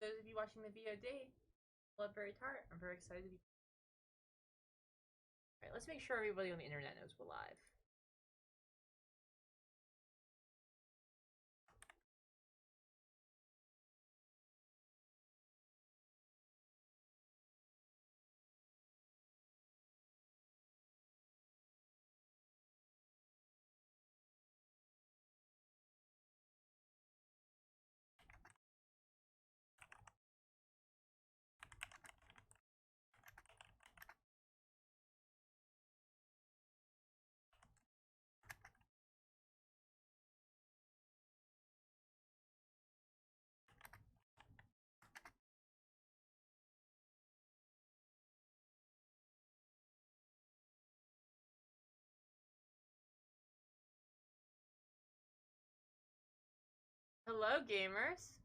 those of you watching the VOD, Bloodberry Tart, I'm very excited to be. Alright, let's make sure everybody on the internet knows we're live. Hello, gamers.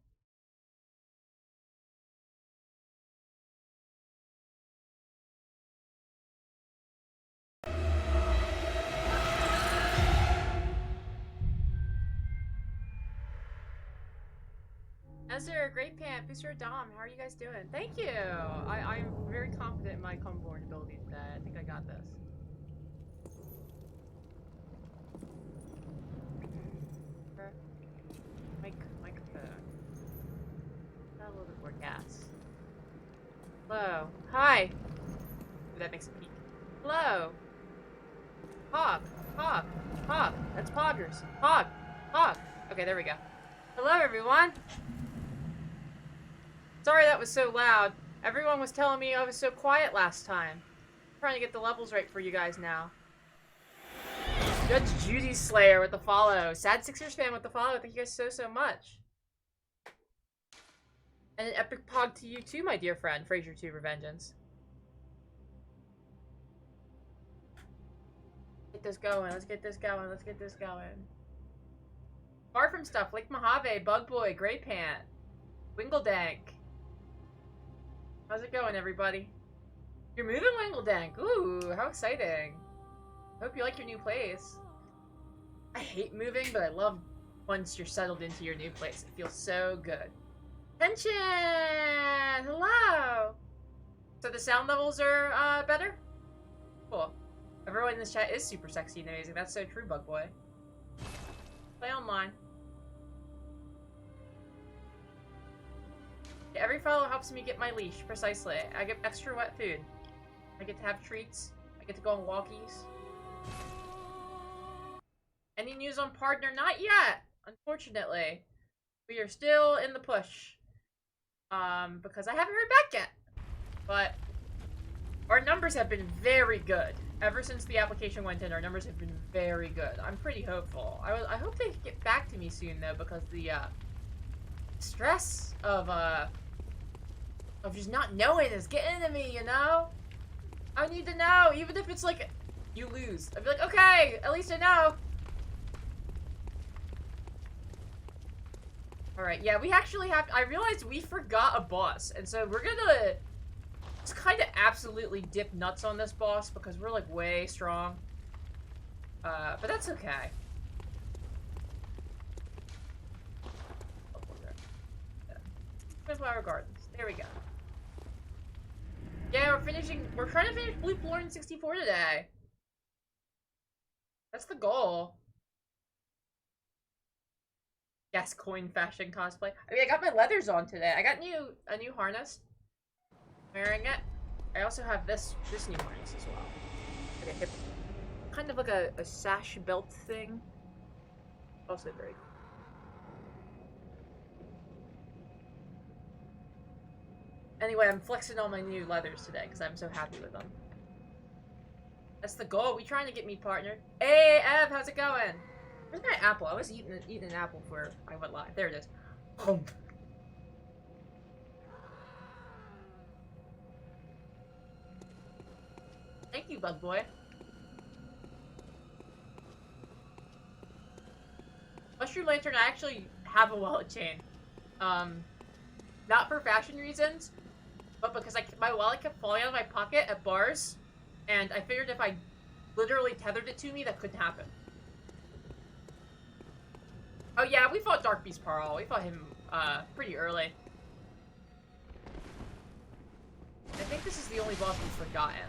Ezra, Great Pant, Booster Dom, how are you guys doing? Thank you! I'm very confident in my Bloodborne ability today. I think I got this. Microphone. Got a little bit more gas. Hello. Hi! Ooh, that makes it peak. Hello! Pog! Pog! Pog! That's Poggers! Pog! Pog! Okay, there we go. Hello, everyone! Sorry that was so loud. Everyone was telling me I was so quiet last time. I'm trying to get the levels right for you guys now. Judge Judy Slayer with the follow. Sad Sixers fan with the follow. Thank you guys so much. And an epic pog to you too, my dear friend. Fraser 2 Revengeance. Get this going. Let's get this going. Let's get this going. Far from stuff. Lake Mojave, Bug Boy, Grey Pant, Wingledank. How's it going, everybody? You're moving, Wingledank. Ooh, how exciting. Hope you like your new place. I hate moving, but I love once you're settled into your new place. It feels so good. Tension! Hello! So the sound levels are, better? Cool. Everyone in this chat is super sexy and amazing. That's so true, Bug Boy. Play online. Yeah, every follow helps me get my leash, precisely. I get extra wet food. I get to have treats. I get to go on walkies. Any news on partner? Not yet, unfortunately. We are still in the push. Because I haven't heard back yet. But our numbers have been very good. Ever since the application went in, our numbers have been very good. I'm pretty hopeful. I hope they get back to me soon, though, because the, stress of just not knowing is getting to me, you know? I need to know, even if it's like, you lose. I'd be like, okay, at least I know. Alright, yeah, we actually have, I realized we forgot a boss, and so we're gonna just kind of absolutely dip nuts on this boss, because we're, like, way strong. But that's okay. Sunflower Gardens. There we go. Yeah, we're trying to finish Bloodborne 64 today. That's the goal. Yes, coin fashion cosplay. I mean, I got my leathers on today. I got a new harness. Wearing it. I also have this new harness as well. Like a hip, kind of like a sash belt thing. Also very cool. Anyway, I'm flexing all my new leathers today because I'm so happy with them. That's the goal. We trying to get me partnered. Hey, Ev, how's it going? Where's my apple? I was eating an apple before I went live. There it is. Thank you, Bug Boy. Mushroom Lantern, I actually have a wallet chain. Not for fashion reasons, but because my wallet kept falling out of my pocket at bars, and I figured if I literally tethered it to me, that couldn't happen. Oh yeah, we fought Dark Beast Parl. We fought him, pretty early. I think this is the only boss we've forgotten.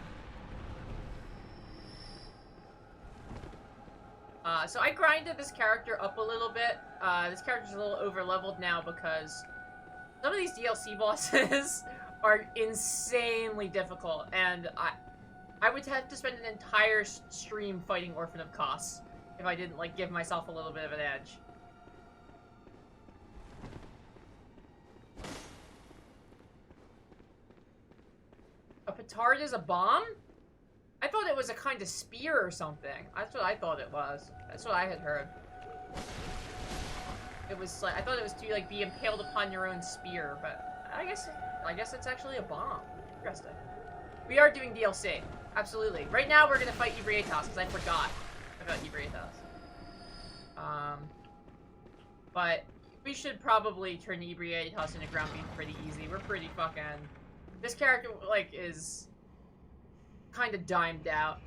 So I grinded this character up a little bit. This character's a little over-leveled now because some of these DLC bosses are insanely difficult, and I would have to spend an entire stream fighting Orphan of Kos if I didn't, like, give myself a little bit of an edge. A petard is a bomb? I thought it was a kind of spear or something. That's what I thought it was. That's what I had heard. It was like, I thought it was to, like, be impaled upon your own spear, but I guess it's actually a bomb. Interesting. We are doing DLC. Absolutely. Right now we're gonna fight Ebrietas, because I forgot about Ebrietas. But we should probably turn Ebrietas into ground beef pretty easy. We're pretty fucking... This character, like, is kind of dimed out.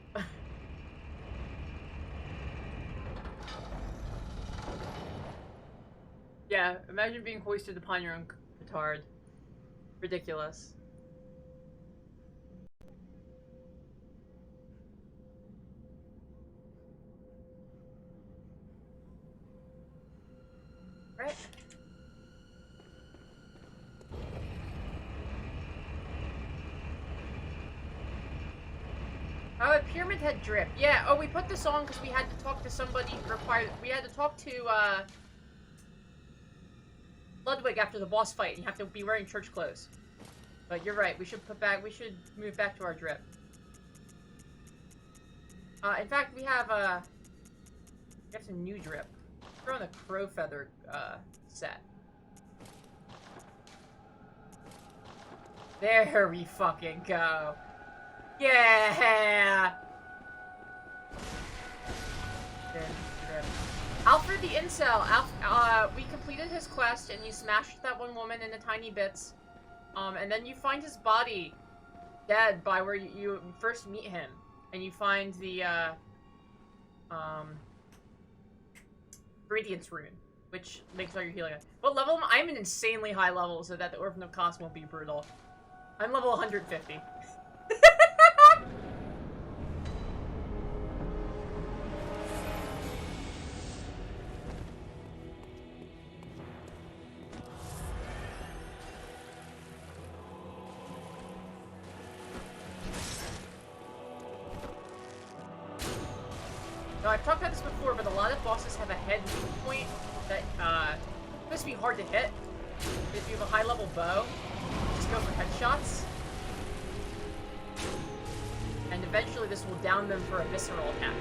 Yeah, imagine being hoisted upon your own petard. Ridiculous. Right? Oh, a Pyramid Head drip. Yeah, oh, we put this on because we had to talk to somebody we had to talk to, Ludwig after the boss fight, and you have to be wearing church clothes. But you're right, we should move back to our drip. In fact, we have some new drip. We're on the Crow Feather, set. There we fucking go. Yeah! Alfred the Incel. We completed his quest, and you smashed that one woman into tiny bits. And then you find his body dead by where you first meet him. And you find the, Radiance Rune, which makes all your healing. What level am I? I'm an insanely high level so that the Orphan of Kos won't be brutal. I'm level 150. Now, I've talked about this before, but a lot of bosses have a head point that, supposed to be hard to hit. If you have a high-level bow, just go for headshots. And eventually this will down them for a visceral attack.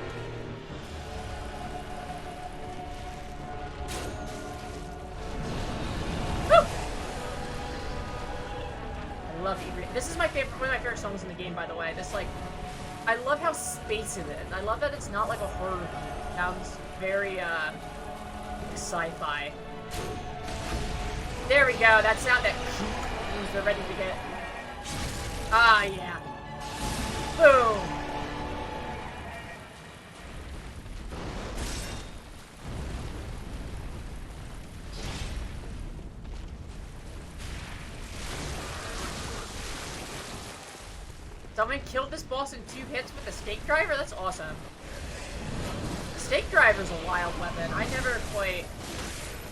Woo! I love Ebrietas. This is one of my favorite songs in the game, by the way. This, like, I love how spacey it is. I love that it's not like a horror movie. It sounds very, sci-fi. There we go, that sound that means they're ready to get... Ah, yeah. Boom! Someone killed this boss in 2 hits with a stake driver? That's awesome. The stake driver's a wild weapon. I never quite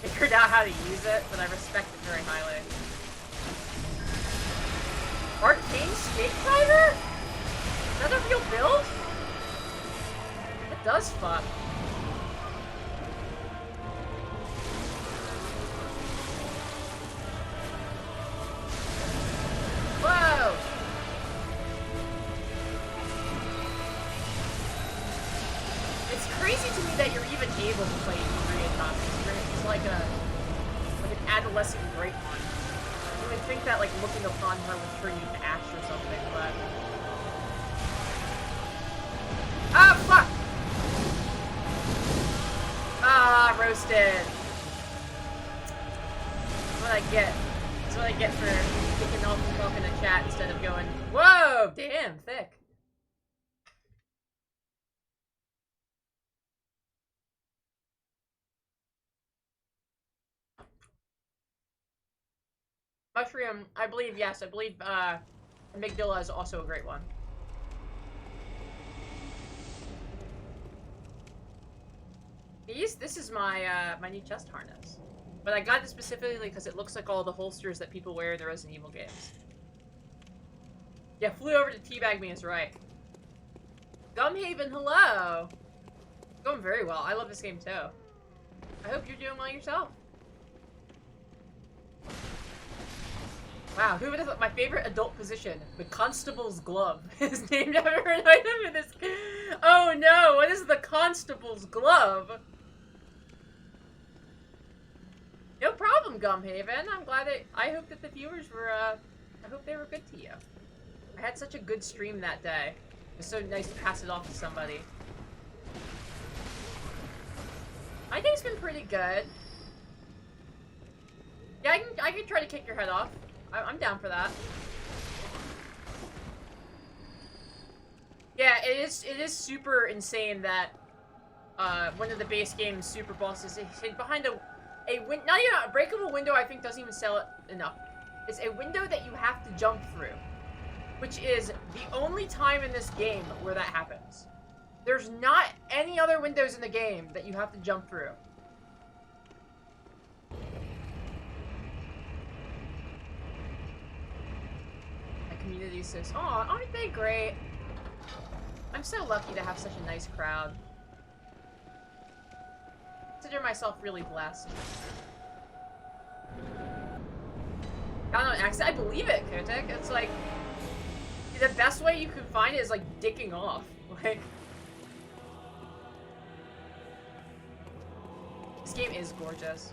figured out how to use it, but I respect it very highly. Arcane stake driver? Is that a real build? It does fuck. Whoa! It's crazy to me that you're even able to play Ebrietas. She's like an adolescent great one. You would think that, like, looking upon her would turn you to ash or something, but... Ah, fuck! Ah, roasted! That's what I get. That's what I get for kicking off and talking to chat instead of going, whoa! Damn, thick. Mushroom, I believe, yes, I believe, Amygdala is also a great one. This is my my new chest harness. But I got it specifically because it looks like all the holsters that people wear in the Resident Evil games. Yeah, flew over to teabag me is right. Gumhaven, hello! Going very well. I love this game too. I hope you're doing well yourself. Wow, who would have thought my favorite adult position, the Constable's Glove, is named after an item in this game? Oh no, what is the Constable's Glove? No problem, Gumhaven. I'm glad that I hope that the viewers were I hope they were good to you. I had such a good stream that day. It was so nice to pass it off to somebody. My day's been pretty good. Yeah, I can try to kick your head off. I'm down for that. Yeah, it is super insane that one of the base game's super bosses is hid behind not even a breakable window. I think doesn't even sell it enough. It's a window that you have to jump through, which is the only time in this game where that happens. There's not any other windows in the game that you have to jump through. My community says, "Aw, aren't they great?" I'm so lucky to have such a nice crowd. I consider myself really blessed. Not on accident. I believe it, Kotek. It's like the best way you can find it is like dicking off. Like this game is gorgeous.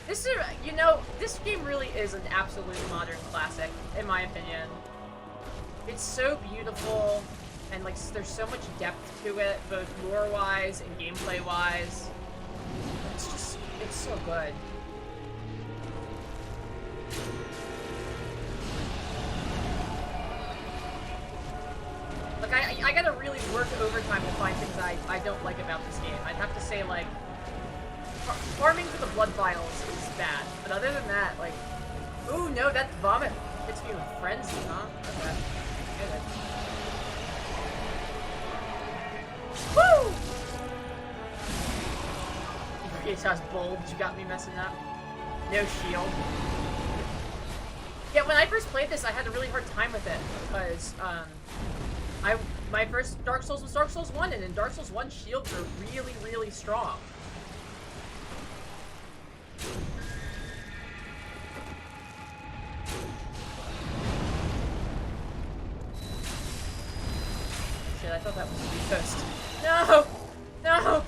This is, you know, this game really is an absolute modern classic, in my opinion. It's so beautiful, and like there's so much depth to it, both lore-wise and gameplay-wise. It's so good. Like, I gotta really work overtime to find things I don't like about this game. I'd have to say, like, farming for the blood vials is bad. But other than that, like, ooh, no, that vomit hits me with frenzy, huh? Okay. Good. Woo! It's bold. You got me messing up. No shield. Yeah, when I first played this, I had a really hard time with it because, my first Dark Souls was Dark Souls 1, and in Dark Souls 1, shields are really, really strong. Shit, I thought that was a ghost. No! No!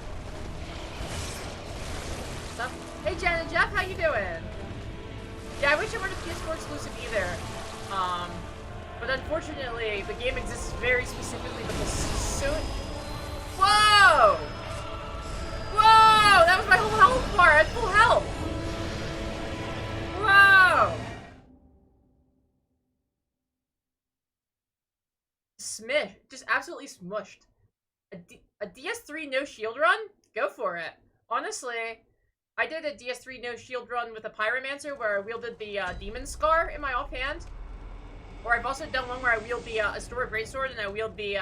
What's up? Hey, Jen and Jeff, how you doing? Yeah, I wish it weren't a PS4 exclusive either. But unfortunately, the game exists very specifically because soon... Whoa! Whoa! That was my whole health bar! I had full health! Whoa! Smish. Just absolutely smushed. A DS3 no shield run? Go for it. Honestly, I did a DS3 no shield run with a Pyromancer where I wielded the Demon Scar in my offhand. Or I've also done one where I wield the Astora Greatsword and I wield the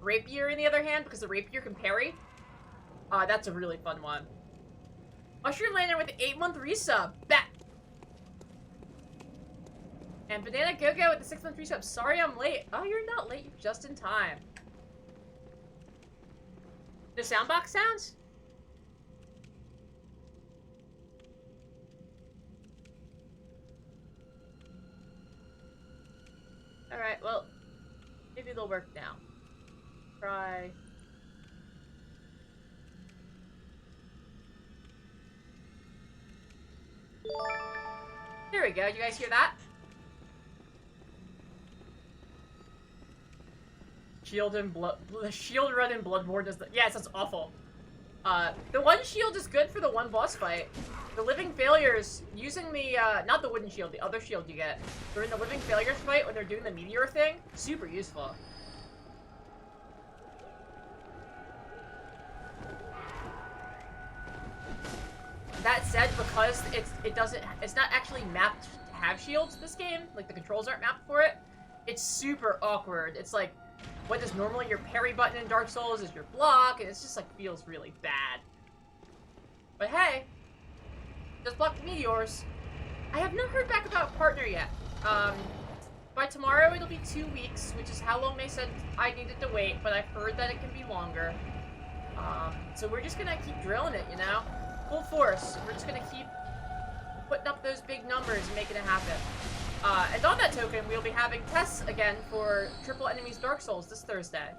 Rapier in the other hand because the Rapier can parry. That's a really fun one. Mushroom Lantern with 8-month resub. Bet! And Banana Go-Go with the 6-month resub. Sorry I'm late. Oh, you're not late. You're just in time. The soundbox sounds? Alright, well, maybe they'll work now. Try. There we go. You guys hear that? Shield and the shield run in Bloodborne does the— yes, that's awful. The one shield is good for the one boss fight. The Living Failures, using the, not the wooden shield, the other shield you get, during the Living Failures fight when they're doing the meteor thing, super useful. That said, because it's not actually mapped to have shields this game, like the controls aren't mapped for it, It's super awkward. It's like, what is normally your parry button in Dark Souls is your block, and it's just like feels really bad. But hey, just block the meteors. I have not heard back about partner yet. By tomorrow it'll be 2 weeks, which is how long they said I needed to wait, but I've heard that it can be longer. So we're just gonna keep drilling it, you know? Full force. We're just gonna keep putting up those big numbers and making it happen. And on that token, we'll be having tests again for Triple Enemies Dark Souls this Thursday.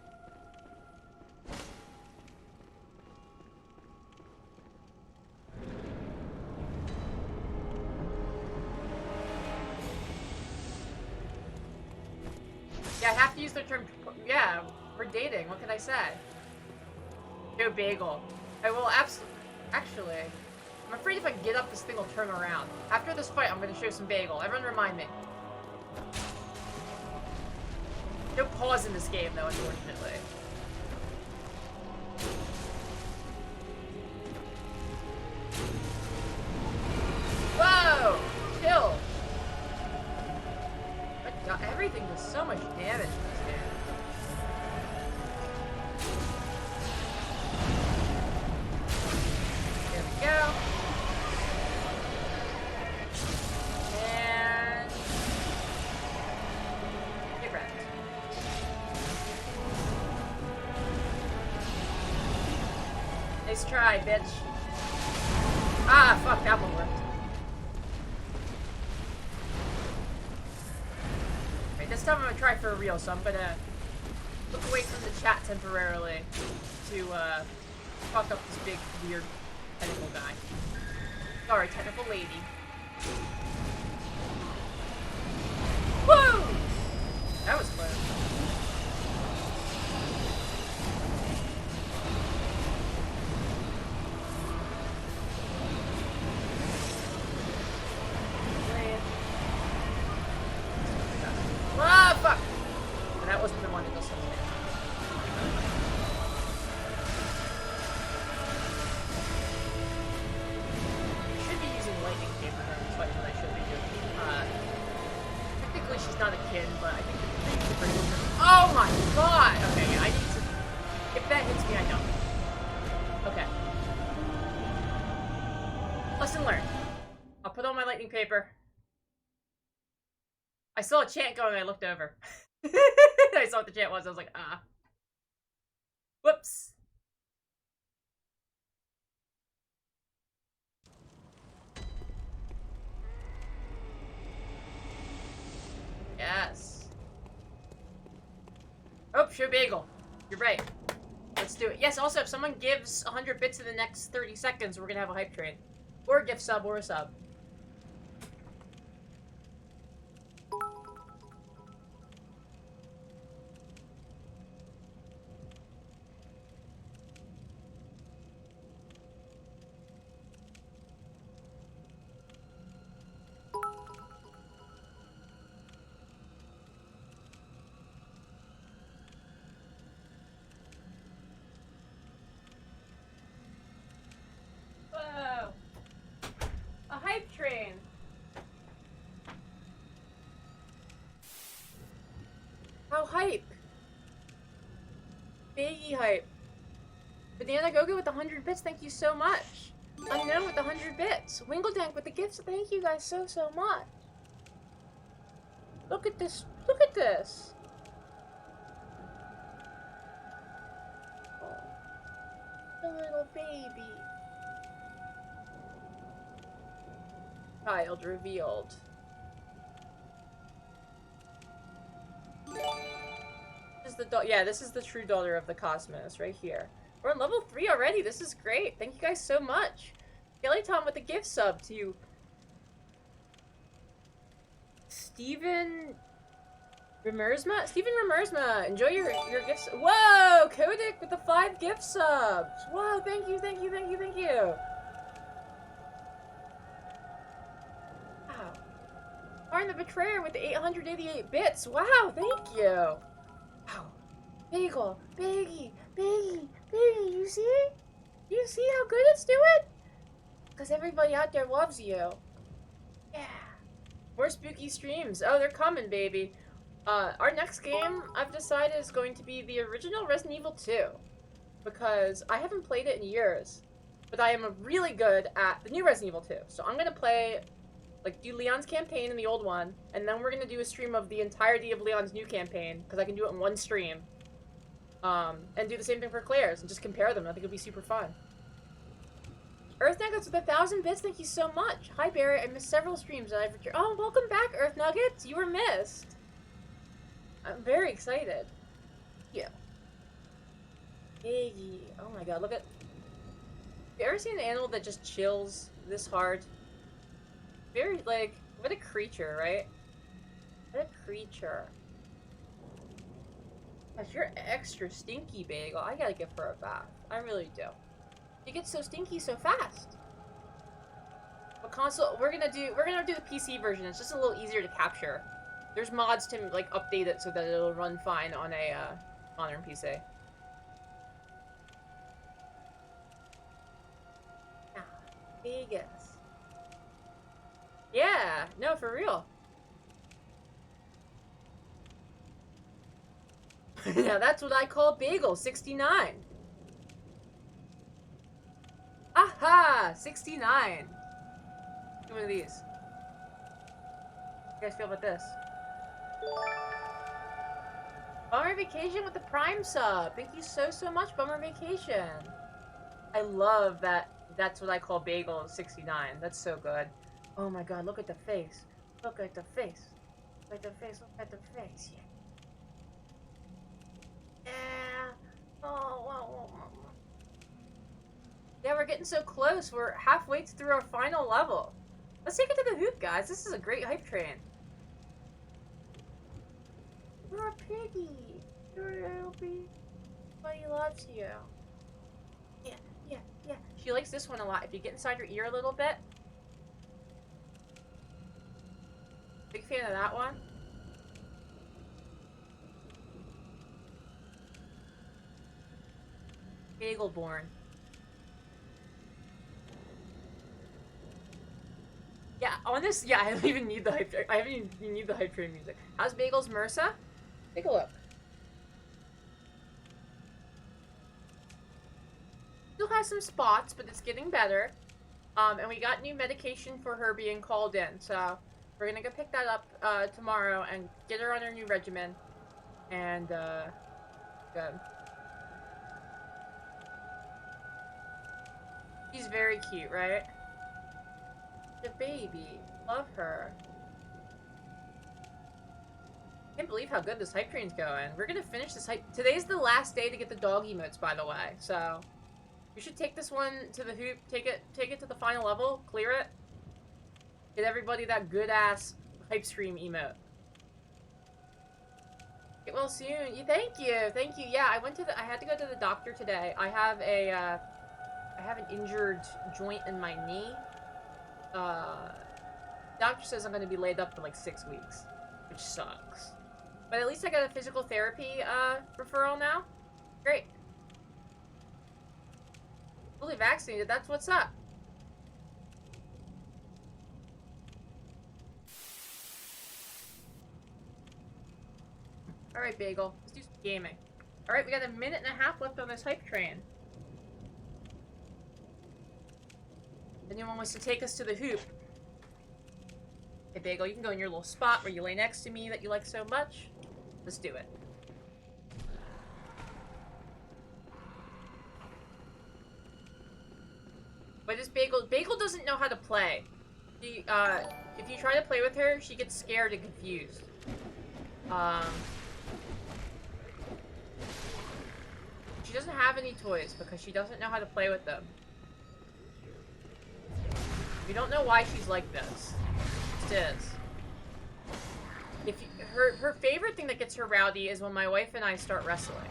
Yeah, I have to use the term, yeah, we're dating, what can I say? Yo, Bagel. I will actually, I'm afraid if I get up, this thing will turn around. After this fight, I'm gonna show some Bagel. Everyone remind me. No pause in this game, though, unfortunately. Whoa! Chill! My God, everything does so much damage in this game. There we go. And... get wrecked. Nice try, bitch. Ah, fuck, that one worked. Right, this time I'm gonna try for real, so I'm gonna look away from the chat temporarily to, fuck up this big, weird, tentacle guy. Sorry, tentacle lady. Woo! That was close. Ah, fuck! And that wasn't the one that does something. Should be using lightning paper during this fight, but I should be doing. Technically she's not a kid, but I think the pretty oh my god! Okay, yeah, I need to. If that hits me, I don't. Okay. Lesson learned. I'll put on my lightning paper. I saw a chant going, I looked over. I saw what the chant was, I was like, ah. Whoops. Yes. Oh, show bagel. You're right. Let's do it. Yes, also, if someone gives 100 bits in the next 30 seconds, we're gonna have a hype train. Or a gift sub, or a sub. Train. How hype? Biggie hype. Banana Gogo with 100 bits, thank you so much. Unknown with 100 bits. Wingledank with the gifts, thank you guys so much. Look at this. Look at this. Oh, the little baby. Child revealed. This is the yeah, this is the true daughter of the Cosmos right here. We're on level 3 already. This is great. Thank you guys so much. Kelly Tom with the gift sub to Steven Remersma. Steven Remersma, enjoy your gifts. Whoa, Kodik with the 5 gift subs. Whoa, thank you, thank you, thank you, thank you. Arn the Betrayer with the 888 bits. Wow, thank you. Wow. Bagel, Baggy, Baggy, Baggy, you see? You see how good it's doing? Because everybody out there loves you. Yeah. More spooky streams. Oh, they're coming, baby. Our next game, I've decided, is going to be the original Resident Evil 2. Because I haven't played it in years. But I am really good at the new Resident Evil 2. So I'm gonna play, like, do Leon's campaign in the old one, and then we're gonna do a stream of the entirety of Leon's new campaign, because I can do it in one stream. And do the same thing for Claire's, and just compare them. I think it'll be super fun. Earth Nuggets with 1,000 bits, thank you so much. Hi, Barry, I missed several streams, and I've returned. Oh, welcome back, Earth Nuggets! You were missed! I'm very excited. Yeah. Iggy. Oh my god, look at... Have you ever seen an animal that just chills this hard? Very, like, what a creature, right? What a creature. Gosh, you're extra stinky, Bagel. I gotta give her a bath. I really do. She gets so stinky so fast. But console, we're gonna do the PC version. It's just a little easier to capture. There's mods to, like, update it so that it'll run fine on a, modern PC. Vegas. Yeah, no, for real. Now that's what I call Bagel 69. Aha! 69. Give me one of these. How do you guys feel about this? Bummer Vacation with the Prime sub. Thank you so much, Bummer Vacation. I love that. That's what I call Bagel 69. That's so good. Oh my god, look at the face. Look at the face. Look at the face. Look at the face. Yeah. Yeah. Oh, wow. Yeah, we're getting so close. We're halfway through our final level. Let's take it to the hoop, guys. This is a great hype train. You're a piggy. You're a little piggy. Everybody loves you. Yeah. She likes this one a lot. If you get inside her ear a little bit. Big fan of that one. Bagelborn. Yeah, on this, yeah, I don't even need the hype train. I haven't even need the hype train music. How's Bagel's MRSA? Take a look. Still has some spots, but it's getting better. And we got new medication for her being called in, so we're gonna go pick that up tomorrow and get her on her new regimen. And good. She's very cute, right? The baby. Love her. I can't believe how good this hype train's going. We're gonna finish this hype. Today's the last day to get the dog emotes, by the way, so we should take this one to the hoop, take it to the final level, clear it, get everybody that good-ass hype stream emote. Get well soon. Thank you. Yeah, I had to go to the doctor today. I have an injured joint in my knee. Doctor says I'm gonna be laid up for like 6 weeks, which sucks. But at least I got a physical therapy, referral now. Great. Fully vaccinated, that's what's up. Alright, Bagel. Let's do some gaming. Alright, we got a minute and a half left on this hype train. Anyone wants to take us to the hoop? Hey, Bagel, you can go in your little spot where you lay next to me that you like so much. Let's do it. But this Bagel doesn't know how to play. She, if you try to play with her, she gets scared and confused. She doesn't have any toys because she doesn't know how to play with them. You don't know why she's like this. It is. Her favorite thing that gets her rowdy is when my wife and I start wrestling.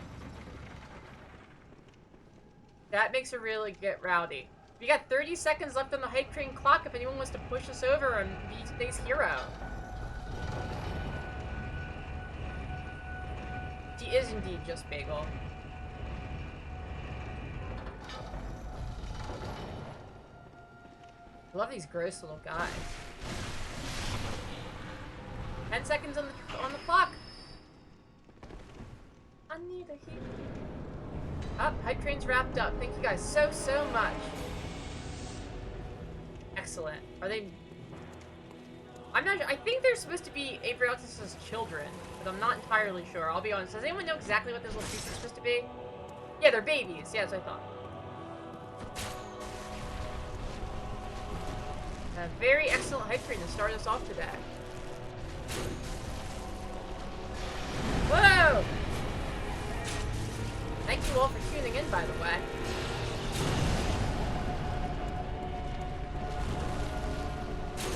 That makes her really get rowdy. We got 30 seconds left on the hype train clock if anyone wants to push us over and be today's hero. She is indeed just Bagel. I love these gross little guys. 10 seconds on the clock. need a heat. Oh, hype train's wrapped up. Thank you guys so much. Excellent. Are they... I'm not sure. I think they're supposed to be Avery Altus's children, but I'm not entirely sure. I'll be honest. Does anyone know exactly what those little creatures are supposed to be? Yeah, they're babies. Yeah, that's what I thought. A very excellent hype train to start us off today. Whoa! Thank you all for tuning in, by the way.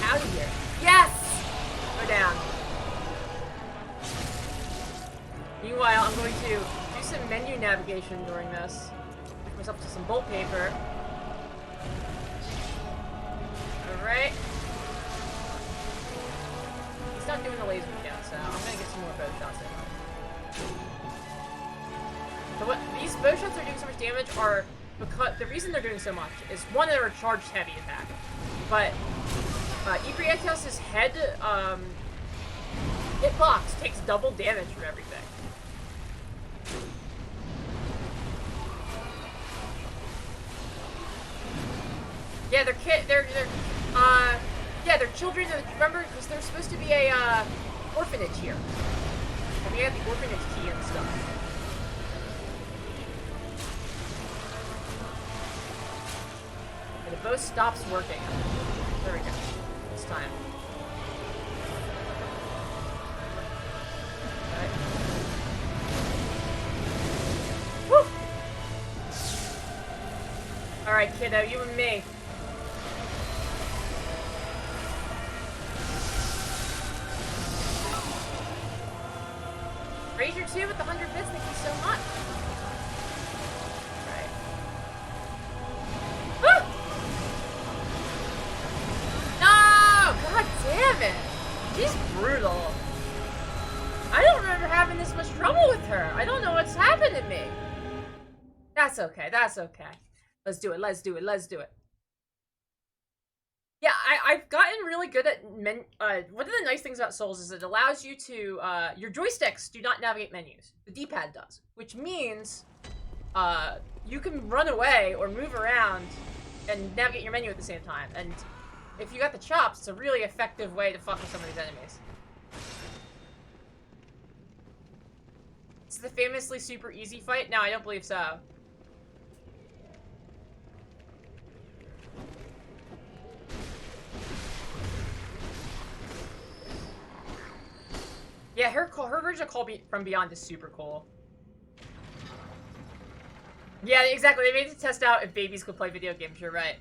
Out of here. Yes! Go down. Meanwhile, I'm going to do some menu navigation during this. Make myself to some bolt paper. Alright. He's not doing the laser yet, so I'm gonna get some more bow shots in. So what these bow shots are doing so much damage are because the reason they're doing so much is one, they're a charged heavy attack. But Ibrietios' head hitbox takes double damage from everything. Yeah, they're children. Remember, because there's supposed to be a orphanage here. And we have the orphanage key and stuff. And the bow stops working. There we go. This time. Woo! Alright, kiddo, you and me. Ranger 2 with the 100 bits, thank you so much. Alright. Woo! No! God damn it! She's brutal. I don't remember having this much trouble with her. I don't know what's happened to me. That's okay, that's okay. Let's do it, let's do it, let's do it. Yeah, I've gotten really good at one of the nice things about Souls is it allows you to, your joysticks do not navigate menus. The D-pad does. Which means, you can run away or move around and navigate your menu at the same time. And if you got the chops, it's a really effective way to fuck with some of these enemies. Is the famously super easy fight? No, I don't believe so. Yeah, her version of Call from Beyond is super cool. Yeah, exactly. They made it to test out if babies could play video games. You're right.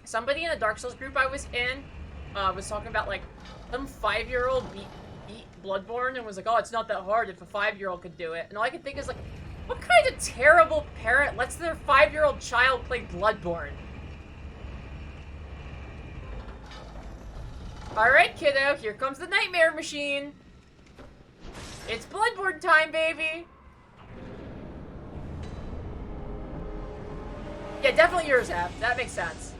Somebody in a Dark Souls group I was in was talking about, like, some 5-year-old beat Bloodborne and was like, oh, it's not that hard if a 5-year-old could do it. And all I could think is, like, what kind of terrible parent lets their 5-year-old child play Bloodborne? Alright, kiddo, here comes the nightmare machine. It's Bloodborne time, baby. Yeah, definitely yours, Ab. That makes sense.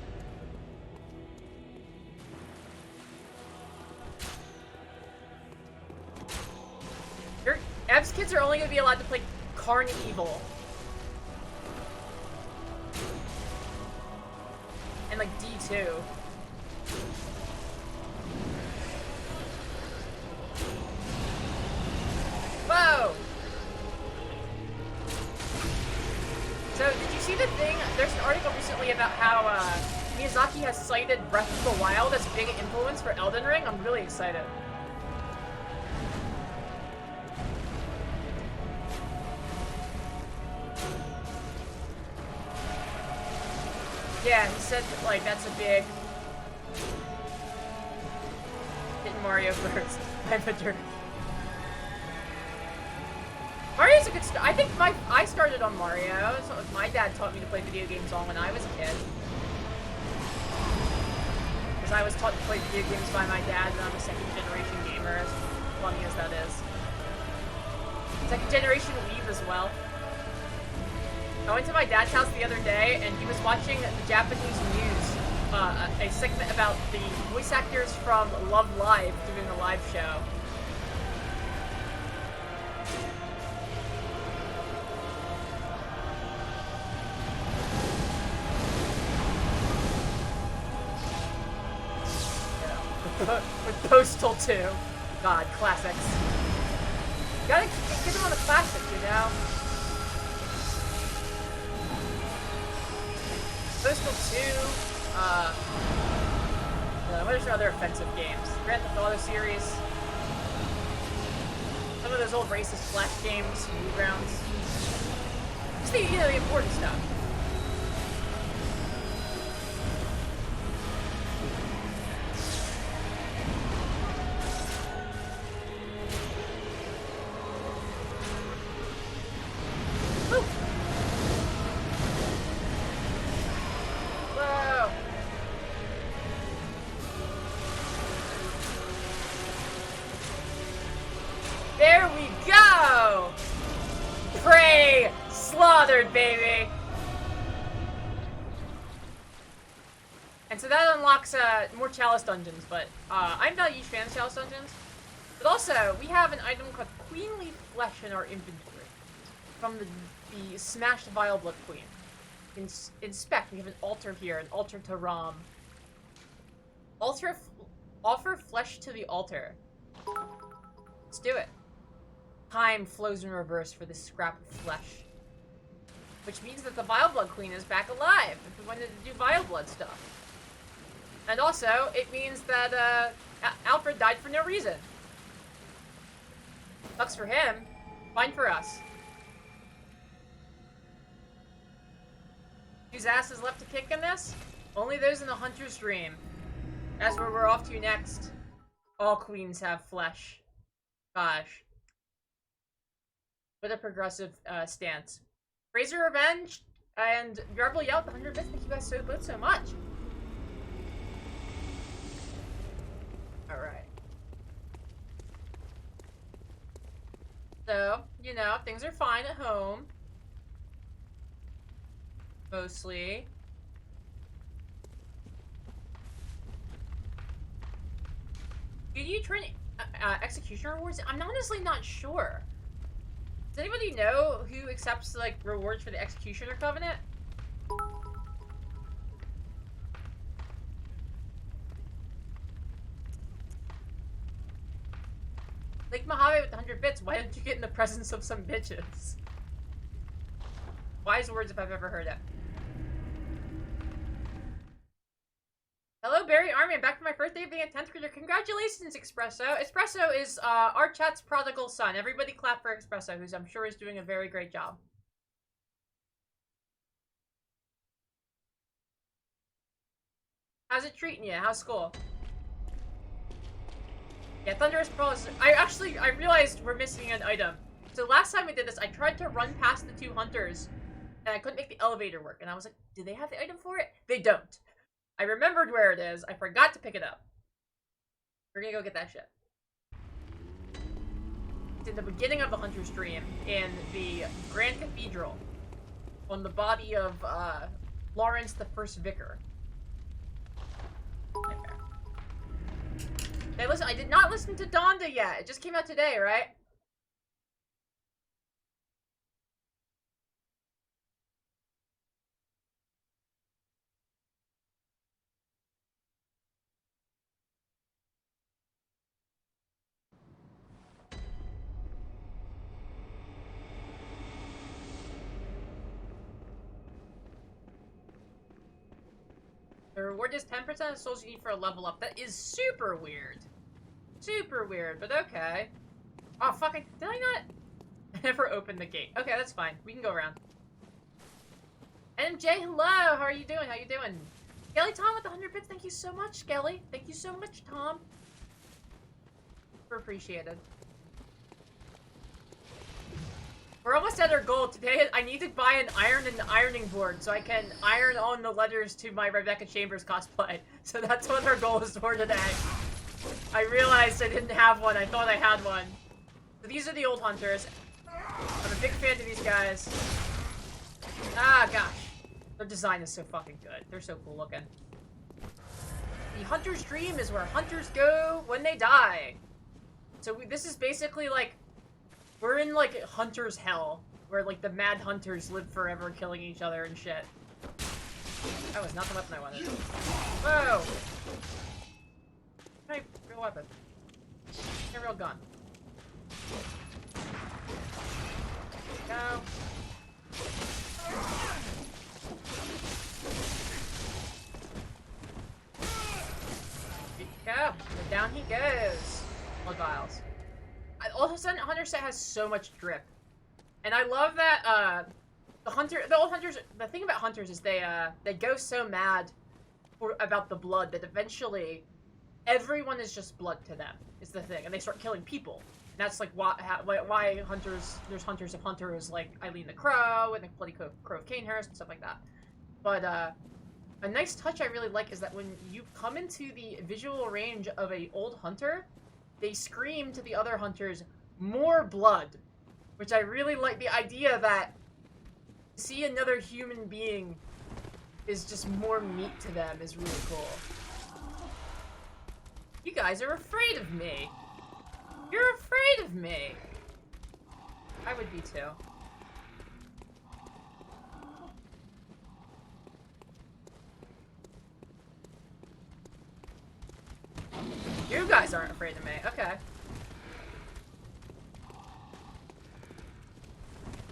Ab's kids are only going to be allowed to play Carn Evil. And, like, D2. Whoa! So, did you see the thing? There's an article recently about how, Miyazaki has cited Breath of the Wild as a big influence for Elden Ring. I'm really excited. Yeah, he said, like, that's a big... Hitting Mario first. I put your... Mario's a good start. I think I started on Mario. So my dad taught me to play video games on when I was a kid. Because I was taught to play video games by my dad, and I'm a second-generation gamer, as funny as that is. Second-generation weeb as well. I went to my dad's house the other day, and he was watching the Japanese news, a segment about the voice actors from Love Live doing a live show. with Postal 2. God, classics. Gotta get them on the classics, you know? Postal 2, what are some other offensive games? Grand Theft Auto series. Some of those old racist Flash games, Newgrounds. Just the, you know, the important stuff. There we go! Prey! Slaughtered, baby! And so that unlocks more Chalice Dungeons, but I'm not a huge fan of Chalice Dungeons. But also, we have an item called Queenly Flesh in our inventory. From the Smashed Vile Blood Queen. Inspect, we have an altar here, an altar to Ram. Offer flesh to the altar. Let's do it. Time flows in reverse for this scrap of flesh. Which means that the Vile Blood Queen is back alive if we wanted to do Vile Blood stuff. And also, it means that Alfred died for no reason. Sucks for him. Fine for us. Whose ass is left to kick in this? Only those in the Hunter's Dream. That's where we're off to next. All queens have flesh. Gosh. What a progressive stance. Razor Revenge and Rebel Yell with 100 bits. Thank you guys both so much. Alright. So, you know, things are fine at home. Mostly. Did you turn execution rewards? I'm honestly not sure. Does anybody know who accepts, like, rewards for the Executioner Covenant? Lake Mojave with 100 bits, why didn't you get in the presence of some bitches? Wise words if I've ever heard it. Hello, Barry Army. I'm back for my birthday of being a 10th grader. Congratulations, Espresso. Espresso is our chat's prodigal son. Everybody clap for Espresso, who I'm sure is doing a very great job. How's it treating you? How's school? Yeah, Thunderous Pearl is... I realized we're missing an item. So last time we did this, I tried to run past the two hunters, and I couldn't make the elevator work. And I was like, do they have the item for it? They don't. I remembered where it is. I forgot to pick it up. We're gonna go get that shit. It's in the beginning of the Hunter's Dream, in the Grand Cathedral, on the body of Lawrence the First Vicar. Right there. Hey, listen, I did not listen to Donda yet. It just came out today, right? The reward is 10% of the souls you need for a level up. That is super weird. Super weird, but okay. Oh, fuck, did I not? I never opened the gate. Okay, that's fine. We can go around. MJ, hello! How are you doing? How you doing? Skelly Tom with 100 bits. Thank you so much, Skelly. Thank you so much, Tom. Super appreciated. We're almost at our goal. Today, I need to buy an iron and ironing board so I can iron on the letters to my Rebecca Chambers cosplay. So that's what our goal is for today. I realized I didn't have one. I thought I had one. So these are the old hunters. I'm a big fan of these guys. Ah, gosh. Their design is so fucking good. They're so cool looking. The Hunter's Dream is where hunters go when they die. So this is basically like... We're in, like, hunter's hell, where, like, the mad hunters live forever killing each other and shit. That was not the weapon I wanted. Whoa! Okay, real weapon. A real gun. Go. Go. And down he goes. Blood vials. All of a sudden, Hunter set has so much drip. And I love that, the old hunters, the thing about hunters is they go so mad about the blood that eventually everyone is just blood to them, is the thing. And they start killing people. And that's like why hunters, there's hunters of hunters like Eileen the Crow and the Bloody Crow of Canehurst and stuff like that. But, a nice touch I really like is that when you come into the visual range of a old hunter, they scream to the other hunters, "More blood!" Which I really like the idea that see another human being is just more meat to them is really cool. You guys are afraid of me. You're afraid of me. I would be too. You guys aren't afraid of me. Okay.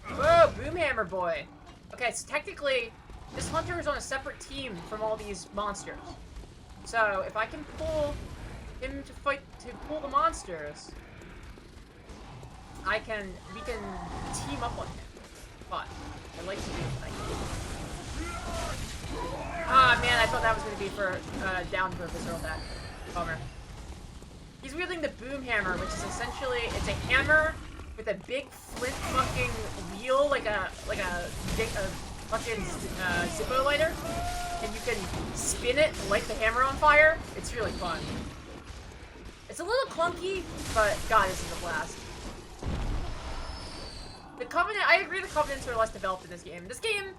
Whoa, Boomhammer boy. Okay, so technically, this hunter is on a separate team from all these monsters. So, if I can pull him to pull the monsters, we can team up on him. But, I like to do it like ah, man, I thought that was going to be for, down for a visceral attack. Bummer. He's wielding the boom hammer, which is essentially, it's a hammer with a big flint fucking wheel, like a fucking Zippo lighter, and you can spin it and light the hammer on fire. It's really fun. It's a little clunky, but god, this is a blast. The Covenant, I agree the Covenants are less developed in this game. This game,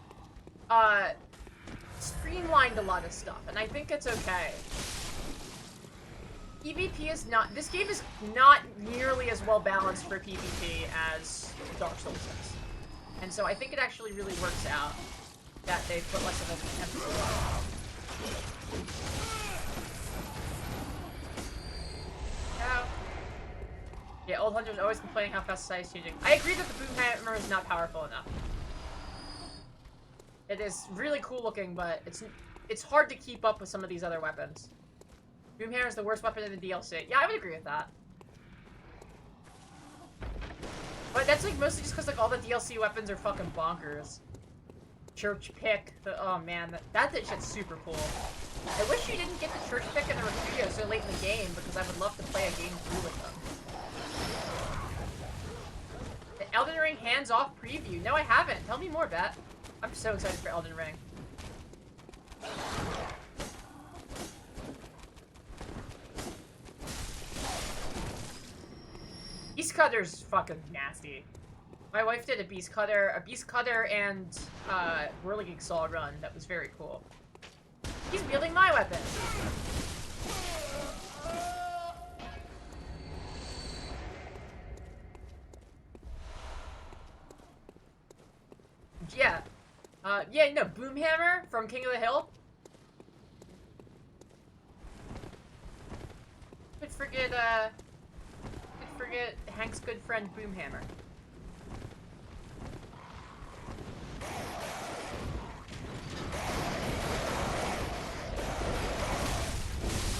streamlined a lot of stuff, and I think it's okay. PvP is not, this game is not nearly as well balanced for PvP as Dark Souls is. And so I think it actually really works out that they put less of an emphasis on it. Ow. Yeah, old hunters always complaining how fast society is changing. I agree that the boom hammer is not powerful enough. It is really cool looking, but it's hard to keep up with some of these other weapons. Boomhammer is the worst weapon in the DLC. Yeah, I would agree with that. But that's like mostly just because like all the DLC weapons are fucking bonkers. Church pick. Oh man, that shit's super cool. I wish you didn't get the church pick and the Refudio so late in the game because I would love to play a game through with them. The Elden Ring hands-off preview. No, I haven't. Tell me more, Bet. I'm so excited for Elden Ring. Beast Cutter's fucking nasty. My wife did a Beast Cutter and Whirligig Saw run that was very cool. He's wielding my weapon. Yeah. Yeah, no, Boomhammer from King of the Hill. Could forget Hank's good friend Boomhammer.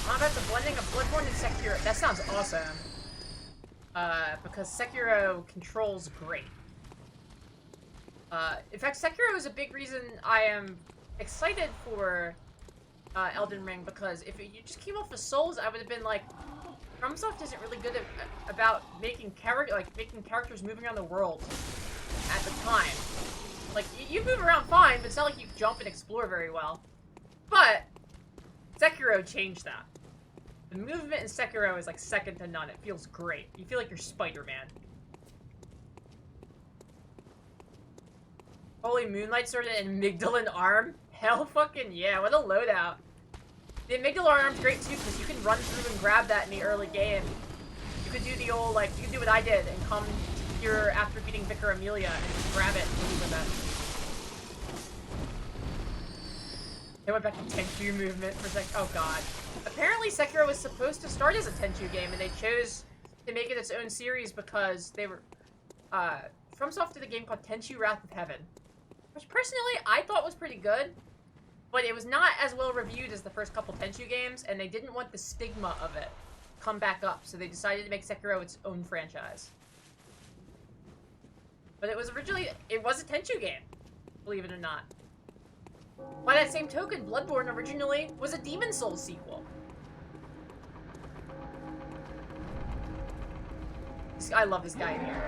How about the blending of Bloodborne and Sekiro? That sounds awesome. Because Sekiro controls great. In fact, Sekiro is a big reason I am excited for Elden Ring, because if you just came off of Souls, I would have been like, FromSoft isn't really good about making characters moving around the world at the time. Like, you move around fine, but it's not like you jump and explore very well. But Sekiro changed that. The movement in Sekiro is like second to none. It feels great. You feel like you're Spider-Man. Holy Moonlight Sword and Amygdalan Arm? Hell fucking yeah, what a loadout. The Amygdalan Arm's great too, because you can run through and grab that in the early game. You could do the old, like, you could do what I did and come here after beating Vicar Amelia and just grab it and leave with it. They went back to 10Q movement for a sec. Oh god. Apparently Sekiro was supposed to start as a Tenchu game, and they chose to make it its own series because they were, FromSoft did a game called Tenchu Wrath of Heaven, which personally I thought was pretty good, but it was not as well reviewed as the first couple Tenchu games, and they didn't want the stigma of it come back up, so they decided to make Sekiro its own franchise. But it was originally, it was a Tenchu game, believe it or not. By that same token, Bloodborne originally was a Demon Souls sequel. I love this guy in here.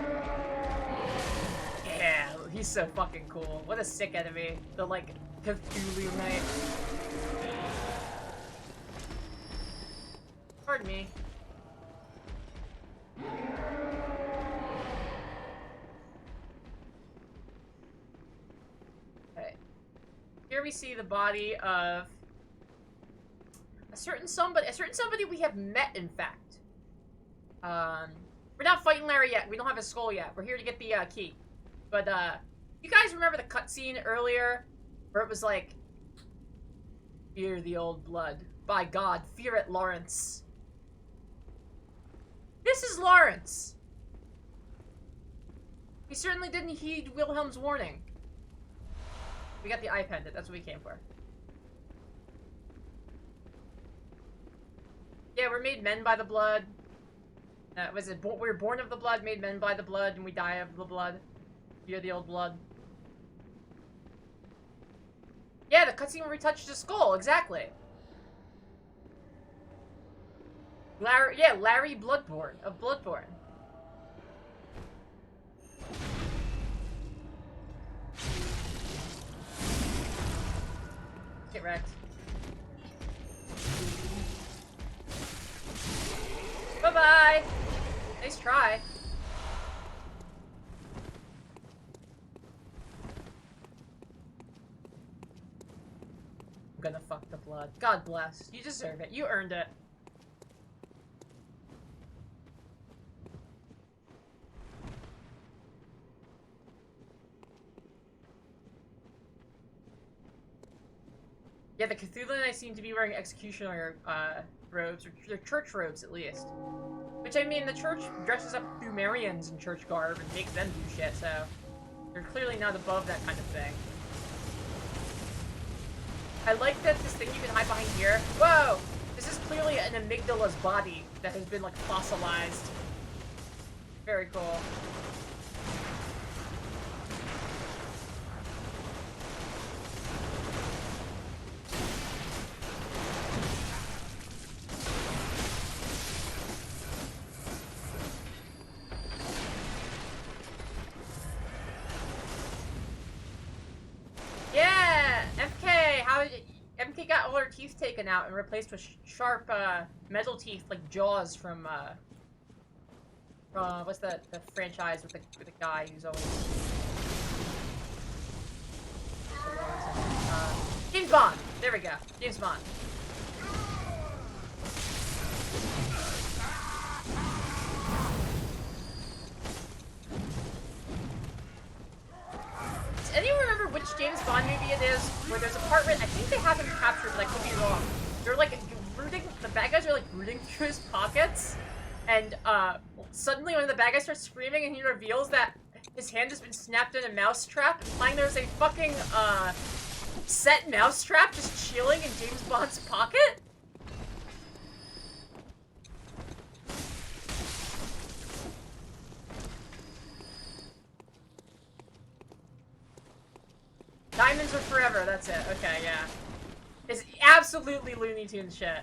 Yeah, he's so fucking cool. What a sick enemy. The, like, Cthulhu Knight. Pardon me. Okay. Here we see the body of a certain somebody we have met, in fact. We're not fighting Larry yet. We don't have his skull yet. We're here to get the key. But you guys remember the cutscene earlier where it was like, fear the old blood. By God, fear it, Lawrence. This is Lawrence. He certainly didn't heed Wilhelm's warning. We got the eye pendant. That's what we came for. Yeah, we're made men by the blood. We're born of the blood, made men by the blood, and we die of the blood. Fear the old blood. Yeah, the cutscene where we touched his skull, exactly. Larry Bloodborne, of Bloodborne. Get wrecked. Bye-bye! Nice try. I'm gonna fuck the blood. God bless. You deserve it. You earned it. Yeah, the Cthulhu Knights seem to be wearing executioner robes, or their church robes at least. Which, I mean, the church dresses up Thumerians in church garb and makes them do shit, so they're clearly not above that kind of thing. I like that this thing you can hide behind here. Whoa! This is clearly an amygdala's body that has been, like, fossilized. Very cool. MK got all her teeth taken out and replaced with sharp, metal teeth, like Jaws from what's the franchise with the guy who's always... James Bond! There we go. James Bond. Does anyone remember which James Bond movie it is? Where there's a part where, I think they have him captured, but I could be wrong. They're like rooting, the bad guys are like rooting through his pockets, and suddenly one of the bad guys starts screaming and he reveals that his hand has been snapped in a mousetrap, implying there's a fucking set mousetrap just chilling in James Bond's pocket? Diamonds are forever, that's it. Okay, yeah. It's absolutely Looney Tunes shit.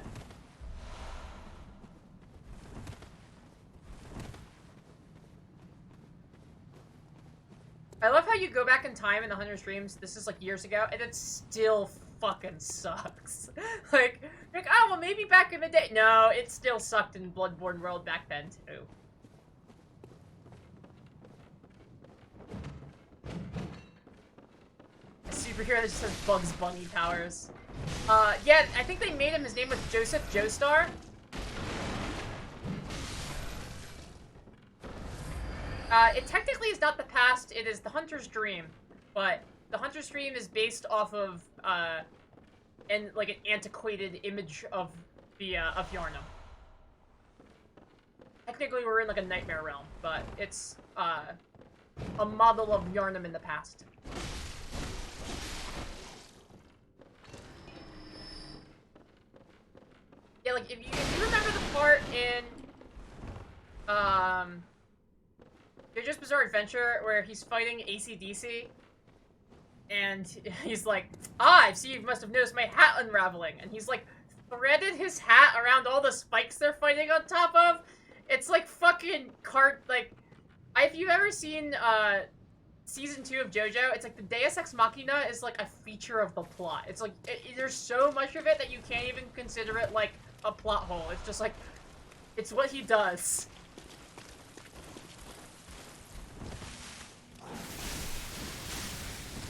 I love how you go back in time in the 100 streams, this is like years ago, and it still fucking sucks. like, oh, well maybe back in the day. No, it still sucked in Bloodborne world back then, too. Superhero that just has Bugs Bunny powers. Yeah, I think they made him, his name was Joseph Joestar. It technically is not the past, it is the Hunter's Dream. But the Hunter's Dream is based off of, like an antiquated image of of Yharnam. Technically, we're in like a nightmare realm, but it's a model of Yharnam in the past. Yeah, like if you remember the part in JoJo's Bizarre Adventure where he's fighting AC/DC, and he's like, "Ah, I see you must have noticed my hat unraveling," and he's like threaded his hat around all the spikes they're fighting on top of. It's like fucking if you've ever seen season 2 of JoJo, it's like the Deus Ex Machina is like a feature of the plot. It's like there's so much of it that you can't even consider it like a plot hole. It's just like it's what he does.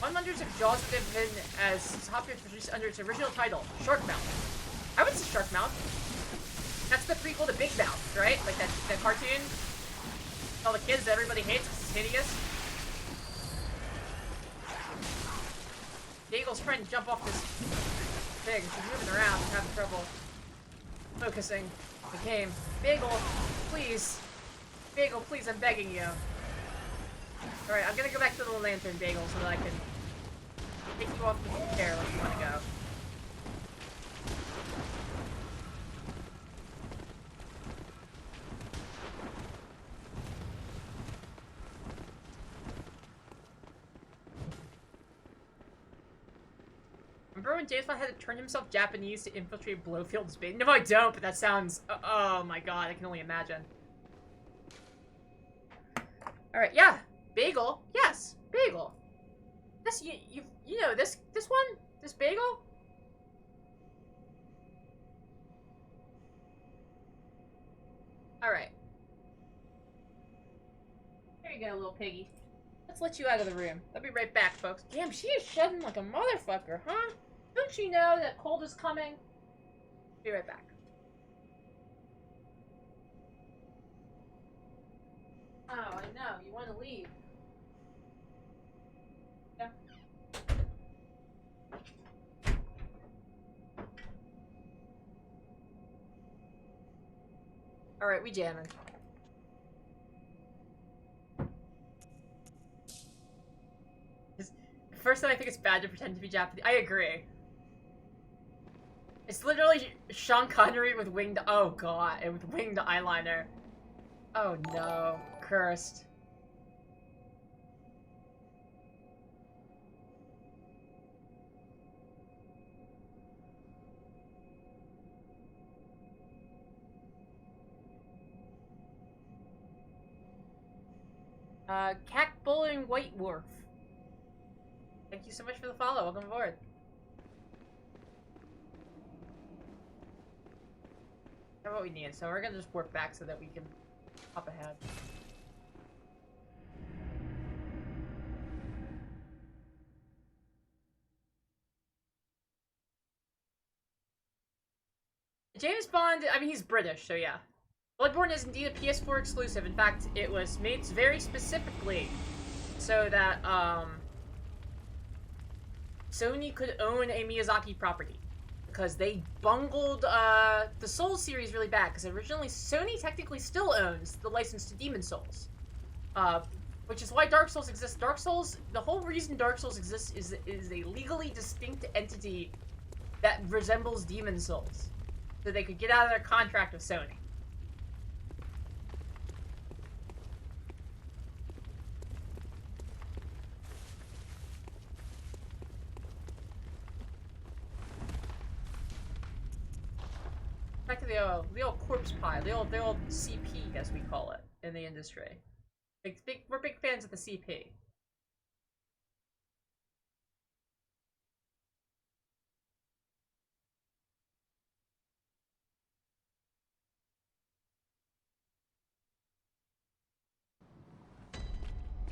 Wonders if Jaws would have been as popular under its original title, Shark Mouth. I would say Shark Mouth. That's the prequel to Big Mouth, right? Like that cartoon. All the kids that everybody hates because it's hideous. Bagel's trying to jump off this thing. She's moving around and having trouble focusing the game. Bagel, please. Bagel, please, I'm begging you. Alright, I'm gonna go back to the lantern, Bagel, so that I can take you off the chair like you want to go. Remember when James Bond had to turn himself Japanese to infiltrate Blofield's base? No, I don't, but that sounds... oh my god, I can only imagine. Alright, yeah. Bagel? Yes, Bagel. This, you know, this one? This Bagel? Alright. There you go, little piggy. Let's let you out of the room. I'll be right back, folks. Damn, she is shedding like a motherfucker, huh? Don't you know that cold is coming? Be right back. Oh, I know. You want to leave. Yeah. Alright, we jamming. First time I think it's bad to pretend to be Japanese. I agree. It's literally Sean Connery with winged... oh god, and with winged eyeliner. Oh no. Cursed. Cat Bull and White Wolf. Thank you so much for the follow. Welcome aboard. That's what we need, so we're gonna just work back so that we can hop ahead. James Bond, I mean, he's British, so yeah. Bloodborne is indeed a PS4 exclusive. In fact, it was made very specifically so that, Sony could own a Miyazaki property. Because they bungled, the Souls series really bad. Because originally, Sony technically still owns the license to Demon Souls. Which is why Dark Souls exists. Dark Souls, the whole reason Dark Souls exists is a legally distinct entity that resembles Demon Souls. So they could get out of their contract with Sony. Back to the old corpse pie, the old CP as we call it in the industry. We're big fans of the CP.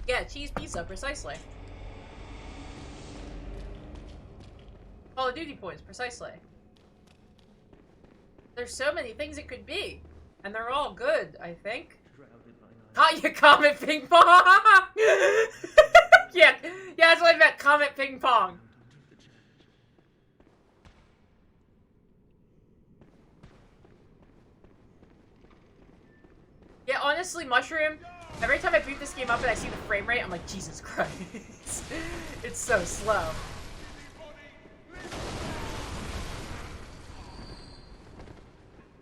Yeah, cheese pizza, precisely. Call of Duty points, precisely. There's so many things it could be. And they're all good, I think. Caught you, Comet Ping Pong! yeah, that's what I meant, Comet Ping Pong. Honestly, Mushroom, every time I boot this game up and I see the frame rate, I'm like, Jesus Christ. It's so slow.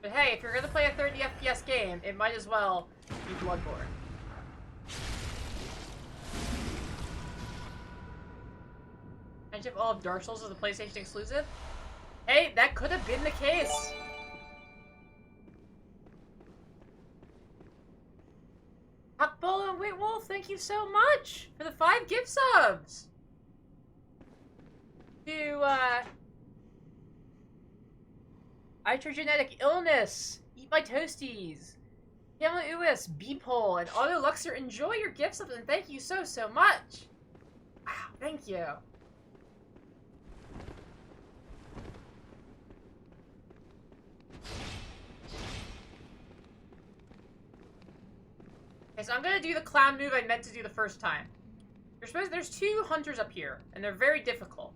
But hey, if you're gonna play a 30 FPS game, it might as well be Bloodborne. And if all of Dark Souls is a PlayStation exclusive? Hey, that could have been the case! Hotbull and Wait Wolf, thank you so much for the 5 gift subs! To, Iatrogenetic Illness, Eat My Toasties, Pamela Uwis, Beepole, and Auto Luxor, enjoy your gift subs and thank you so much! Wow, thank you. Okay, so I'm gonna do the clown move I meant to do the first time. There's 2 hunters up here, and they're very difficult.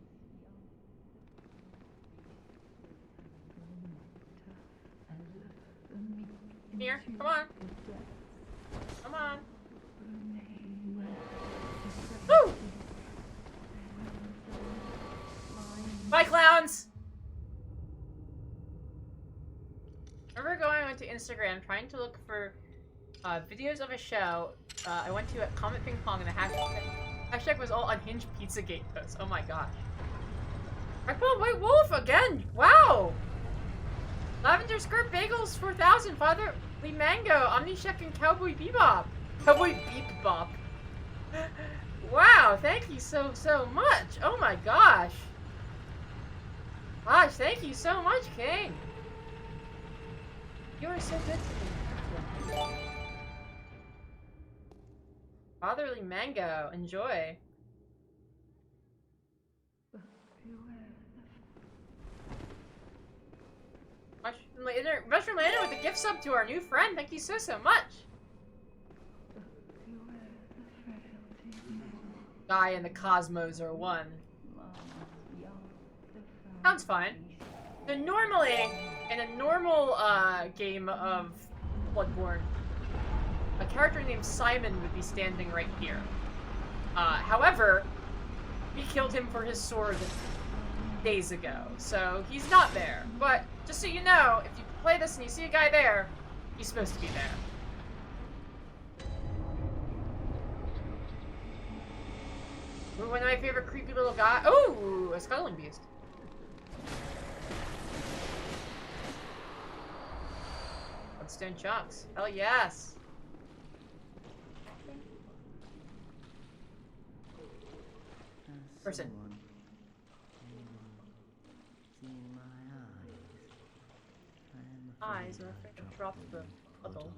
Here, come on. Come on. Woo! Bye, clowns! I remember going onto Instagram trying to look for videos of a show I went to at Comet Ping Pong, and the hashtag was all Unhinged Pizzagate posts. Oh my gosh. Hotbull and White Wolf again! Wow! Lavender Skirt Bagels 4000, Father Lee Mango, Omnishek, and Cowboy Bebop. Cowboy Bebop. Wow, thank you so much. Oh my gosh. Gosh, thank you so much, King. You are so good to me. Fatherly Mango, enjoy. Mushroom Lander with the gift sub to our new friend. Thank you so much. Guy and the Cosmos are one. Sounds fine. So normally, in a normal game of Bloodborne, a character named Simon would be standing right here. However, we killed him for his sword days ago, so he's not there. But just so you know, if you play this and you see a guy there, he's supposed to be there. Ooh, one of my favorite creepy little guys. Ooh, a scuttling beast. Bloodstone chunks. Hell yes. Person. Eyes are afraid to drop the puddle.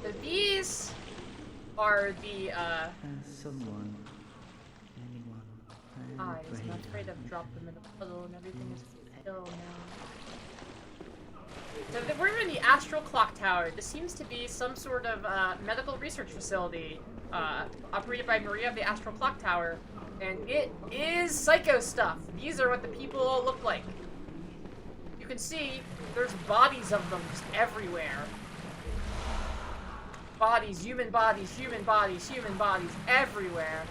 So these are the someone, anyone, eyes. I'm not afraid I've dropped them in the puddle and everything is still now. So we're in the Astral Clock Tower. This seems to be some sort of medical research facility operated by Maria of the Astral Clock Tower. And it is psycho stuff. These are what the people all look like. You can see there's bodies of them just everywhere. Bodies, human bodies, human bodies, human bodies, everywhere.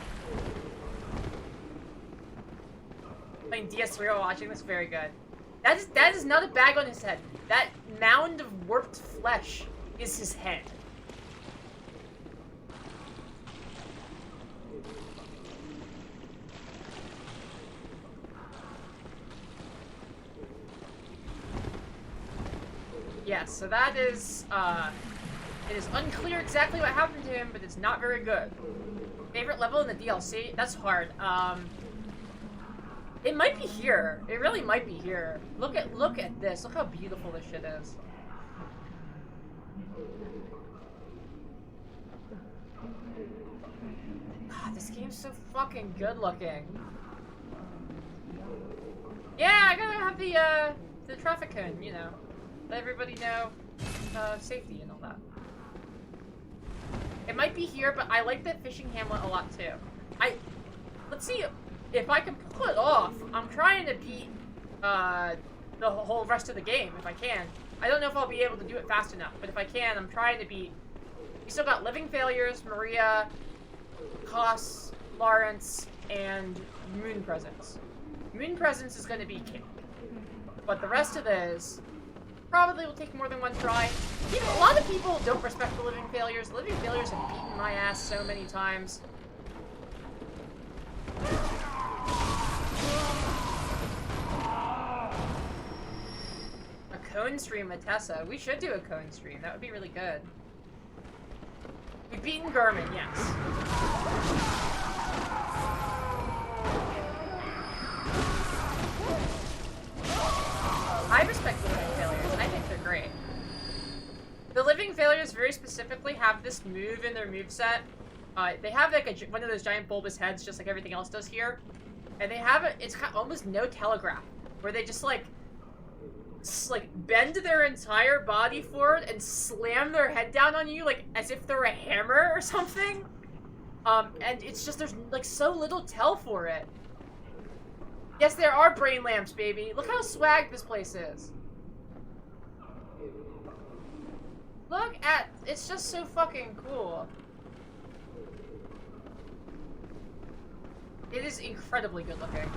Playing DS3 while watching this, very good. That is not a bag on his head. That mound of warped flesh is his head. Yes, so that is, it is unclear exactly what happened to him, but it's not very good. Favorite level in the DLC? That's hard. It might be here. It really might be here. Look at this. Look how beautiful this shit is. God, this game's so fucking good looking. Yeah, I gotta have the traffic cone, you know. Let everybody know safety and all that. might be here, but I like that fishing hamlet a lot too. Let's see if I can pull it off. I'm trying to beat the whole rest of the game if I can. I don't know if I'll be able to do it fast enough, but if I can, I'm trying to beat. We still got Living Failures, Maria, Koss, Lawrence, and Moon Presence. Moon Presence is going to be king, but the rest of this probably will take more than one try. A lot of people don't respect the Living Failures. Living Failures have beaten my ass so many times. A cone stream with Tessa. We should do a cone stream. That would be really good. We've beaten Garmin, yes. I respect the Living Failures. I think they're great. The Living Failures very specifically have this move in their moveset. They have like one of those giant bulbous heads, just like everything else does here. And they have it's kind of almost no telegraph, where they just like bend their entire body forward and slam their head down on you, like as if they're a hammer or something. And it's just there's like so little tell for it. Yes, there are brain lamps, baby. Look how swag this place is. Look at it's just so fucking cool. It is incredibly good looking.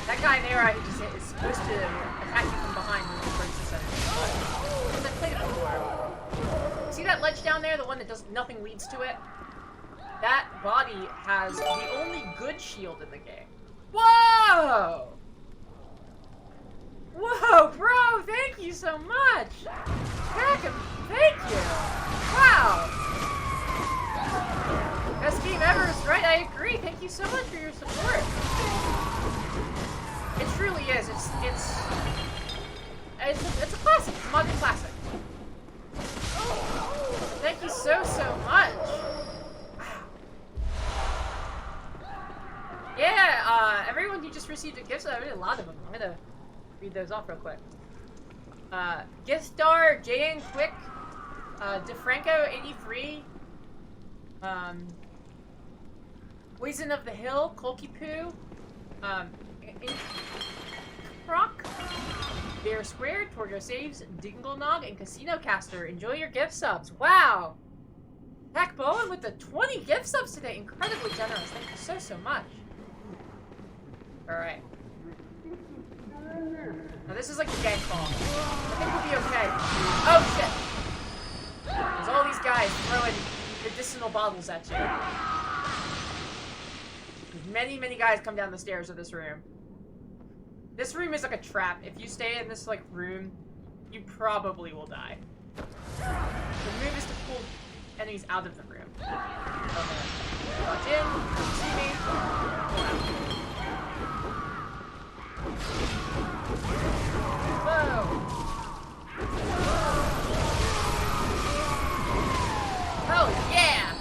That guy there I just hit is supposed to attack you from behind when you approach the center. Because I've played it before. See that ledge down there? The one that does nothing leads to it? That body has the only good shield in the game. Whoa! Whoa, bro! Thank you so much! Thank you! Wow! Best game ever is right, I agree. Thank you so much for your support. It truly is. It's a classic. It's a modern classic. Thank you so much. Wow. Yeah, everyone who just received a gift, I read a lot of them. I'm gonna read those off real quick. Gift Star, J.N. Quick, DeFranco83, Poison of the Hill, Colky Poo, Croc, Bear Squared, Torgo Saves, Dinglenog, and Casino Caster. Enjoy your gift subs. Wow! Pack Bowen with the 20 gift subs today. Incredibly generous. Thank you so much. Alright. Now this is like the gang call. I think we'll be okay. Oh shit! There's all these guys throwing medicinal bottles at you. There's many guys come down the stairs of this room. This room is like a trap. If you stay in this like room, you probably will die. The move is to pull enemies out of the room. Okay. Watch in. See me. Whoa! Oh yeah!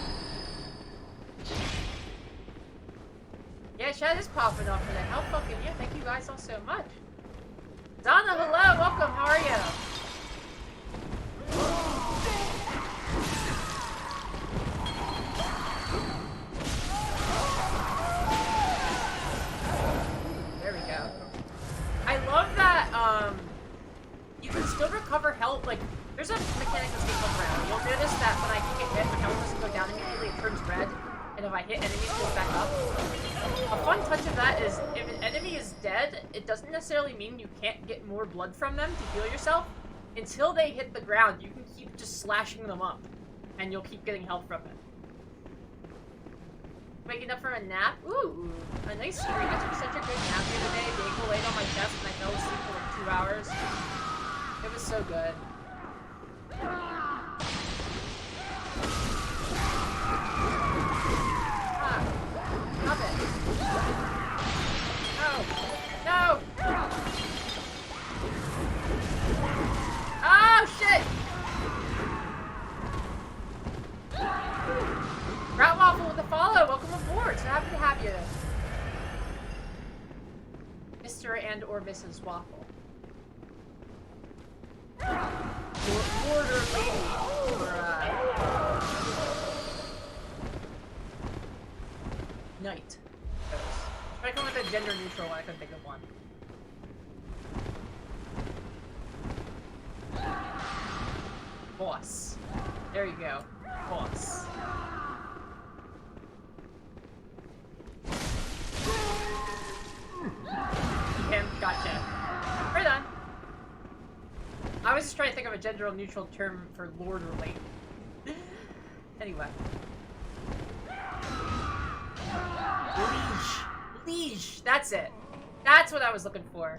Yeah, chat is popping off today. How fucking yeah! Thank you guys all so much. Donna, hello, welcome. How are you? There we go. I love that. You can still recover health. Like, there's a mechanic that's being put around. You'll notice that when I get hit, my health doesn't go down immediately. It turns red. And if I hit enemies, it goes back up. A fun touch of that is, if an enemy is dead, it doesn't necessarily mean you can't get more blood from them to heal yourself. Until they hit the ground, you can keep just slashing them up. And you'll keep getting health from it. Waking up from a nap? Ooh, a nice stream. I took such a good nap the other day. Bagel laid on my chest and I fell asleep for like 2 hours. It was so good. Stop it. No! No! Oh, shit! Rat Waffle with the follow. Welcome aboard. So happy to have you. Mr. and or Mrs. Waffle. Lord or lady. Or, knight. Try to come with a gender neutral one, I couldn't think of one. Boss. There you go. Boss. Him. Gotcha. Right on. I was just trying to think of a gender neutral term for lord or lady. Anyway. Liege. Liege. That's it. That's what I was looking for.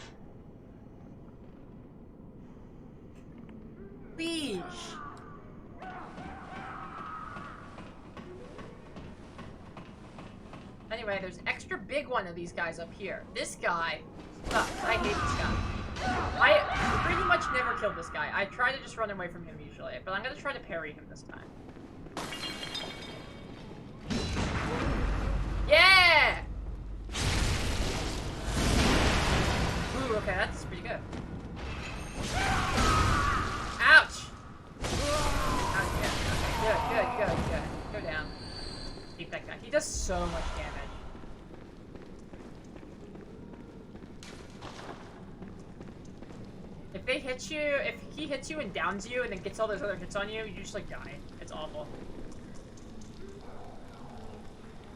Liege. Anyway, there's an extra big one of these guys up here. This guy sucks. I hate this guy. I pretty much never kill this guy. I try to just run away from him usually, but I'm gonna try to parry him this time. Yeah! Ooh, okay, that's pretty good. Ouch! Oh, yeah. Okay, good. Go down. Keep that guy. He does so much damage. If they hit you, if he hits you and downs you and then gets all those other hits on you, you just like die. It's awful.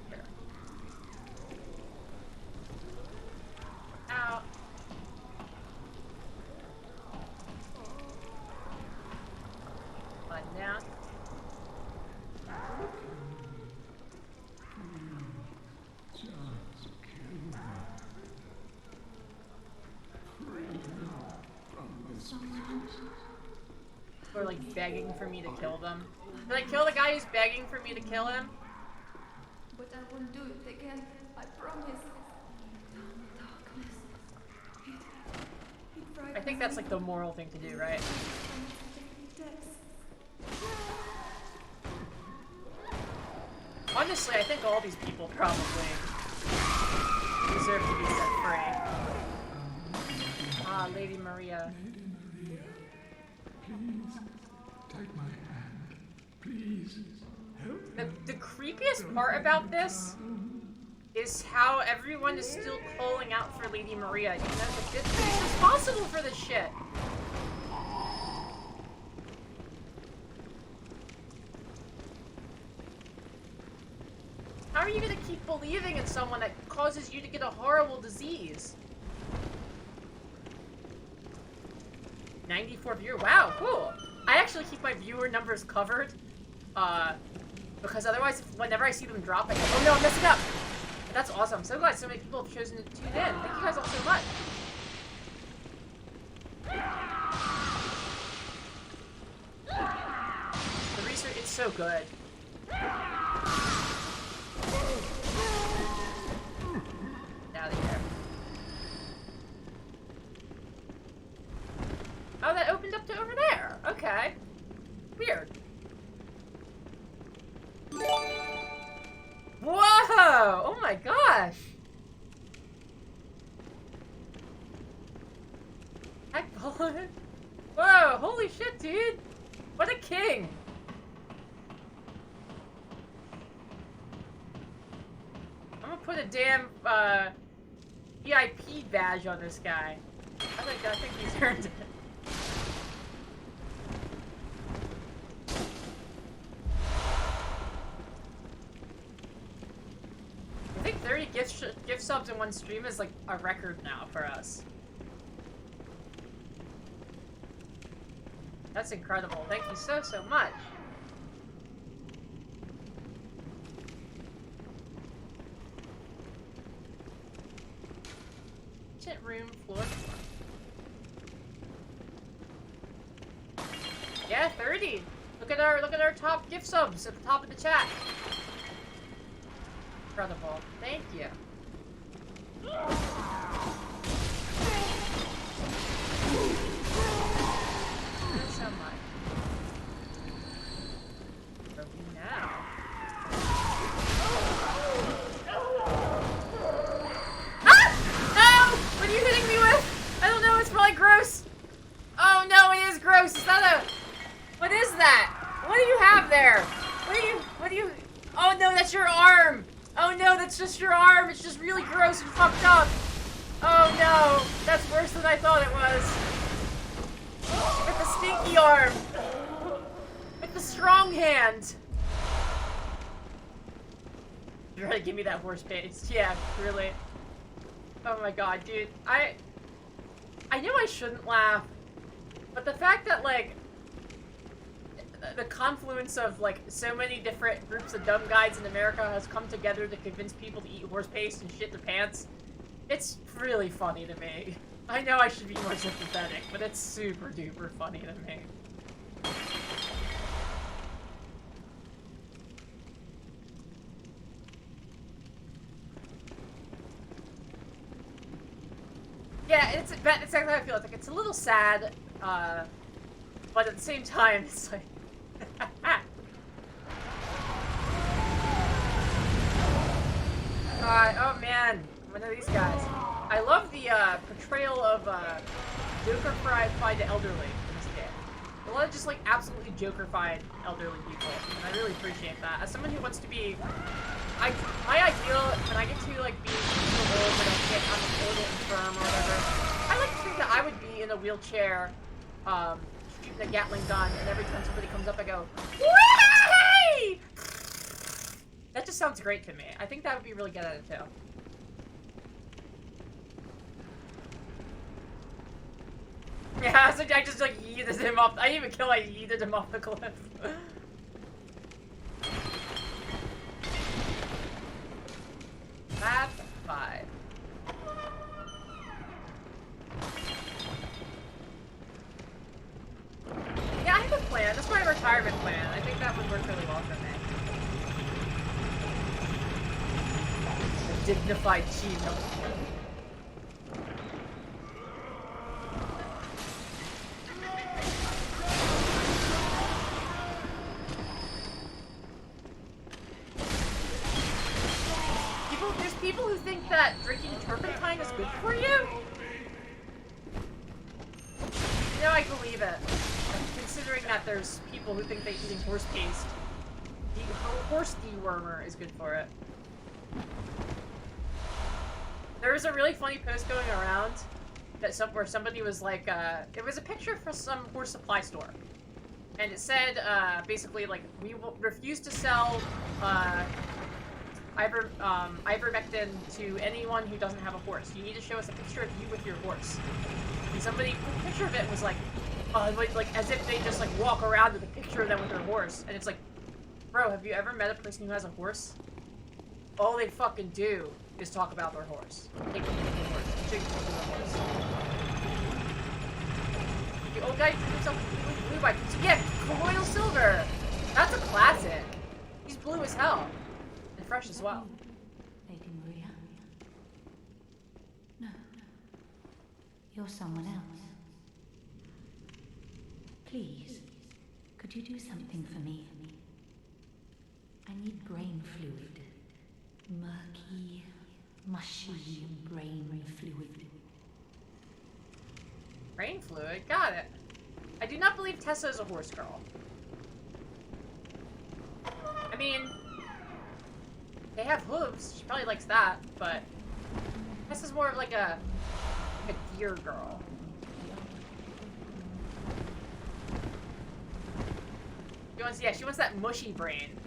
Here. Ow. But now. Or like begging for me to kill them. Did I kill the guy who's begging for me to kill him? But I won't do it again. I promise. I think that's like the moral thing to do, right? Honestly, I think all these people probably deserve to be set free. Ah, Lady Maria. Please, take my hand. Please, help me. The creepiest part about this is how everyone is still calling out for Lady Maria, even though this bitch is responsible for this shit. How are you gonna keep believing in someone that causes you to get a horrible disease? 94 viewer. Wow, cool. I actually keep my viewer numbers covered, because otherwise, whenever I see them drop, I go, oh no, I'm messing up. But that's awesome. I'm so glad so many people have chosen to tune in. Thank you guys all so much. The research, it's so good. Out of here. Oh, that opened up to over there. Okay. Weird. Whoa! Oh my gosh! Hi, Paul. Whoa! Holy shit, dude! What a king! I'm gonna put a damn VIP badge on this guy. I think he's earned it. I think 30 gift subs in one stream is like a record now for us. That's incredible. Thank you so much. Ancient room floor. Yeah, 30. Look at our top gift subs at the top of the chat. Incredible. Thank you. Thanks so much. Where are we now? Ah! No! What are you hitting me with? I don't know, it's probably gross. Oh no, it is gross. Is that a... What is that? What do you have there? What do you... Oh no, that's your arm. Oh no, that's just your arm. It's just really gross and fucked up. Oh no, that's worse than I thought it was. With the stinky arm. With the strong hand. You're trying to give me that horse paste. Yeah, really. Oh my god, dude. I know I shouldn't laugh, but the fact that, like, the confluence of, like, so many different groups of dumb guys in America has come together to convince people to eat horse paste and shit their pants, it's really funny to me. I know I should be more sympathetic, but it's super duper funny to me. Yeah, it's exactly how I feel. It's like, it's a little sad, but at the same time, it's like... oh man, one of these guys. I love the portrayal of Joker-fied elderly in this game. A lot of just like absolutely Joker-fied elderly people, and I really appreciate that. As someone who wants to be, my ideal when I get to like be so old that I'm a little infirm or whatever, I like to think that I would be in a wheelchair, shooting a Gatling gun, and every time somebody comes up, I go, "Whee!" That just sounds great to me. I think that would be really good at it too. Yeah, so I just like yeeted him off. I didn't even kill. I yeeted him off the cliff. That's 5. Yeah, I have a plan. That's my retirement plan. I think that would work really well for me. A dignified Chino. There's people who think that drinking turpentine is good for you. You know, I believe it. Considering that there's people who think that eating horse paste, horse dewormer, is good for it. There was a really funny post going around that where somebody was like, it was a picture from some horse supply store, and it said basically like, we will refuse to sell ivermectin to anyone who doesn't have a horse. You need to show us a picture of you with your horse. And somebody, the picture of it was like as if they just like walk around with a picture of them with their horse. And it's like, bro, have you ever met a person who has a horse? All they fucking do is talk about their horse. Take them to their horse. Take them to their horse. The old guy drew himself completely blue by... Yeah, colloidal silver! That's a classic. He's blue as hell. And fresh as well. Lady Maria? No. You're someone else. Please, could you do something for me? I need brain fluid. Murky, mushy brain fluid. Brain fluid? Got it. I do not believe Tessa is a horse girl. I mean, they have hooves. She probably likes that, but Tessa's more of like a deer girl. She wants that mushy brain.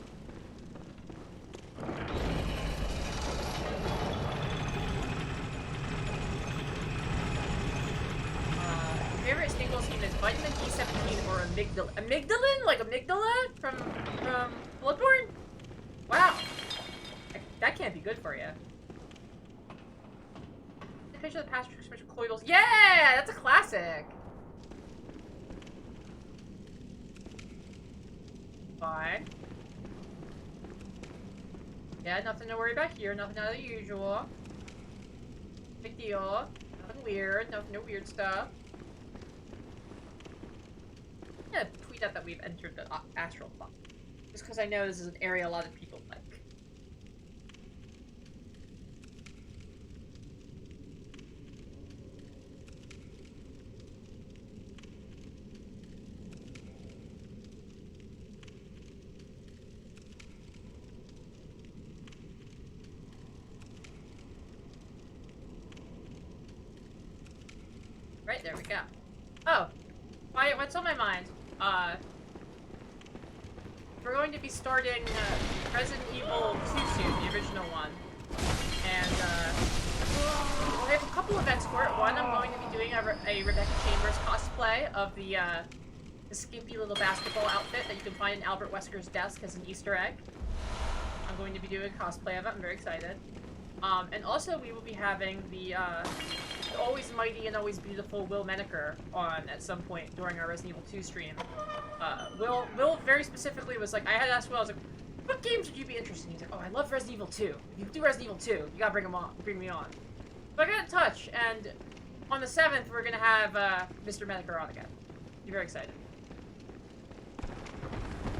Favorite single team is vitamin B17 or amygdala. Amygdalin? Like amygdala from Bloodborne? Wow. That can't be good for you. The picture of the past special colloidals. Yeah! That's a classic. Fine. Yeah, nothing to worry about here. Nothing out of the usual. Big deal. Nothing weird. No weird stuff. I'm gonna tweet out that we've entered the astral plane. Just because I know this is an area a lot of people like. there we go. Oh, what's on my mind? We're going to be starting Resident Evil 2 soon, the original one. And we have a couple events for it. One, I'm going to be doing a Rebecca Chambers cosplay of the skimpy little basketball outfit that you can find in Albert Wesker's desk as an Easter egg. I'm going to be doing a cosplay of it. I'm very excited. And also we will be having the always mighty and always beautiful Will Menaker on at some point during our Resident Evil 2 stream. Will very specifically was like, I had asked Will, I was like, what games would you be interested in? He's like, oh, I love Resident Evil 2. If you do Resident Evil 2, you gotta bring me on. So I got in touch, and on the 7th, we're gonna have Mr. Menaker on again. I'm very excited.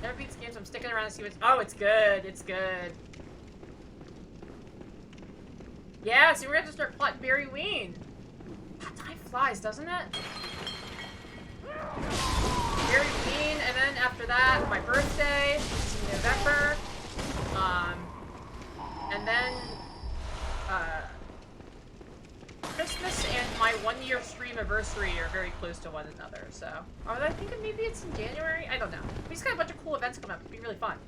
Never beat this game, so I'm sticking around to see what's... Oh, it's good. It's good. Yeah, see, we're gonna have to start Bloodberry Ween. Time flies, doesn't it? Berry Ween, and then after that, my birthday, which is in November. And then, Christmas and my 1-year stream anniversary are very close to one another, so. I think maybe it's in January? I don't know. We just got a bunch of cool events coming up. It'll be really fun.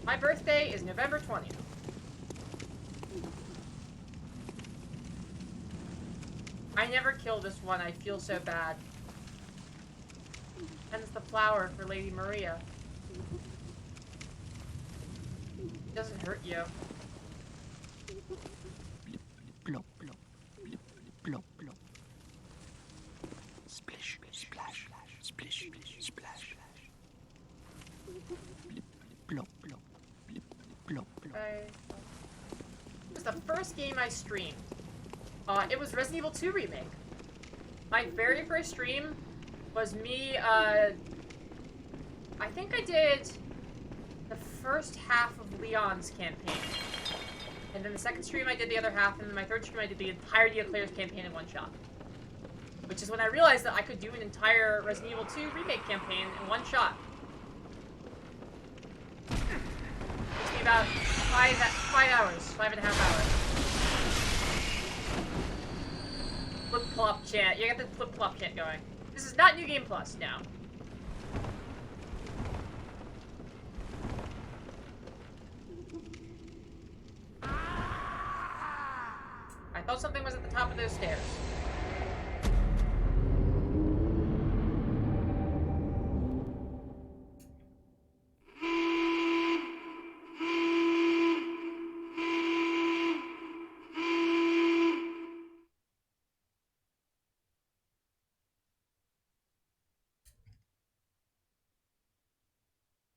My birthday is November 20th. I never killed this one. I feel so bad. Hence the flower for Lady Maria. It doesn't hurt you. Blop, blop, blip, blop, blop. Splish, splash, splish, splash. Blip, blop, blop, blip, blop, blop. It was the first game I streamed. It was Resident Evil 2 Remake. My very first stream was me, I think I did the first half of Leon's campaign. And then the second stream I did the other half, and then my third stream I did the entirety of Claire's campaign in one shot. Which is when I realized that I could do an entire Resident Evil 2 Remake campaign in one shot. It took me about 5.5 hours. Flip-plop chant. You got the flip-plop chant going. This is not New Game Plus now. I thought something was at the top of those stairs.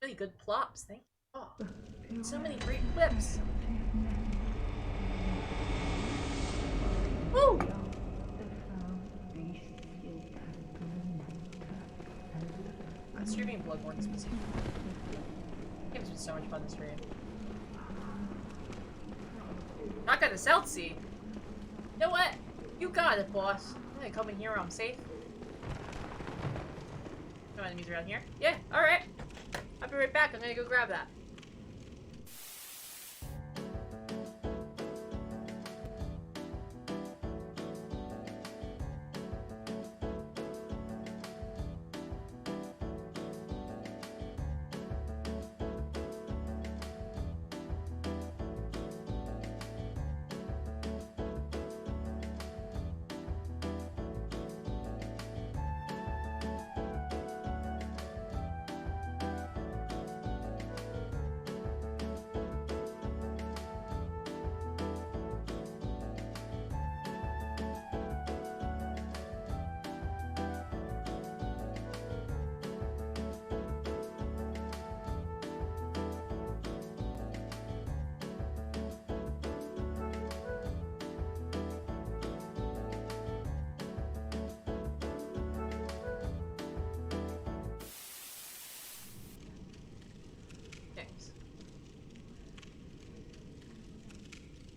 Really good plops, thank you. Oh, so many great clips. Woo! I'm streaming Bloodborne this week. Game's been so much fun to stream. Not gonna Celtsy. You know what? You got it, boss. I'm gonna come in here where I'm safe. No enemies around here? Yeah, alright. I'll be right back. I'm gonna go grab that.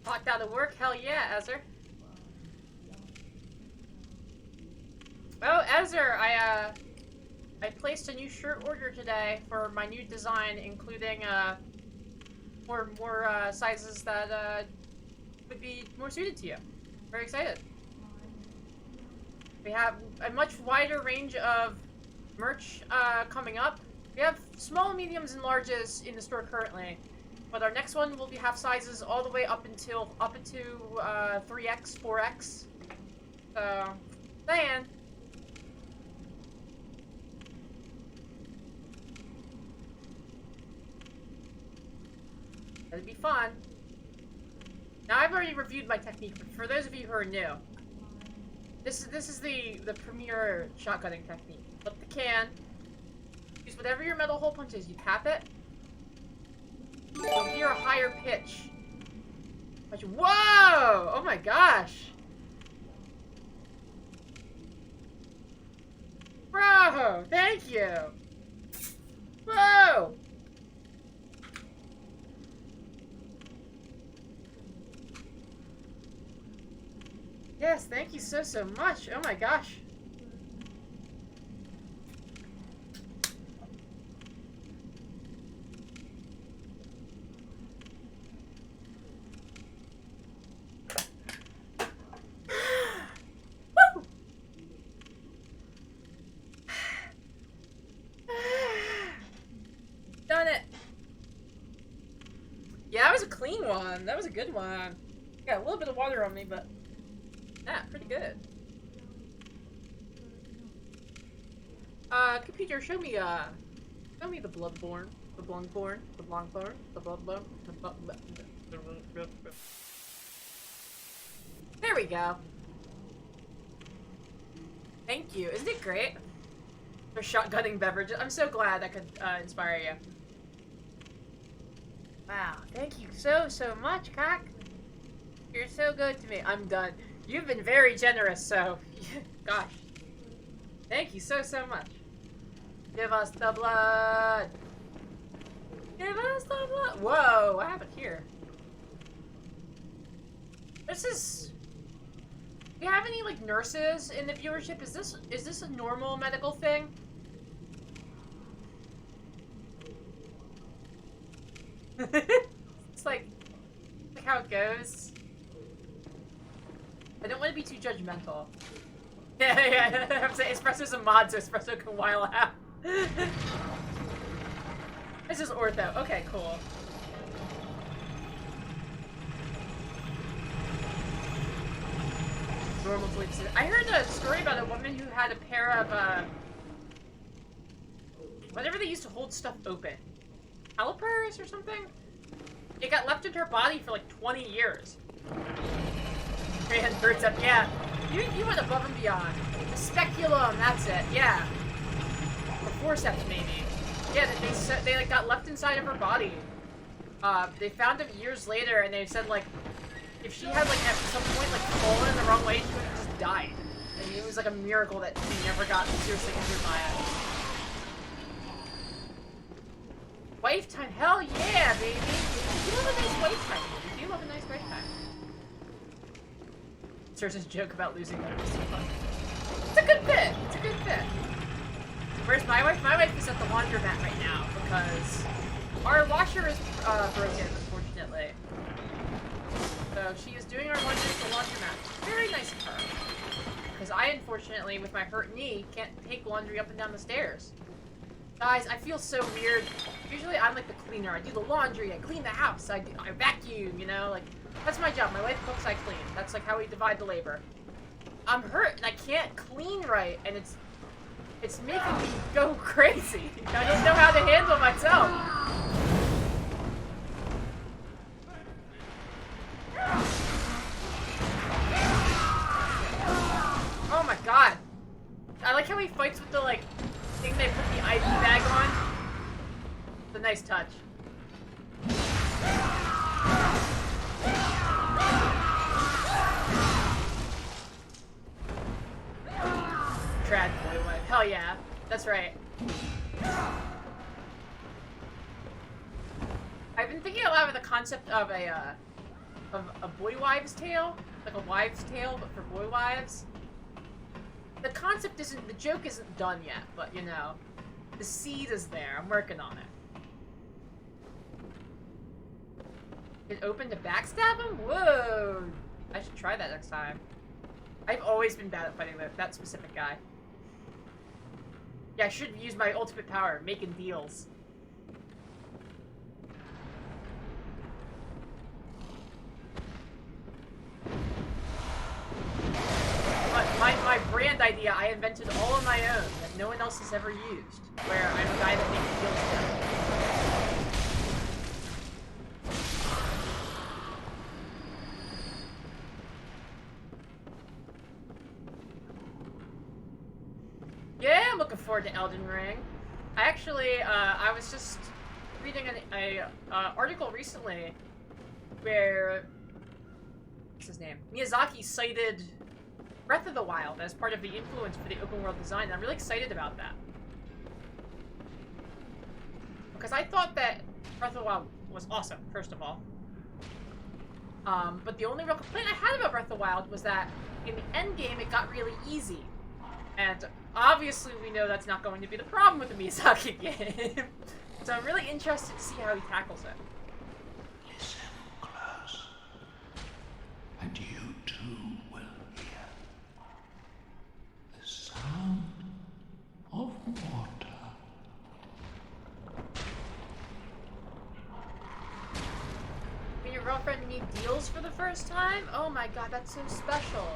Locked out of work? Hell yeah, Ezra. Oh, Ezra, I placed a new shirt order today for my new design, including more sizes that would be more suited to you. Very excited. We have a much wider range of merch coming up. We have small, mediums, and larges in the store currently, but our next one will have sizes all the way up into 3X, 4X. So, saying. That'd be fun. Now, I've already reviewed my technique, but for those of you who are new, this is the premier shotgunning technique. Flip the can, use whatever your metal hole punch is, you tap it, you'll hear a higher pitch. Whoa! Oh my gosh! Bro, thank you! Whoa! Yes, thank you so much. Oh my gosh. Woo! Done it. Yeah, that was a clean one. That was a good one. Got a little bit of water on me, but yeah, pretty good. Computer, show me the Bloodborne. The Bloodborne. The Bloodborne. The Bloodborne. There we go. Thank you. Isn't it great? For shotgunning beverages. I'm so glad that could inspire you. Wow. Thank you so much, Cock. You're so good to me. I'm done. You've been very generous, so gosh. Thank you so much. Give us the blood. Give us the blood. Whoa, what happened here? This is... Do you have any like nurses in the viewership? Is this a normal medical thing? It's like how it goes. I don't want to be too judgmental. Yeah. I'm saying Espresso's a mod, so Espresso can while out. This is ortho. Okay, cool. Normal sleep. I heard a story about a woman who had a pair of, whatever they used to hold stuff open. Calipers or something? It got left in her body for like 20 years. And birds up, yeah. You went above and beyond. The speculum, that's it, yeah. Or forceps, maybe. Yeah, they like got left inside of her body. They found them years later, and they said like, if she had like at some point like fallen the wrong way, she would have just died. And it was like a miracle that she never got seriously injured by it. Wife time, hell yeah, baby! You love a nice wife time, baby. You love a nice wife time. Cersei's joke about losing them is so fun. It's a good bit. It's a good bit. Where's my wife? My wife is at the laundromat right now because our washer is broken, unfortunately. So she is doing our laundry at the laundromat. Very nice of her. Because I, unfortunately, with my hurt knee, can't take laundry up and down the stairs. Guys, I feel so weird. Usually I'm like the cleaner. I do the laundry, I clean the house, I vacuum, you know? Like, that's my job. My wife cooks, I clean. That's like how we divide the labor. I'm hurt and I can't clean right, and it's making me go crazy. I don't know how to handle myself. Oh my god. I like how he fights with the like thing they put the IV bag on. It's a nice touch. Trad boy wife. Hell yeah. That's right. I've been thinking a lot of the concept of a boy wives tale. Like a wives tale, but for boy wives. The concept isn't, the joke isn't done yet, but you know, the seed is there. I'm working on it. It open to backstab him? Whoa! I should try that next time. I've always been bad at fighting that specific guy. Yeah, I should use my ultimate power, making deals. But my brand idea, I invented all on my own, that no one else has ever used. Where I'm a guy that makes deals with them. Yeah, I'm looking forward to Elden Ring. I actually, I was just reading an article recently where, what's his name? Miyazaki cited Breath of the Wild as part of the influence for the open world design, and I'm really excited about that. Because I thought that Breath of the Wild was awesome, first of all. But the only real complaint I had about Breath of the Wild was that in the end game it got really easy. And obviously we know that's not going to be the problem with the Miyazaki game. So I'm really interested to see how he tackles it. Listen close, and you too will hear the sound of water. When your girlfriend need deals for the first time? Oh my god, that's so special.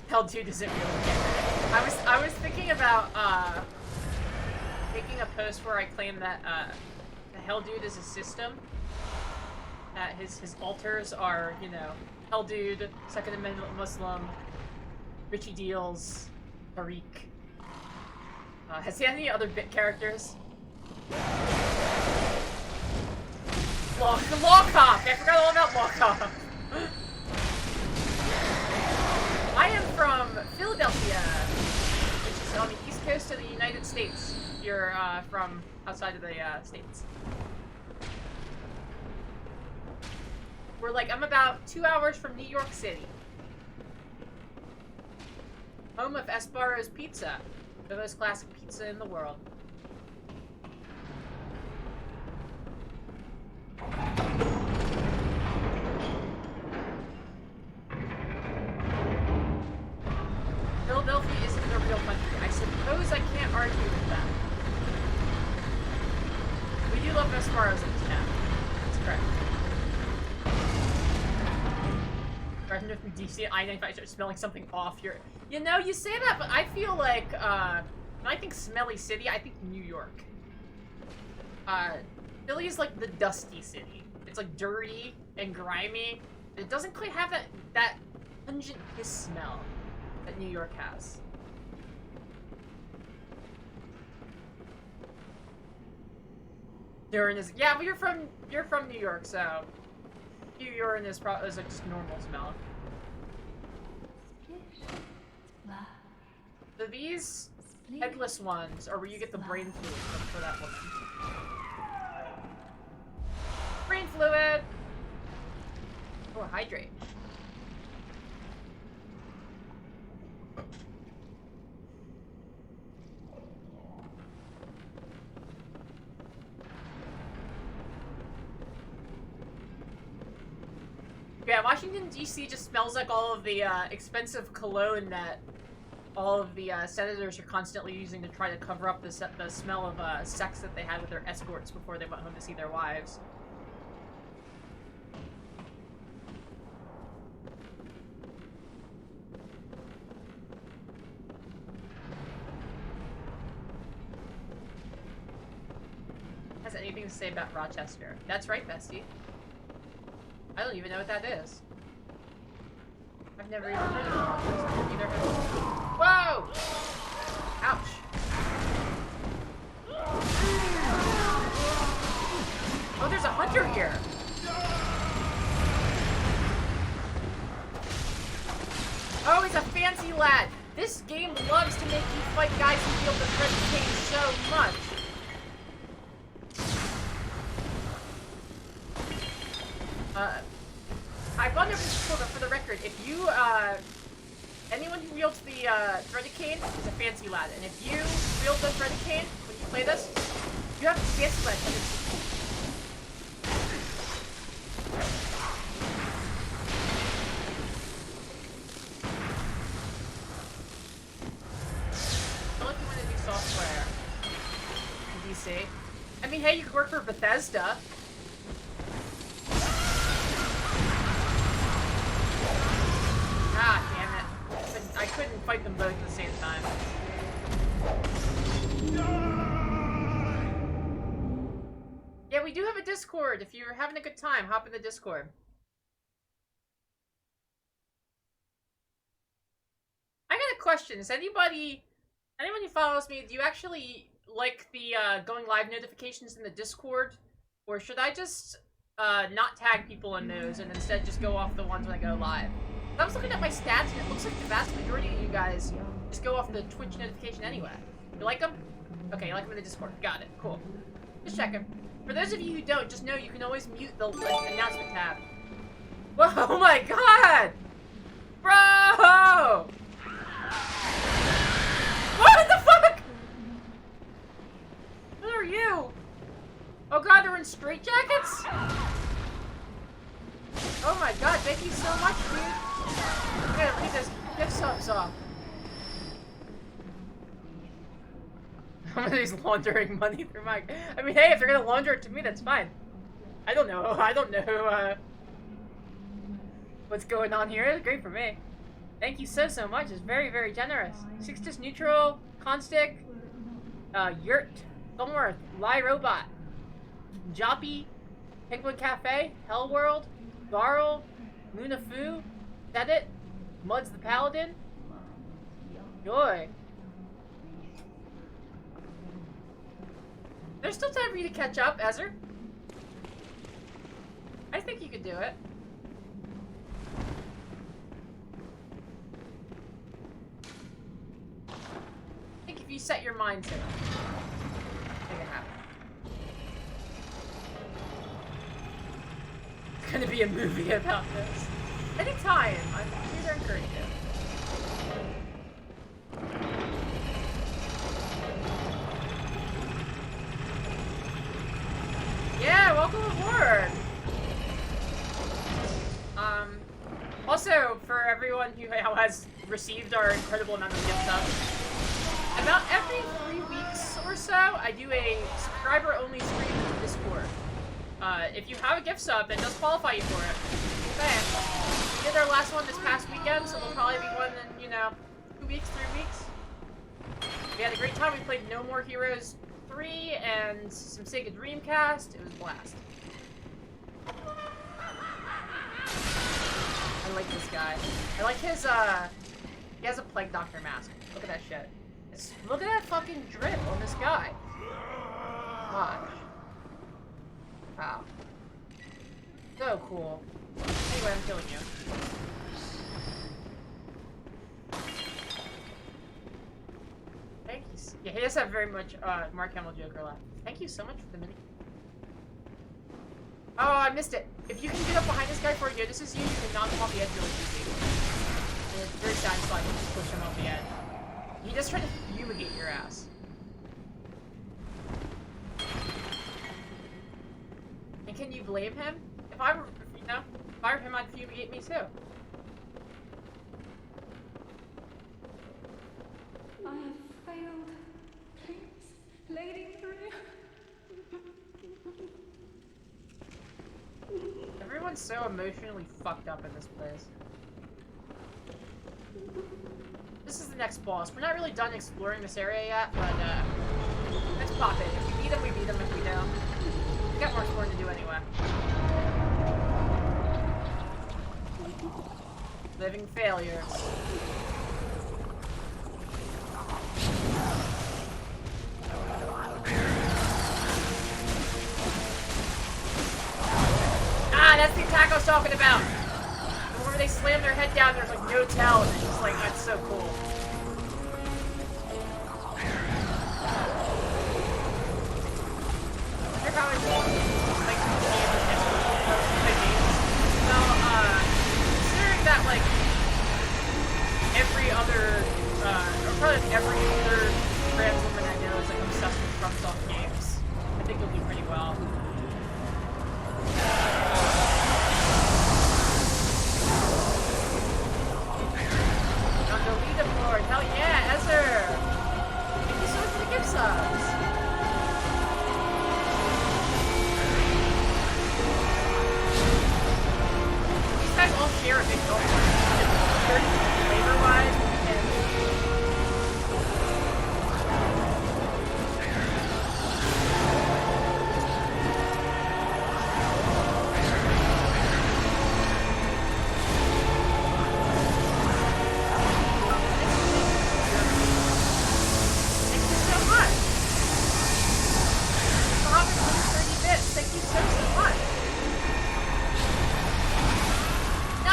Hell dude isn't really get it. I was thinking about making a post where I claim that the Hell dude is a system. That his alters are, you know, Hell dude, Second Amendment Muslim, Richie Deals, Tariq. Has he had any other bit characters? Law Cop! I forgot all about Law Cop! I am from Philadelphia, which is on the east coast of the United States. If you're from outside of the States. We're like, I'm about 2 hours from New York City. Home of Esparro's Pizza, the most classic pizza in the world. Philadelphia isn't a real country. I suppose I can't argue with that. We do love Esparro's in this town. That's correct. Driving from DC, I-95 start smelling something off here. You know, you say that, but I feel like, when I think smelly city, I think New York. Philly is like the dusty city. It's like dirty and grimy. It doesn't quite have that pungent piss smell that New York has. Urine is, yeah, but you're from New York, so urine is probably like just normal smell. So these headless ones are where you get the brain fluid for that woman. Brain fluid. Oh, hydrate. Yeah, Washington, D.C. just smells like all of the expensive cologne that all of the senators are constantly using to try to cover up the smell of sex that they had with their escorts before they went home to see their wives. Has anything to say about Rochester? That's right, bestie. I don't even know what that is. I've never even heard of Rochester. Either have you. Whoa! Ouch. Oh, there's a hunter here. Oh, he's a fancy lad. This game loves to make you fight guys who feel the French king so much. I bought everything cool, but for the record, if you anyone who wields the threaded cane is a fancy lad, and if you wield the threaded cane when you play this, you have a fancy lad tendency. Well, if you want to do software in DC, I mean, hey, you could work for Bethesda. Ah, damn it. I couldn't fight them both at the same time. Yeah, we do have a Discord. If you're having a good time, hop in the Discord. I got a question. Is anyone who follows me, do you actually like the going live notifications in the Discord? Or should I just not tag people in those and instead just go off the ones when I go live? I was looking at my stats and it looks like the vast majority of you guys just go off the Twitch notification anyway. You like them? Okay, you like them in the Discord. Got it. Cool. Just checking. For those of you who don't, just know you can always mute the announcement tab. Whoa, oh my god! Bro! What the fuck? What are you? Oh god, they're in straitjackets? Oh my god, thank you so much, dude. I'm gonna read this gift subs off. Somebody's laundering money through my... I mean, hey, if they're gonna launder it to me, that's fine. I don't know what's going on here. It's great for me. Thank you so much. It's very, very generous. Sixtus Neutral, Constick, Yurt, Thornworth, Lie Robot, Joppy, Penguin Cafe, Hellworld, Garl, Luna Fu, Sedit, Muds the Paladin, Joy. There's still time for you to catch up, Ezra. I think you could do it. I think if you set your mind to it, make it happen. It's gonna be a movie about this. Anytime. I'm here to encourage you. Yeah, welcome aboard! Also, for everyone who has received our incredible amount of gift subs, about every 3 weeks or so, I do a subscriber-only stream in the Discord. If you have a gift sub, that does qualify you for it. Okay. We did our last one this past weekend, so there'll probably be one in, 2 weeks, 3 weeks. We had a great time. We played No More Heroes 3 and some Sega Dreamcast. It was a blast. I like this guy. I like his, he has a Plague Doctor mask. Look at that shit. Look at that fucking drip on this guy. Gosh. Wow. So cool. Anyway, I'm killing you. Thank you. Yeah, he does have very much Mark Hamill Joker left. Thank you so much for the mini. Oh, I missed it. If you can get up behind this guy before he notices you, you can knock him off the edge really easy. And it's very satisfying to just push him off the edge. He just tried to fumigate your ass. And can you blame him? If I were him, I'd fumigate me too. I have failed. Please, Lady 3. Everyone's so emotionally fucked up in this place. This is the next boss. We're not really done exploring this area yet, but let's pop it. If we beat him, we beat him. If we don't, we got more exploring to do anyway. Living failures. Ah, that's the attack I was talking about! The one where they slam their head down, there's like no tell, and it's just like, that's so cool. I wonder how I will like the game with extra games. So, considering that like every share a big gulp. Flavor-wise, thank you so much. No!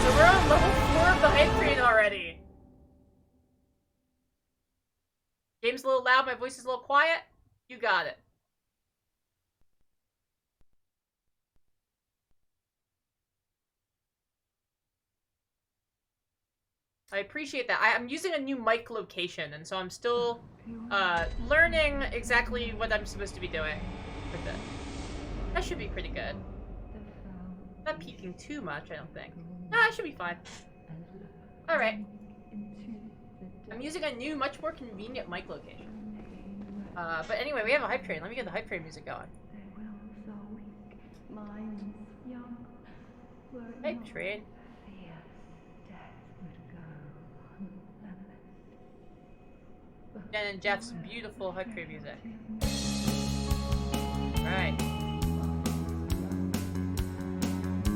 So we're on level 4 of the hype train already. Game's a little loud, my voice is a little quiet. You got it. I appreciate that. I'm using a new mic location, and so I'm still learning exactly what I'm supposed to be doing with it. That should be pretty good. Not peeking too much, I don't think. Nah, it should be fine. Alright. I'm using a new, much more convenient mic location. But anyway, we have a hype train. Let me get the hype train music going. Hype train. Jen and Jeff's beautiful hype train music. Alright.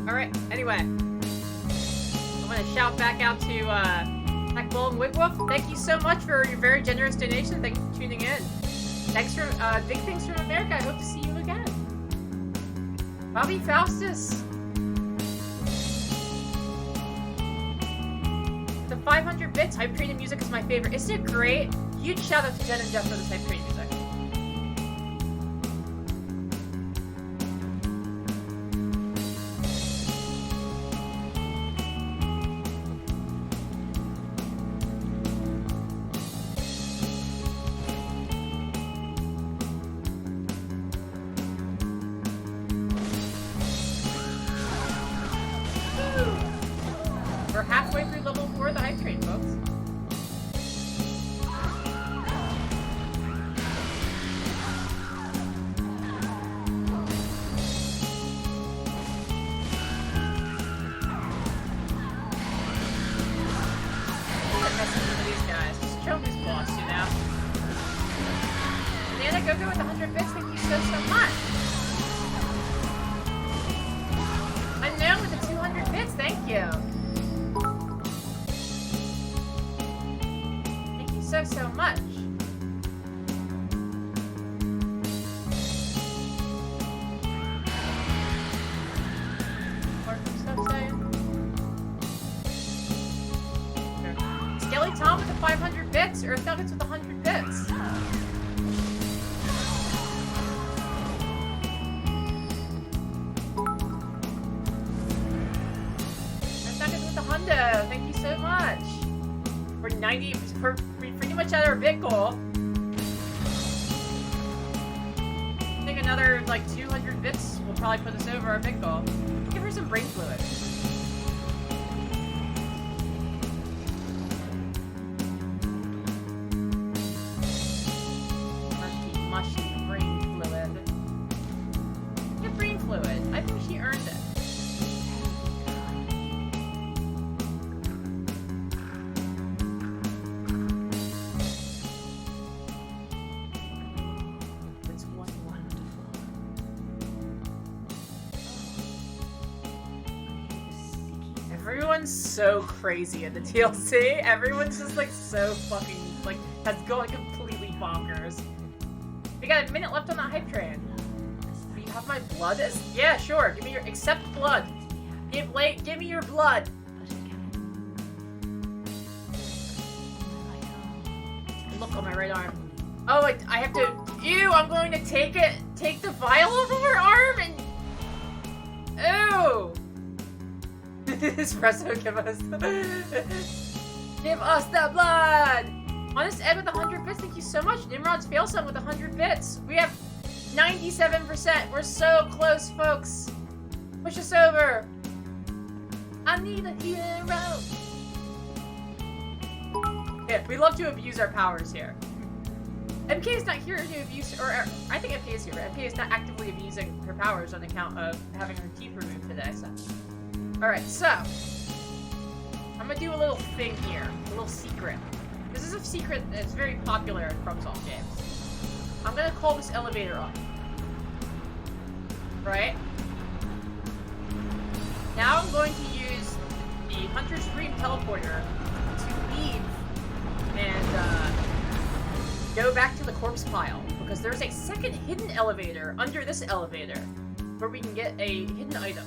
Alright, anyway. I'm gonna shout back out to Tech Bull and Wigwolf. Thank you so much for your very generous donation. Thank you for tuning in. Thanks for big thanks from America. I hope to see you again. Bobby Faustus. The 500 bits hype train and music is my favorite. Isn't it great? Huge shout out to Jen and Jeff for this hype train music. We're halfway through level 4 of the hype train, folks. Go with 100 bits, thank you so much. Unknown with the 200 bits, thank you. Thank you so much. Skelly Tom with the 500 bits, Earth Nuggets with 100 bits. Thank you so much. We're pretty much at our bit goal. I think another like 200 bits will probably put us over our bit goal. Give her some brain fluid. Mushy brain fluid. Get brain fluid. I think she earned it. Everyone's so crazy in the TLC. Everyone's just like so fucking like has gone completely bonkers. We got a minute left on that hype train. Do you have my blood? Yeah, sure. Give me your accept blood. Give me your blood. Look on my right arm. Oh, I have to. Ew! I'm going to take the vial off of her arm and. Ew! Espresso, give us the blood! Honest Ed with 100 bits, thank you so much. Nimrod's Failson with 100 bits. We have 97%. We're so close, folks. Push us over. I need a hero. Yeah, we love to abuse our powers here. MK is not here to abuse, or I think MK is here, but MK is not actively abusing her powers on account of having her teeth removed today, so. Alright, so. I'm gonna do a little thing here, a little secret. This is a secret that's very popular in FromSoft games. I'm gonna call this elevator up. Right? Now I'm going to use the Hunter's Dream teleporter to leave and go back to the corpse pile, because there's a second hidden elevator under this elevator where we can get a hidden item.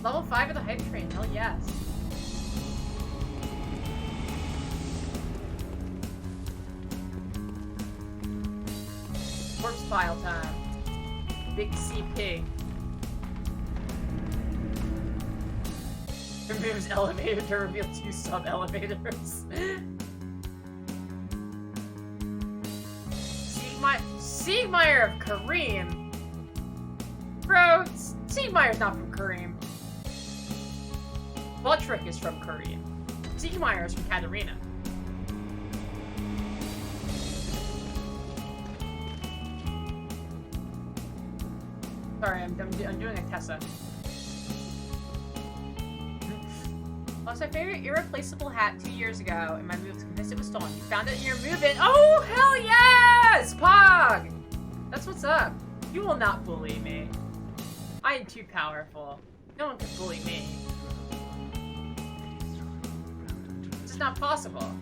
Level 5 of the hype train, hell yes. Corpse pile time. Big C pig. Removes elevator to reveal 2 sub-elevators. Siegmeyer of Kareem? Bro, Siegmeyer's not from Kareem. Buttrick is from Kareem. Siegmeyer is from Katarina. Sorry, I'm doing a Tessa. Lost my favorite irreplaceable hat 2 years ago, and my move was convinced it was stolen. You found it in your move-in. Oh, hell yes! Pog! That's what's up. You will not bully me. I am too powerful. No one can bully me. It's just not possible.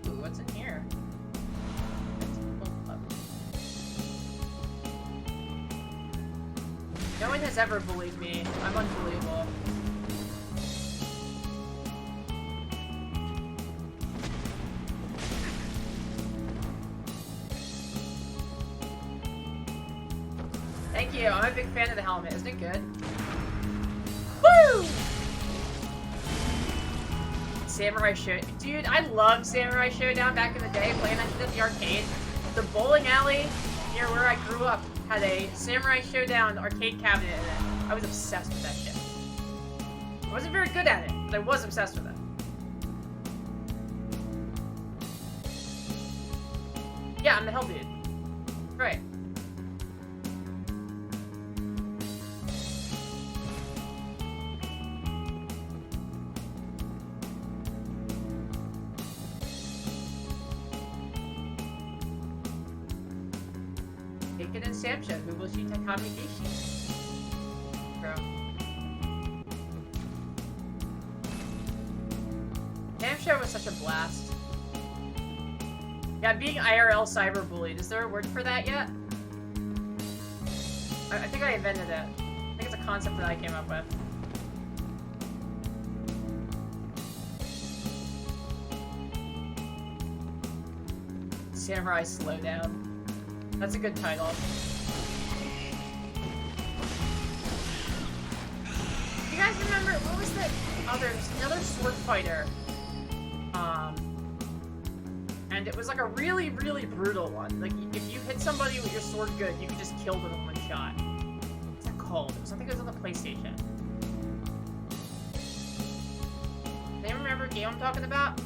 Ooh, what's in here? No one has ever bullied me. I'm unbelievable. Thank you. I'm a big fan of the helmet. Isn't it good? Woo! Samurai Showdown. Dude, I loved Samurai Showdown back in the day, playing that shit at the arcade. The bowling alley near where I grew up had a Samurai Showdown arcade cabinet in it. I was obsessed with that shit. I wasn't very good at it, but I was obsessed with it. Yeah, I'm the hell dude. Right. Taken in Samsha, who will she Takami Gishi? Bro. Samsha was such a blast. Yeah, being IRL cyberbullied. Is there a word for that yet? I think I invented it. I think it's a concept that I came up with. Samurai Slowdown. That's a good title. You guys remember, what was the other, another sword fighter? And it was like a really, really brutal one. Like, if you hit somebody with your sword good, you could just kill them in one shot. What's that called? I think it was on the PlayStation. Anyone remember what game I'm talking about?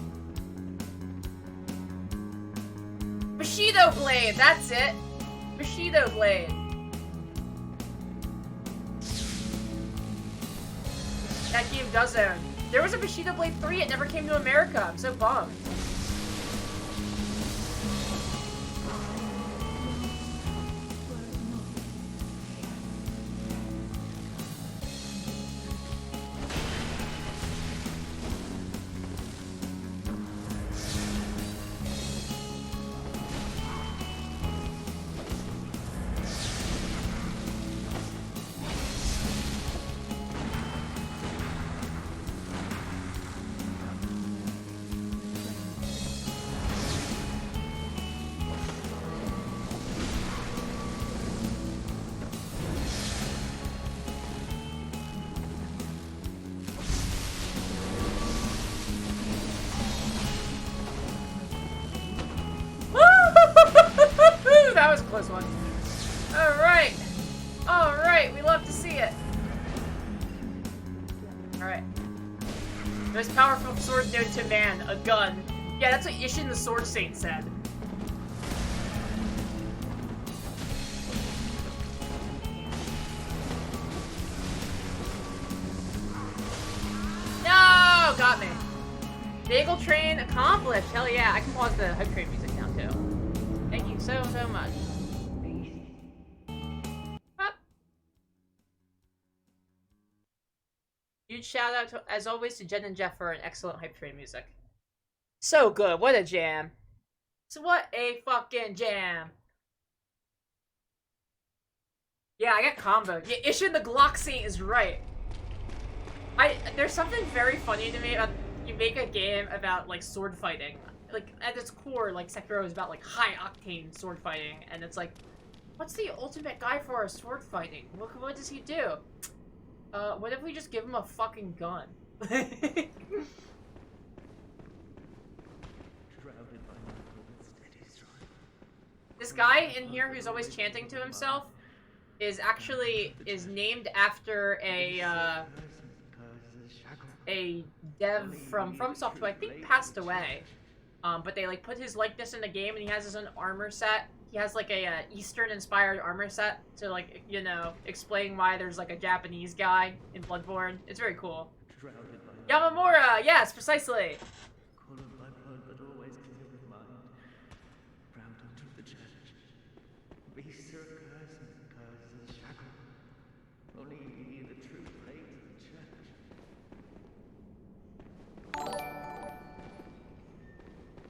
Bushido Blade, that's it! Bushido Blade. That game does own. There was a Bushido Blade 3, it never came to America. I'm so bummed. That was a close one. Alright. Alright, we love to see it. Most powerful sword known to man, a gun. Yeah, that's what Ishin the Sword Saint said. No! Got me. Bagel train accomplished. Hell yeah, I can pause the hype train music now too. Thank you so much. Up. Huge shout out to, as always, to Jen and Jeff for an excellent hype train music. So good. What a jam. So what a fucking jam. Yeah, I got comboed. Yeah, Ishin the Glock Saint is right. There's something very funny to me about you make a game about like sword fighting. Like at its core, like Sekiro is about like high octane sword fighting, and it's like, what's the ultimate guy for our sword fighting? What does he do? What if we just give him a fucking gun? This guy in here who's always chanting to himself is named after a dev from FromSoft who I think passed away. But they like put his likeness in the game, and he has his own armor set. He has like a Eastern-inspired armor set to like, you know, explain why there's like a Japanese guy in Bloodborne. It's very cool. Yamamura, yes, precisely.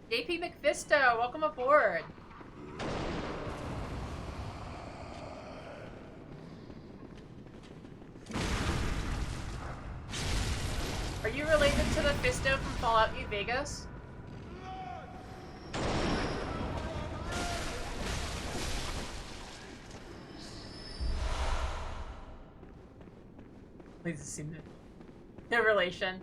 JP McFisto, welcome aboard. Are you related to the Fisto from Fallout New Vegas? Please assume that. No relation.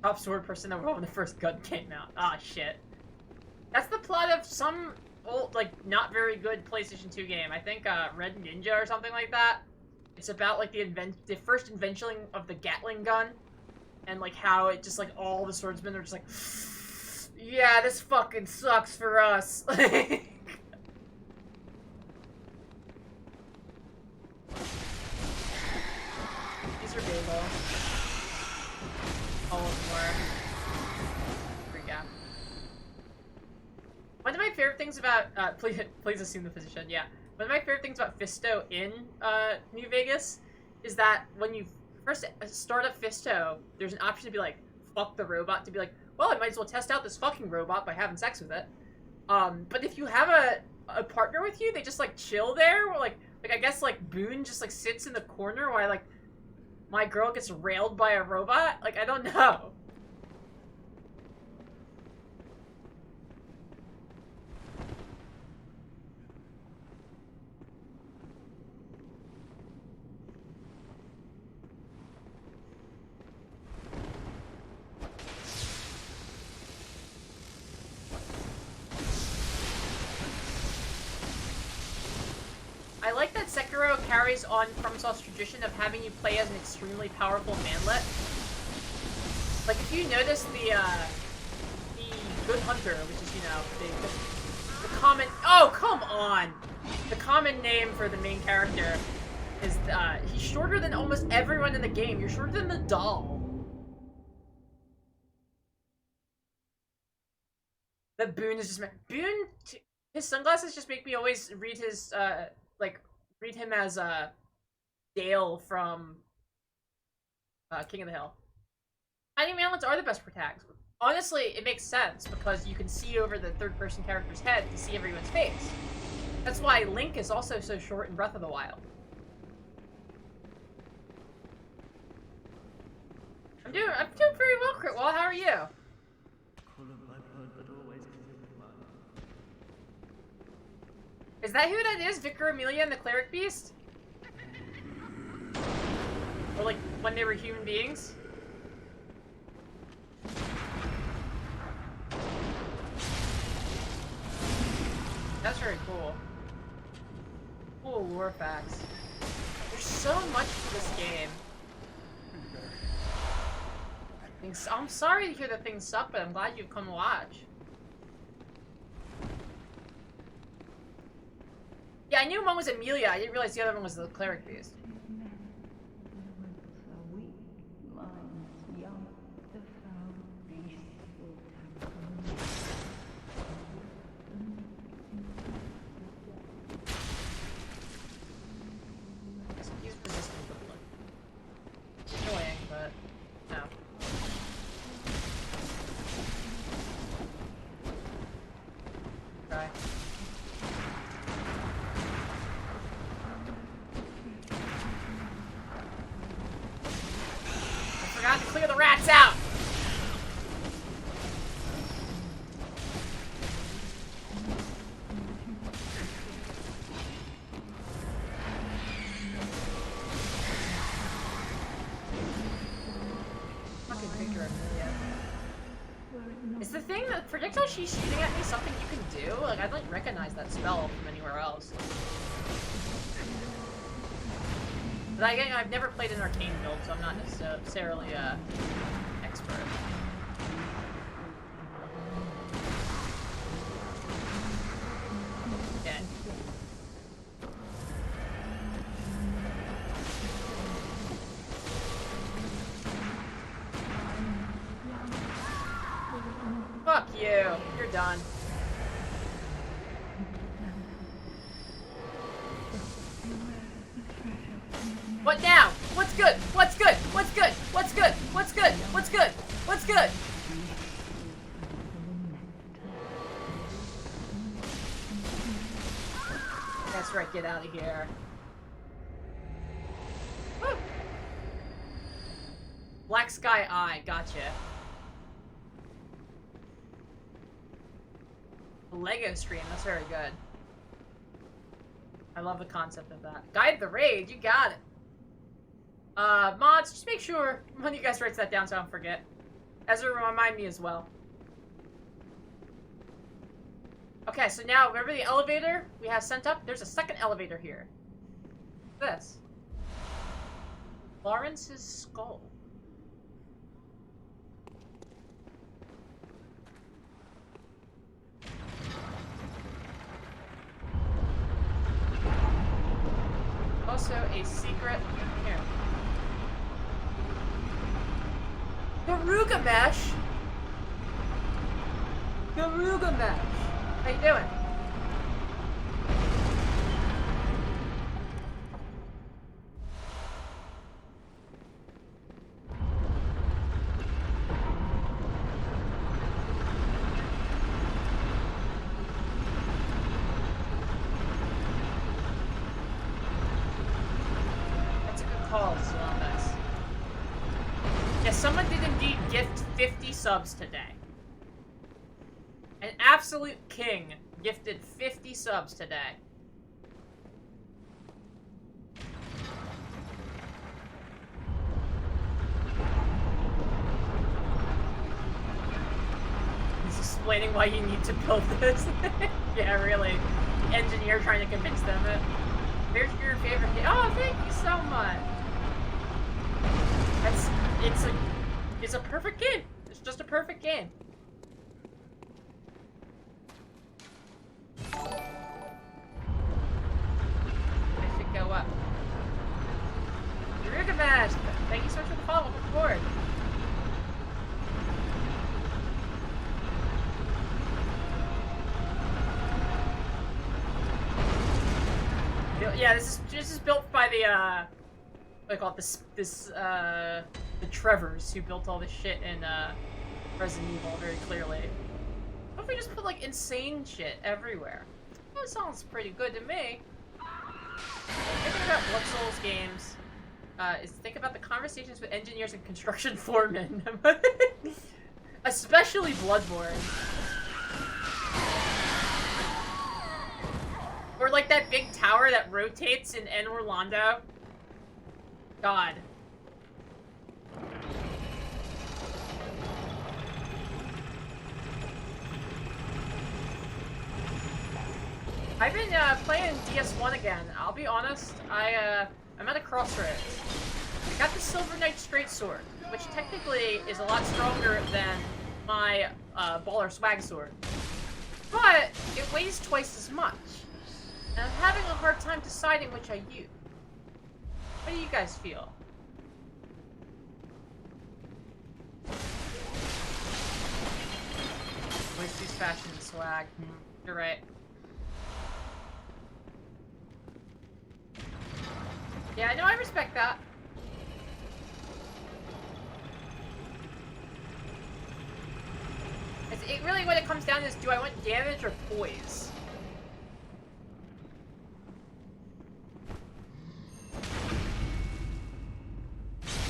Top sword person in the world when the first gun came out. Ah, shit. That's the plot of some old, like, not very good PlayStation 2 game. I think, Red Ninja or something like that. It's about, like, the first invention of the Gatling gun. And, like, how it just, like, all the swordsmen are just like, yeah, this fucking sucks for us. These are bagel. All of them were. Freak out. One of my favorite things about, please assume the position, yeah. One of my favorite things about Fisto in, New Vegas is that when you first start up Fisto, there's an option to be like, fuck the robot, to be like, well, I might as well test out this fucking robot by having sex with it. But if you have a partner with you, they just, like, chill there, or, like, I guess, like, Boone just, like, sits in the corner while, like, my girl gets railed by a robot? Like, I don't know. I like that Sekiro carries on FromSoft's tradition of having you play as an extremely powerful manlet. Like, if you notice the Good Hunter, which is, you know, the common... Oh, come on! The common name for the main character is, he's shorter than almost everyone in the game. You're shorter than the doll. The Boone is just... Boone... His sunglasses just make me always read his, read him as, Dale from, King of the Hill. Tiny manlets are the best protagonists. Honestly, it makes sense, because you can see over the third-person character's head to see everyone's face. That's why Link is also so short in Breath of the Wild. I'm doing pretty well, Critwall. How are you? Is that who that is? Vicar Amelia and the Cleric Beast? Or, like, when they were human beings? That's very cool. cool lore facts. There's so much to this game. I'm sorry to hear that things suck, but I'm glad you've come to watch. Yeah, I knew one was Amelia. I didn't realize the other one was the cleric beast. He's resistant to blood. Annoying, but no. Try. I forgot to clear the rats out! Fucking picture of Amelia. Is the thing that projectile she's shooting at me something you can do? Like, I don't recognize that spell from anywhere else. But again, I've never played an arcane build, so I'm not necessarily expert. Okay. Fuck you. You're done. What now? What's good? What's good? What's good? What's good? What's good? What's good? What's good? That's right, get out of here. Woo. Black Sky Eye, gotcha. A Lego stream, that's very good. I love the concept of that. Guide the Raid, you got it. Mods, just make sure one of you guys writes that down so I don't forget. Ezra, remind me as well. Okay, so now, remember the elevator we have sent up? There's a second elevator here. This. Lawrence's skull. Also a secret here. Garugamesh! Garugamesh! How you doing? That's a good call, Solanas. Yes, someone did indeed gift 50 subs today. An absolute king gifted 50 subs today. He's explaining why you need to build this. Yeah, really. Engineer trying to convince them that. Here's your favorite game. Oh, thank you so much. It's a perfect game. It's just a perfect game. I should go up. Rugabash! Thank you so much for the follow. Welcome aboard. Yeah, this is built by the what do you call it? The Trevors who built all this shit in Resident Evil very clearly. What if we just put like insane shit everywhere? That sounds pretty good to me. The thing about Blood Souls games is think about the conversations with engineers and construction foremen. Especially Bloodborne. Or like that big tower that rotates in Orlando. God. I've been playing DS1 again. I'll be honest, I'm at a crossroads. I got the Silver Knight Straight Sword, which technically is a lot stronger than my Baller Swag Sword. But it weighs twice as much. And I'm having a hard time deciding which I use. What do you guys feel? Always choose fashion and swag. You're right. Yeah, I know, I respect that. It really, what it comes down to is, do I want damage or poise?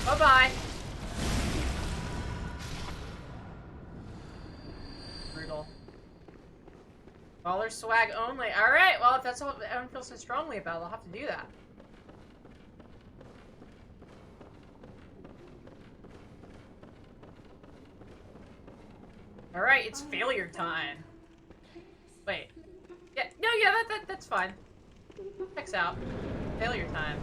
Bye-bye. Brutal. Baller swag only. Alright, well, if that's what everyone feels so strongly about, I'll have to do that. Alright, it's failure time. Wait. Yeah, no, yeah, that's fine. Checks out. Failure time.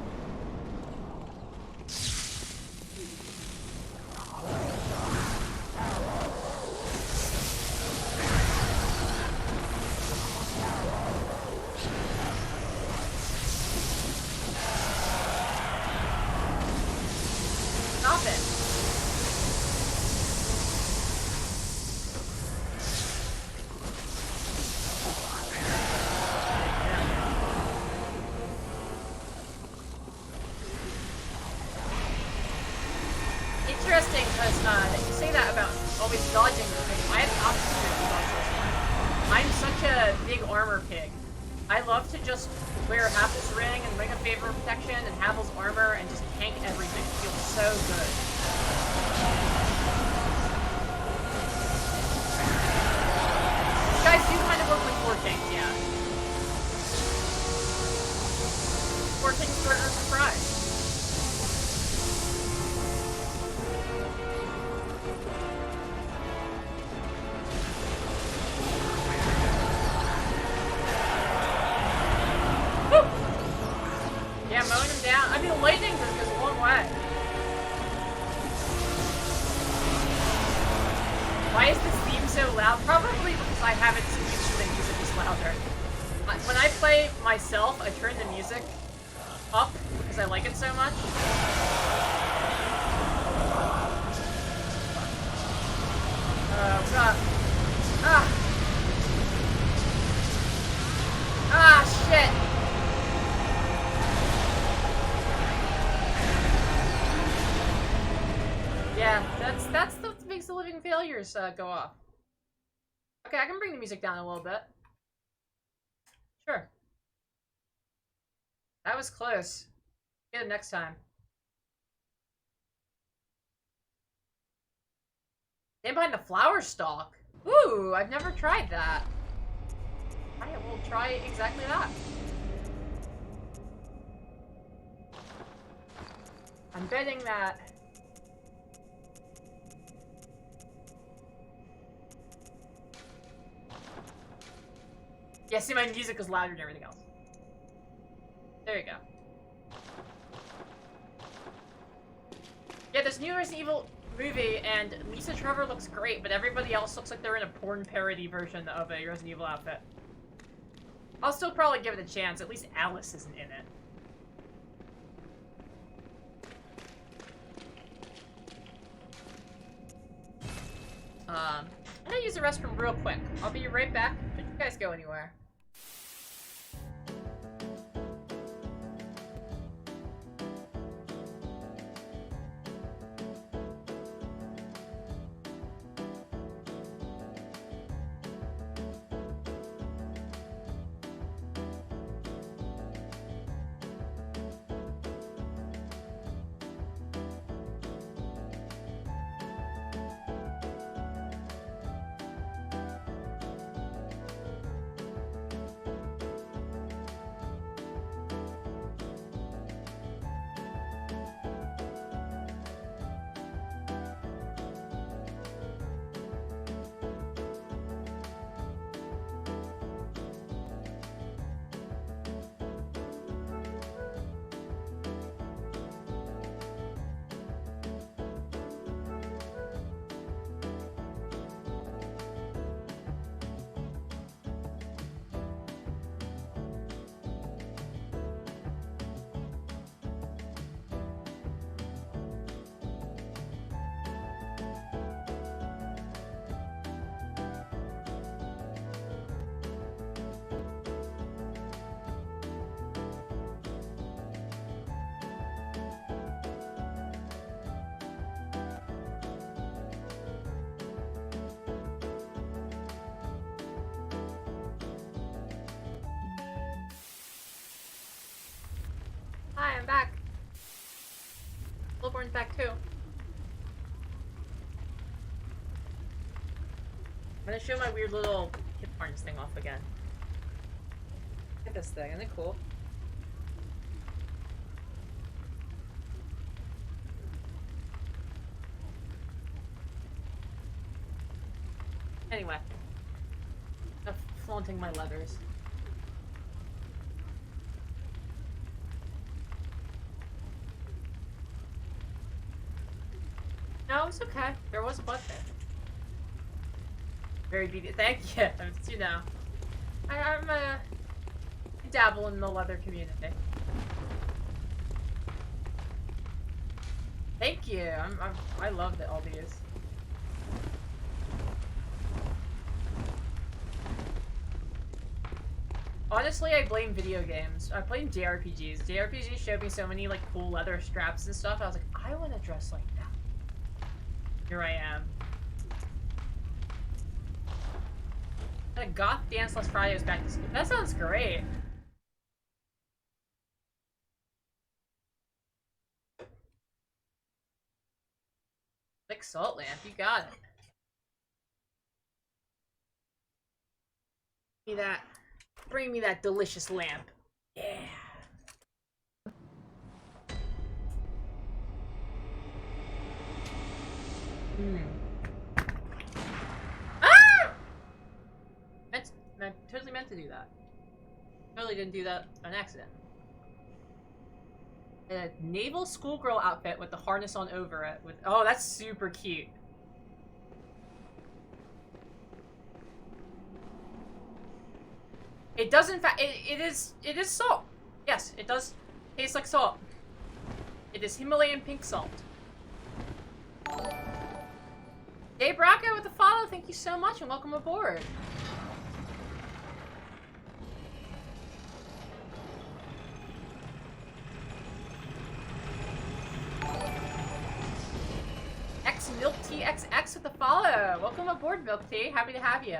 Stop it. Interesting, because you say that about always dodging. I have the opposite of dodge this one. I'm such a big armor pig. I love to just wear Havel's ring and Ring of Favor protection and Havel's armor and just tank everything. It feels so good. These guys do kind of look like 4 tanks, yeah. 4 tanks for a surprise. Yeah, mowing him down. I mean, lightning goes a long way. Why is this theme so loud? Probably because I haven't seen the music is louder. When I play myself, I turn the music up because I like it so much. Oh, God. Ah! Ah, shit! Yeah, that's what makes the living failures go off. Okay, I can bring the music down a little bit. Sure. That was close. Get it next time. Stand behind the flower stalk. Ooh, I've never tried that. I will try exactly that. I'm betting that... Yeah, see, my music is louder than everything else. There you go. Yeah, this new Resident Evil movie, and Lisa Trevor looks great, but everybody else looks like they're in a porn parody version of a Resident Evil outfit. I'll still probably give it a chance. At least Alice isn't in it. I'm gonna use the restroom real quick. I'll be right back. Don't you guys go anywhere. Hi, I'm back. Bloodborne's back too. I'm gonna show my weird little hip harness thing off again. Look at this thing, isn't it cool? Anyway. I'm flaunting my leathers. No, it's okay. There was blood there. Very beautiful. Thank you. You know, I dabble in the leather community. Thank you. I love all these. Honestly, I blame video games. I blame JRPGs. JRPGs showed me so many like cool leather straps and stuff. I was like, I want to dress like that. Here I am. A goth dance last Friday was back to school. That sounds great. Thick salt lamp, you got it. Give me that. Bring me that delicious lamp. Yeah. Ah! I totally meant to do that. Totally didn't do that on accident. A naval schoolgirl outfit with the harness on over it. With oh, that's super cute. It does in fact. It is salt. Yes, it does taste like salt. It is Himalayan pink salt. Hey Braco with the follow. Thank you so much and welcome aboard. Milk Tea XX with the follow. Welcome aboard, Milk Tea. Happy to have you.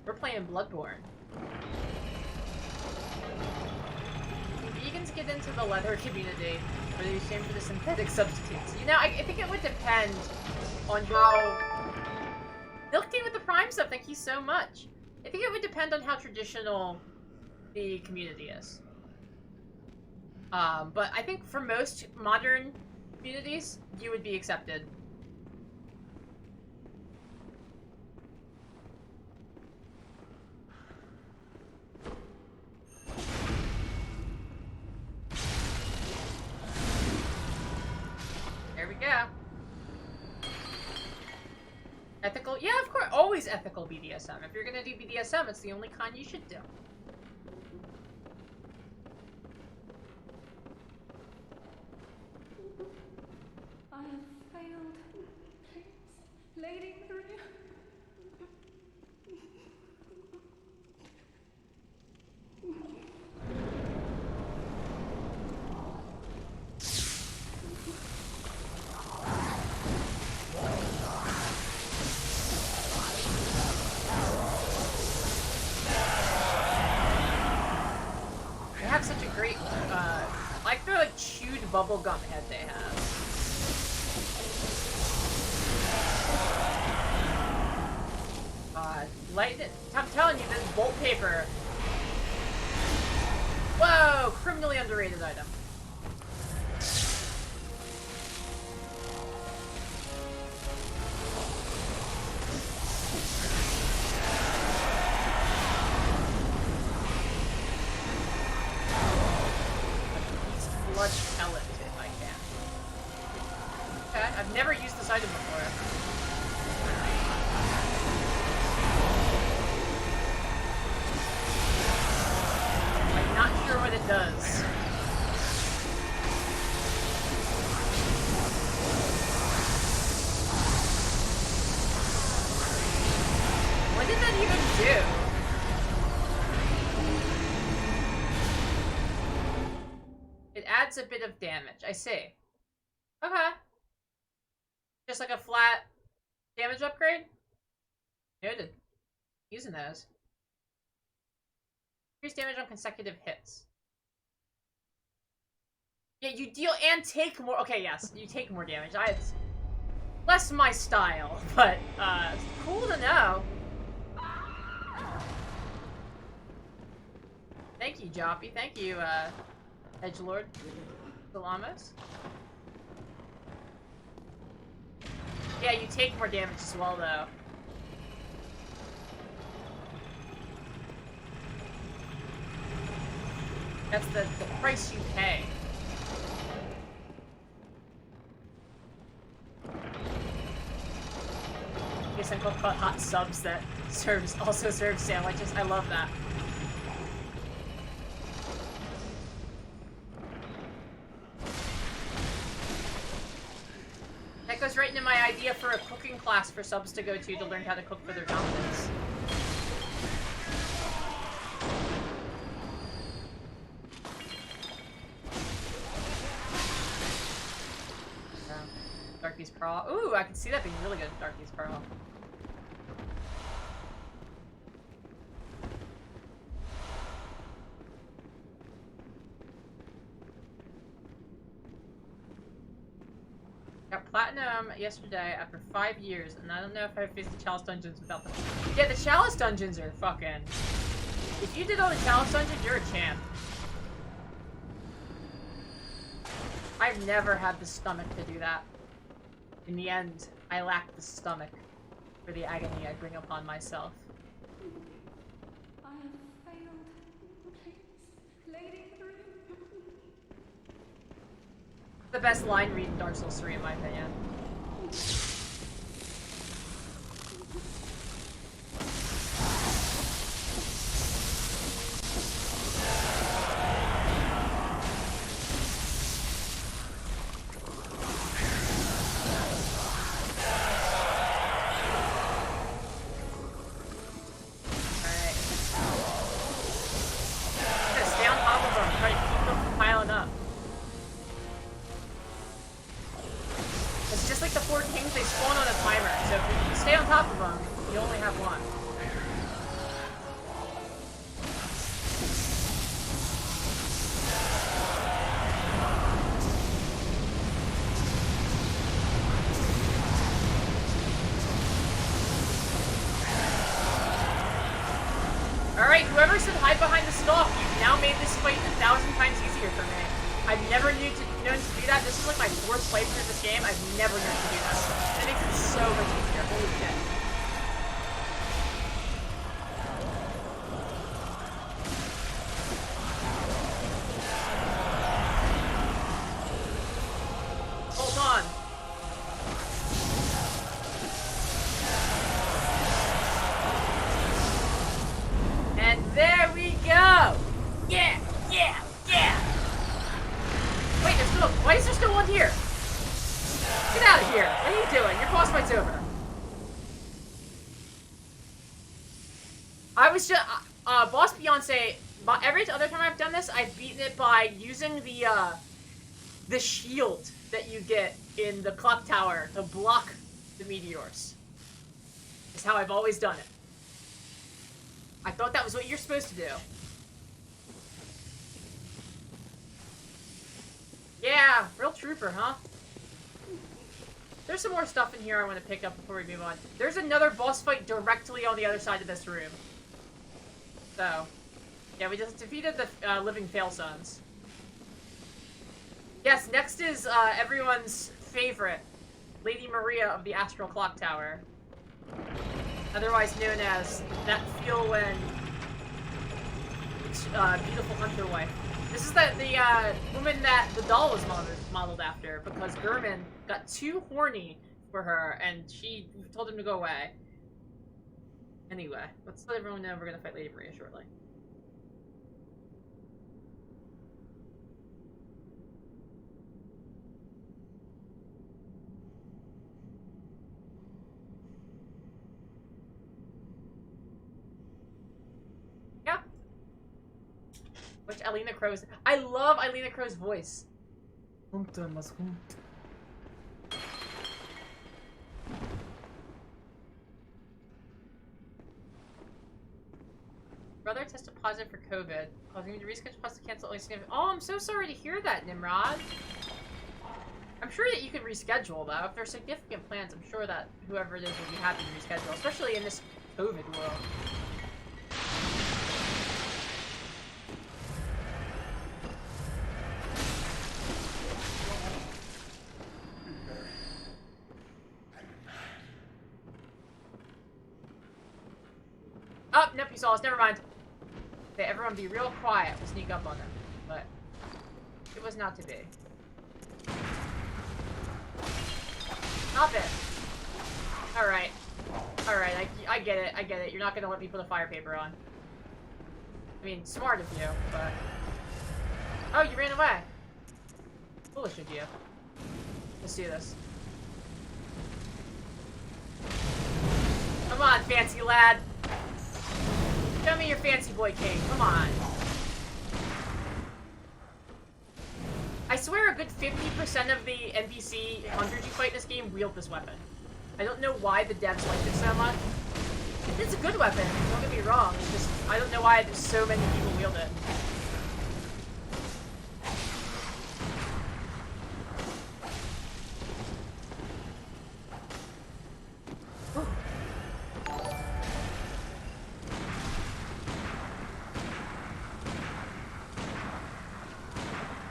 We're playing Bloodborne. Vegans get into the leather community, or they shame for the synthetic substitutes. You know, I think it would depend on how... Milk Tea with the Prime sub, thank you so much. I think it would depend on how traditional the community is. But I think for most modern communities, you would be accepted. There we go. Ethical? Yeah, of course. Always ethical BDSM. If you're gonna do BDSM, it's the only kind you should do. I have failed. Please, Lady Maria. They have such a great, like the like chewed bubblegum head they have. Light it. I'm telling you, this wallpaper. Whoa! Criminally underrated item. Blood pellet if I can. Okay, I've never used this item before. Not sure what it does. What did that even do? It adds a bit of damage. I see. Okay. Just like a flat damage upgrade? Noted. Using those. Increase damage on consecutive hits. Yeah, you deal and take more. Okay, yes, you take more damage. It's less my style, but cool to know. Thank you, Joppy. Thank you, Edgelord. Salamos. Yeah, you take more damage as well, though. That's the price you pay. Guess I'm called hot subs that also serves sandwiches. I love that. That goes right into my idea for a cooking class for subs to go to learn how to cook for their dominants. Darky's Crawl. Ooh, I can see that being really good, Darky's Crawl. Got platinum yesterday after 5 years, and I don't know if I faced the Chalice Dungeons without them. Yeah, the Chalice Dungeons are fucking... If you did all the Chalice Dungeons, you're a champ. I've never had the stomach to do that. In the end, I lack the stomach for the agony I bring upon myself. I have failed. Please, Lady 3. The best line read in Dark Souls 3, in my opinion. Whoever said hide behind the stalk, you've now made this fight 1,000 times easier for me. I've never known to do that. This is like my 4th playthrough of this game. I've never known to do that. It makes it so much easier. Holy shit. Hold on. And there we go! Yeah! Yeah! Yeah! Wait, there's still... Why is there still one here? Get out of here! What are you doing? Your boss fight's over. I was just... Boss Beyonce... Every other time I've done this, I've beaten it by using the shield that you get in the clock tower to block the meteors. That's how I've always done it. I thought that was what you're supposed to do. Yeah, real trooper, huh? There's some more stuff in here I want to pick up before we move on. There's another boss fight directly on the other side of this room. So, yeah, we just defeated the living Fail Sons. Yes, next is everyone's favorite, Lady Maria of the Astral Clock Tower. Otherwise known as that feel when beautiful hunter wife. This is the woman that the doll was modeled after because Gurman got too horny for her and she told him to go away. Anyway, let's let everyone know we're gonna fight Lady Maria shortly. Yeah. Which Alina Crow's... I love Alina Crow's voice. Brother tested positive for COVID, causing me to reschedule plus to cancel only significant. Oh, I'm so sorry to hear that, Nimrod. I'm sure that you can reschedule, though. If there's significant plans, I'm sure that whoever it is will be happy to reschedule, especially in this COVID world. Oh, nope, you saw us. Never mind. Okay, everyone be real quiet. We'll sneak up on them. But it was not to be. Stop it. Alright. Alright, I get it. I get it. You're not gonna let me put a fire paper on. I mean, smart of you, but... Oh, you ran away. Foolish of you. Let's do this. Come on, fancy lad. Show me your fancy boy king. Come on. I swear a good 50% of the NPC hunters you fight in this game wield this weapon. I don't know why the devs like it so much. It's a good weapon, don't get me wrong. It's just, I don't know why there's so many people wield it.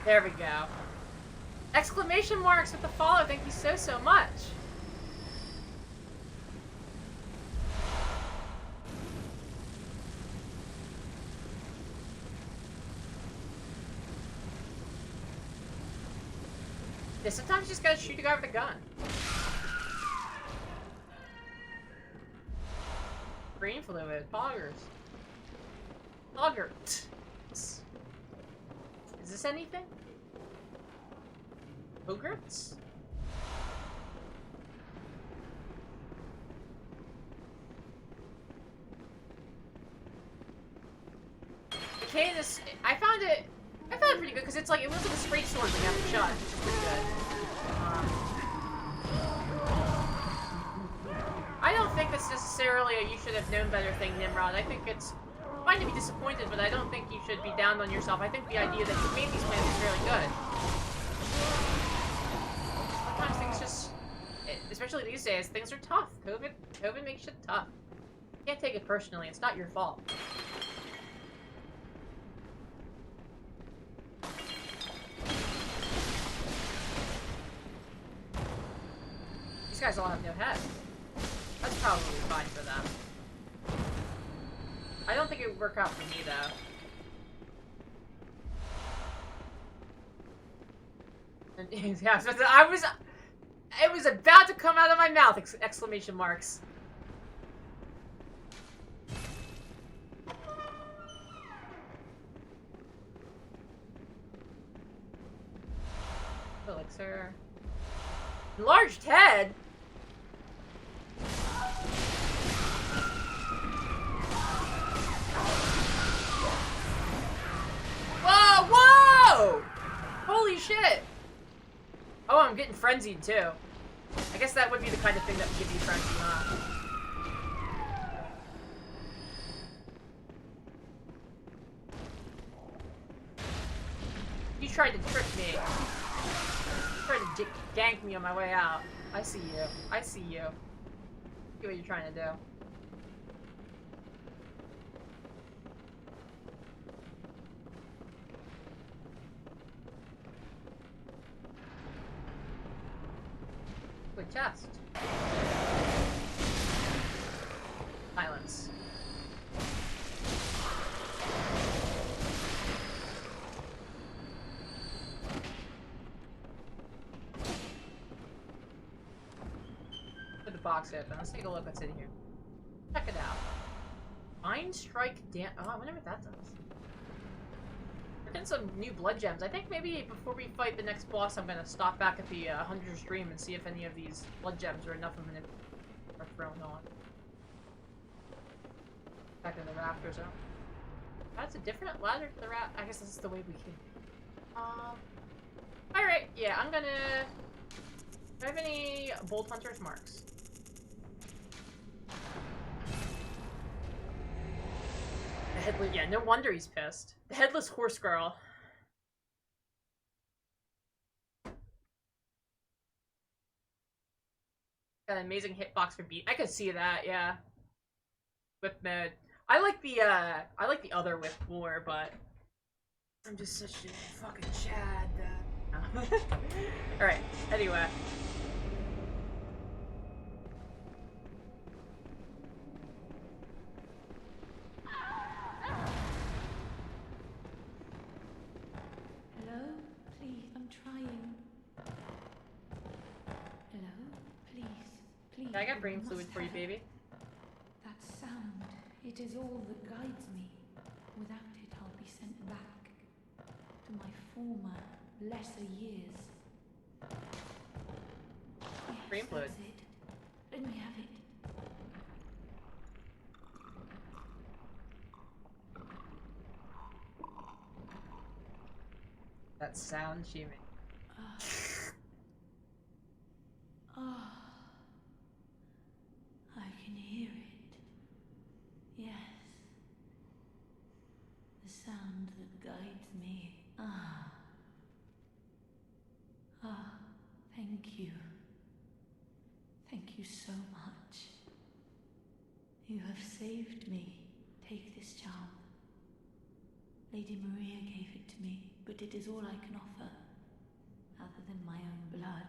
There we go. Exclamation marks with the follow. Thank you so, so much. Yeah, sometimes you just gotta shoot a guy with a gun. Brain fluid. Poggers. Pogger. Is this anything? Ogres? Okay, this I found it pretty good because it's like it was like a straight sword when you have to shot, which is pretty good. I don't think it's necessarily a you should have known better thing, Nimrod. I think it's fine to be disappointed, but I don't think you should be down on yourself. I think the idea that you made these plans is really good. Sometimes things just, especially these days, things are tough. COVID makes shit tough. You can't take it personally. It's not your fault. These guys all have no head. That's probably fine for them. I don't think it would work out for me, though. And, yeah, it was about to come out of my mouth! Exclamation marks. Elixir. Enlarged head? Whoa! Whoa! Holy shit! Oh, I'm getting frenzied too. I guess that would be the kind of thing that would give you frenzy, huh? You tried to trick me. You tried to gank me on my way out. I see you. I see you. See what you're trying to do. Good chest. Silence. Put the box open. Let's take a look what's in here. Check it out. Mind Strike Dan. Oh, I wonder what that does. We're getting some new blood gems. I think maybe before we fight the next boss, I'm gonna stop back at the Hunter stream and see if any of these blood gems are enough of them are thrown on. Back in the raptor zone. That's a different ladder to the rat. I guess this is the way we can. Alright, yeah, I'm gonna. Do I have any Bolt Hunter's marks? Headless, yeah, no wonder he's pissed. The Headless Horse Girl. Got an amazing hitbox for beat. I could see that, yeah. Whip mode. I like the other whip more, but I'm just such a fucking Chad. Alright, anyway. Hello? Please, I'm trying. Hello? Please, please. I got brain must fluid for you, have baby. That sound, it is all that guides me. Without it, I'll be sent back to my former, lesser years. Yes, Brain fluid. that's it. Let me have it. That sound she made. Oh, I can hear it. Yes. The sound that guides me. Ah. Ah, thank you. Thank you so much. You have saved me. Take this charm. Lady Maria gave it to me, but it is all I can offer, other than my own blood.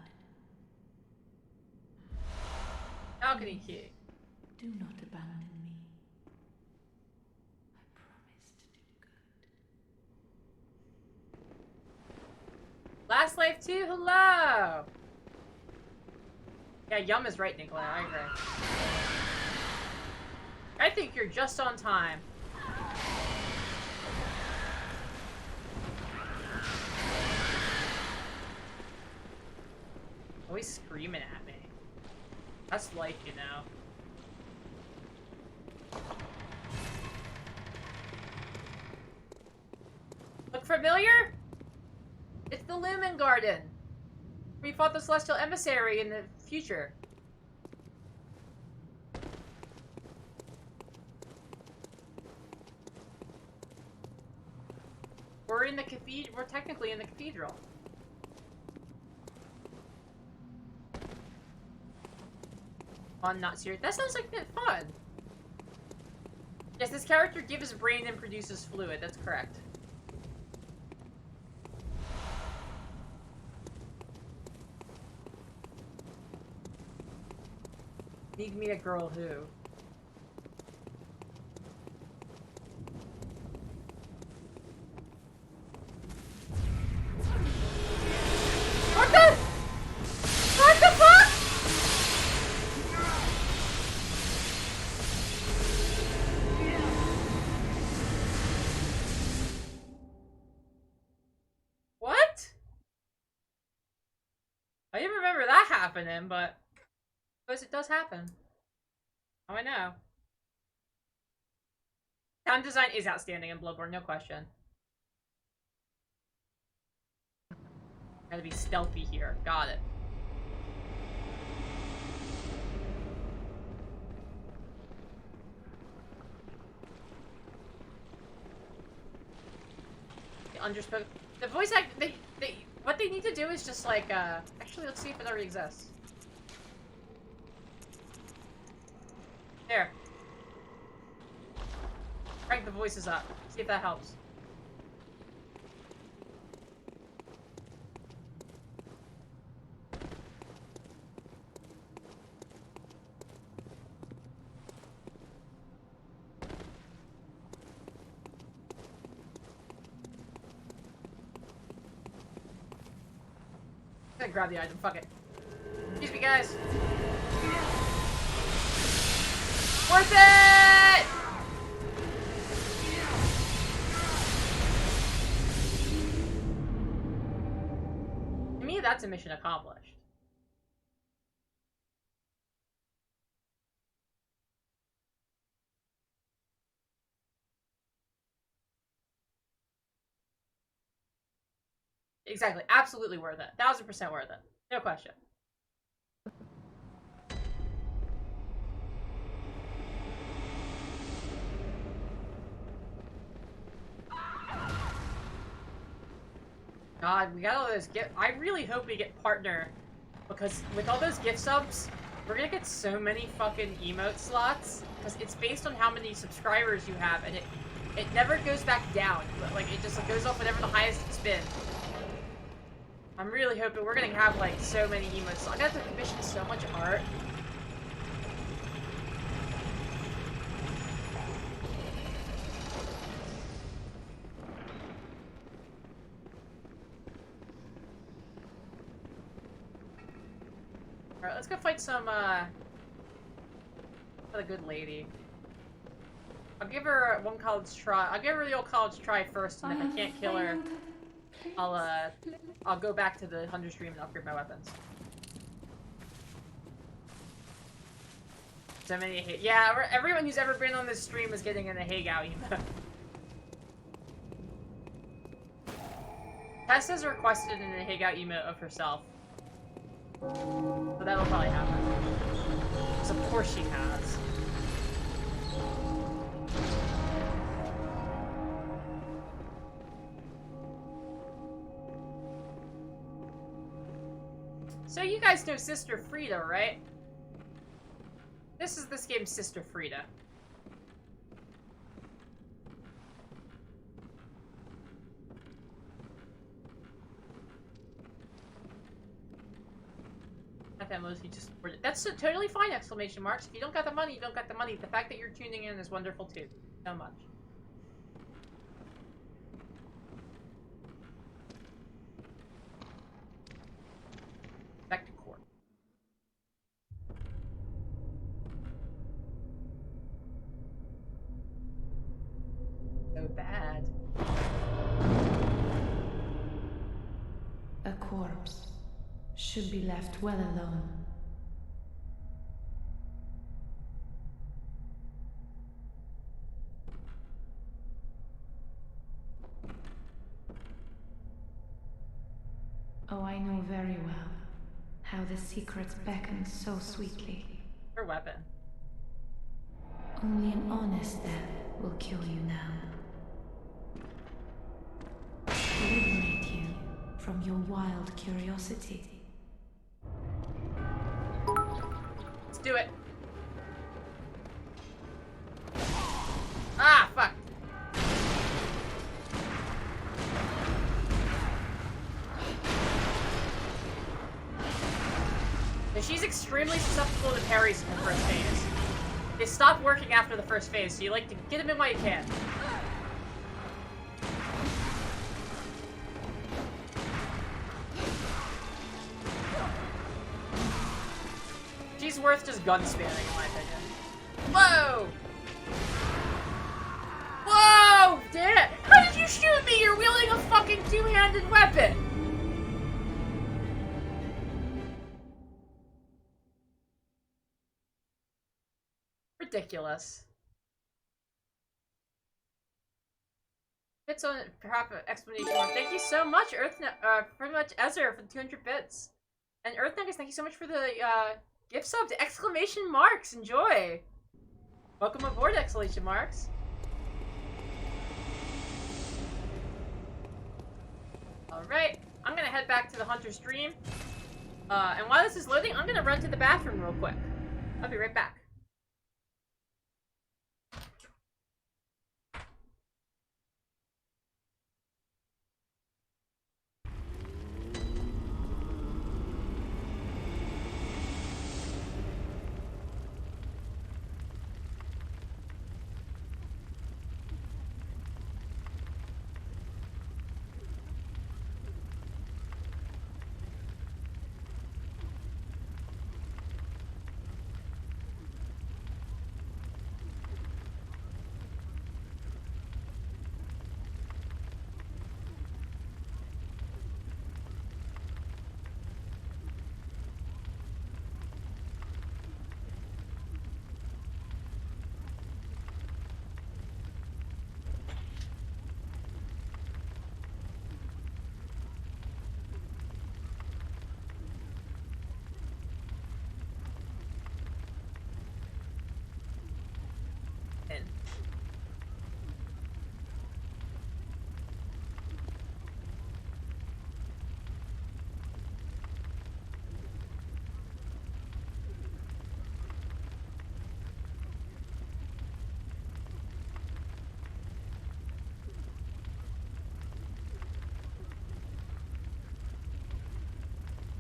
Balcony key. Do not abandon me. I promise to do good. Last life 2, hello! Yeah, Yum is right, Nicola, I agree. I think you're just on time. Always screaming at me. That's life, you know. Look familiar? It's the Lumen Garden. We fought the Celestial Emissary in the future. We're in the cathedral. We're technically in the cathedral. Fun, not serious. That sounds like fun. Yes, this character gives brain and produces fluid. That's correct. Need me a girl who? What the? What the fuck? What? I didn't remember that happening, but suppose it does happen. Oh, I know. Sound design is outstanding in Bloodborne, no question. Gotta be stealthy here. Got it. The underspoken. The voice act. What they need to do is just like. Actually, let's see if it already exists. There. Crank the voices up. See if that helps. I'm gonna grab the item. Fuck it. Excuse me, guys. Worth it! To me, that's a mission accomplished. Exactly. Absolutely worth it. 1000% worth it. No question. god, we got all those gift. I really hope we get partner, because with all those gift subs, we're gonna get so many fucking emote slots. Because it's based on how many subscribers you have, and it never goes back down. Like it just goes up whatever the highest it's been. I'm really hoping we're gonna have like so many emotes. So I'm gonna have to commission so much art. Alright, let's go fight some, a good lady. I'll give her one college try. I'll give her the old college try first, and if I can't kill her, I'll go back to the Hunter stream and upgrade my weapons. So many yeah, everyone who's ever been on this stream is getting in a Hagao emote. Tessa's requested in a Hagao emote of herself. So that'll probably happen. Because of course she has. So you guys know Sister Frida, right? This is this game's Sister Frida. That's totally fine, exclamation marks. If you don't got the money, you don't got the money. The fact that you're tuning in is wonderful too. So much. Back to court. So bad. A corpse should be left well alone. Oh, I know very well how the secrets beckon so sweetly. Her weapon. Only an honest death will kill you now. Liberate you from your wild curiosity. Let's do it. Ah, fuck. So she's extremely susceptible to parries in the first phase. They stop working after the first phase, so you like to get them in while you can. She's worth just gun spamming, in my opinion. Whoa! Whoa! Damn it! How did you shoot me? You're wielding a fucking two-handed weapon! Ridiculous. Bits on perhaps explanation mark. Thank you so much, pretty much Ezra for the 200 bits. And Earthnuggets, thank you so much for the gift sub to exclamation marks. Enjoy. Welcome aboard, exclamation marks. Alright, I'm gonna head back to the Hunter stream. And while this is loading, I'm gonna run to the bathroom real quick. I'll be right back.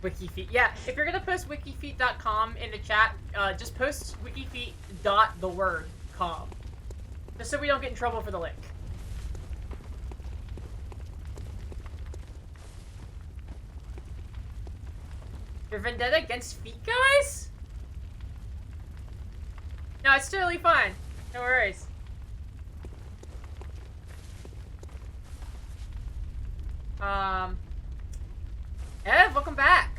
Wikifeet. Yeah, if you're gonna post wikifeet.com in the chat, just post wikifeet.theword.com. Just so we don't get in trouble for the link. Your vendetta against feet guys? No, it's totally fine. No worries. Ev, welcome back.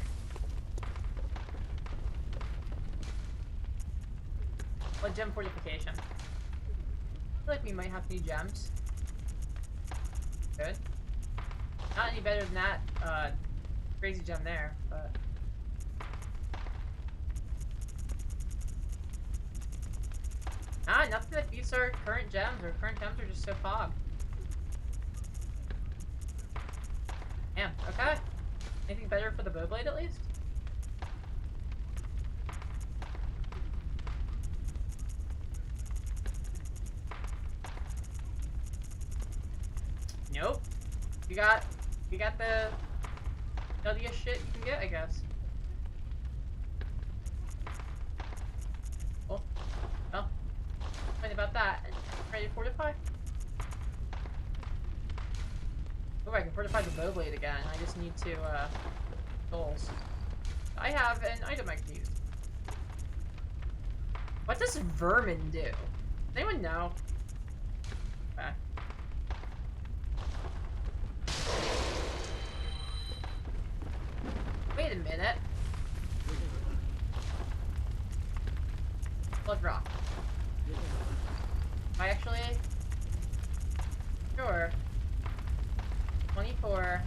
What gem fortification? I feel like we might have new gems. Good. Not any better than that, crazy gem there, but... Ah, nothing that beats our current gems. Our current gems are just so pog. Damn, okay. Anything better for the bowblade at least? Nope. You got the nuttiest shit you can get, I guess. Oh. Well. Complain about that. Ready to fortify? Oh, I can fortify the bowblade again. I just need to, goals. I have an item I can use. What does vermin do? Does anyone know? Okay. Wait a minute. Blood rock. I actually... Sure. 24.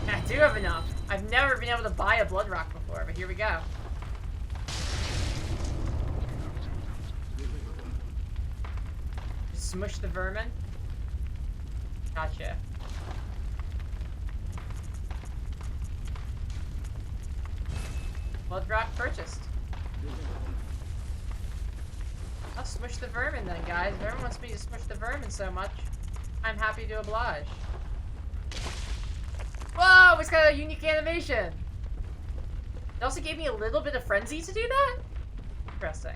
I do have enough. I've never been able to buy a blood rock before, but here we go. Just smush the vermin. Gotcha. Blood rock purchased. I'll smush the vermin then, guys. If everyone wants me to smush the vermin so much, I'm happy to oblige. Whoa! It's got a unique animation! It also gave me a little bit of frenzy to do that? Interesting.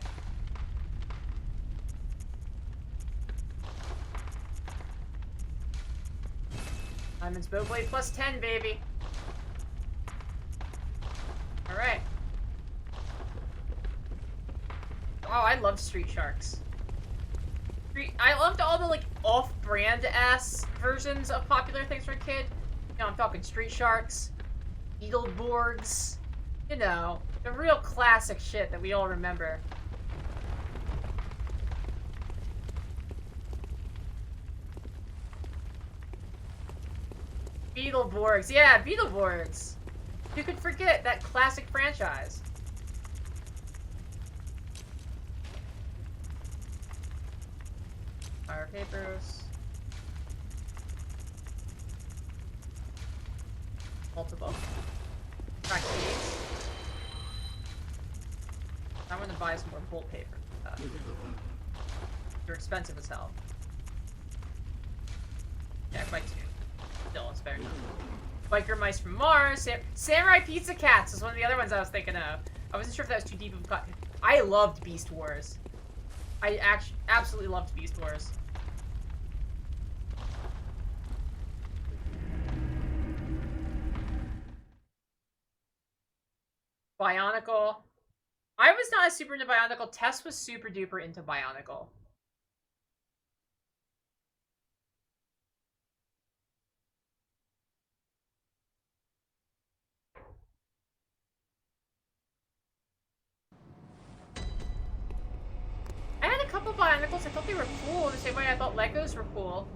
Diamond's Bowblade plus 10, baby! Alright. Oh, I love Street Sharks. I loved all the, like, off-brand-ass versions of popular things for a kid. You know, I'm talking Street Sharks, Beetleborgs, you know, the real classic shit that we all remember. Beetleborgs, yeah, Beetleborgs! Who could forget that classic franchise? Fire papers. Multiple. Crack keys. I'm gonna buy some more bolt paper. They're expensive as hell. Yeah, quite two. Still, it's better than Biker Mice from Mars. Samurai Pizza Cats is one of the other ones I was thinking of. I wasn't sure if that was too deep of a cut. I loved Beast Wars. I actually absolutely loved Beast Wars. Bionicle. I was not super into Bionicle. Tess was super duper into Bionicle. I had a couple Bionicles. I thought they were cool the same way I thought Legos were cool.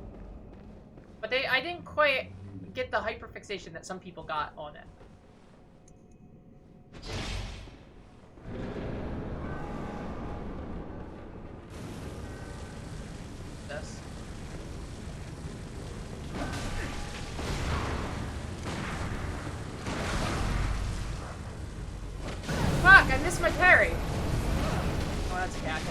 But I didn't quite get the hyperfixation that some people got on it. This. Fuck, I missed my parry. Oh, that's a cat.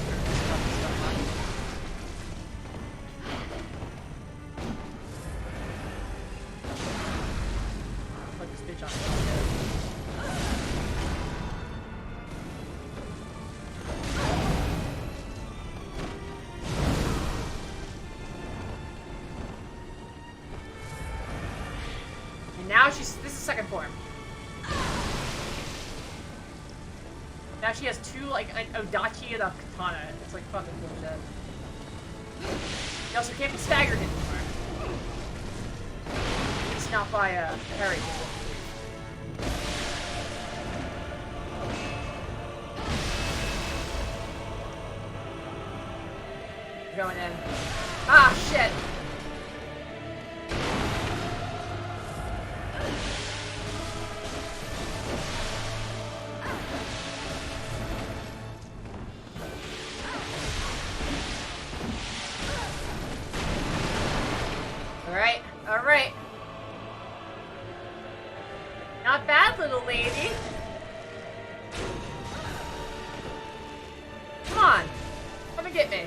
Now she has two, like, an Odachi and a katana. It's like fucking bullshit. You also can't be staggered anymore. It's not by, Harry. Going in. Ah, shit! Alright, alright. Not bad, little lady. Come on. Come and get me.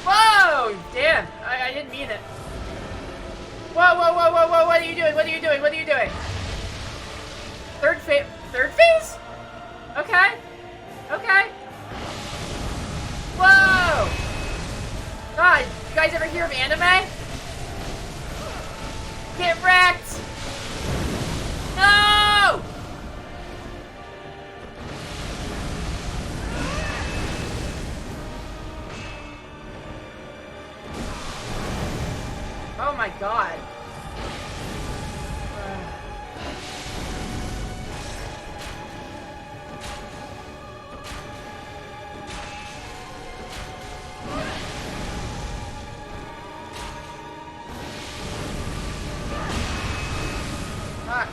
Whoa! Damn, I didn't mean it. Whoa, whoa, whoa, whoa, whoa, what are you doing? What are you doing? What are you doing? Third phase? Okay. Okay. Whoa! God, you guys ever hear of anime? Get wrecked! No! Oh my god. Fuck.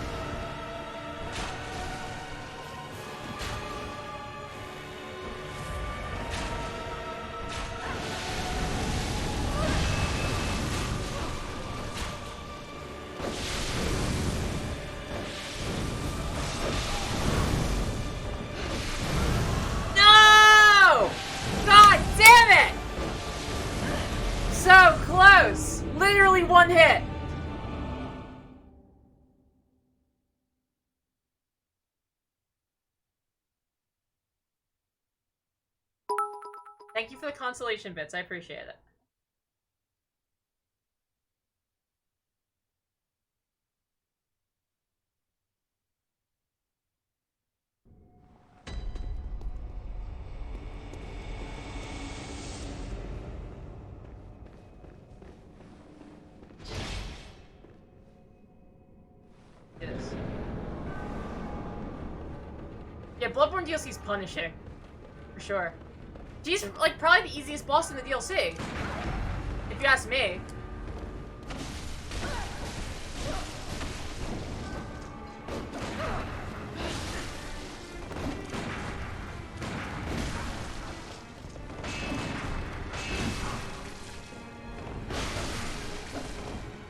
No! God damn it! So close! Literally one hit. Thank you for the consolation bits. I appreciate it. It is. Yeah, Bloodborne DLC is punishing. For sure. She's, like, probably the easiest boss in the DLC. If you ask me.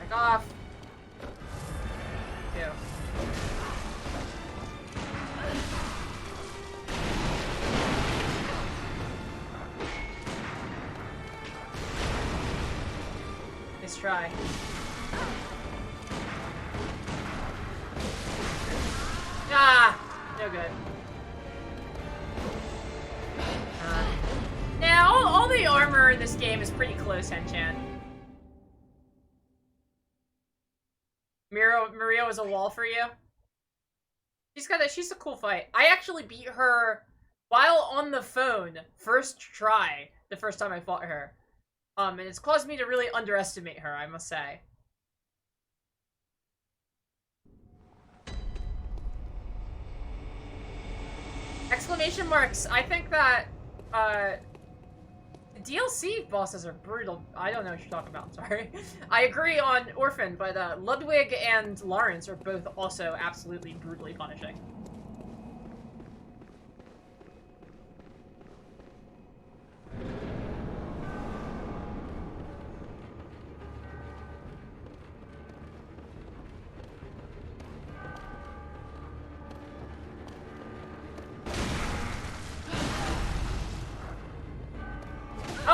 Back off. Ew. Nice try. Ah! No good. Now, all the armor in this game is pretty close, Henchan. Maria was a wall for you? She's a cool fight. I actually beat her while on the phone, first try, the first time I fought her. And it's caused me to really underestimate her, I must say. Exclamation marks. I think that, the DLC bosses are brutal. I don't know what you're talking about, I'm sorry. I agree on Orphan, but, Ludwig and Lawrence are both also absolutely brutally punishing.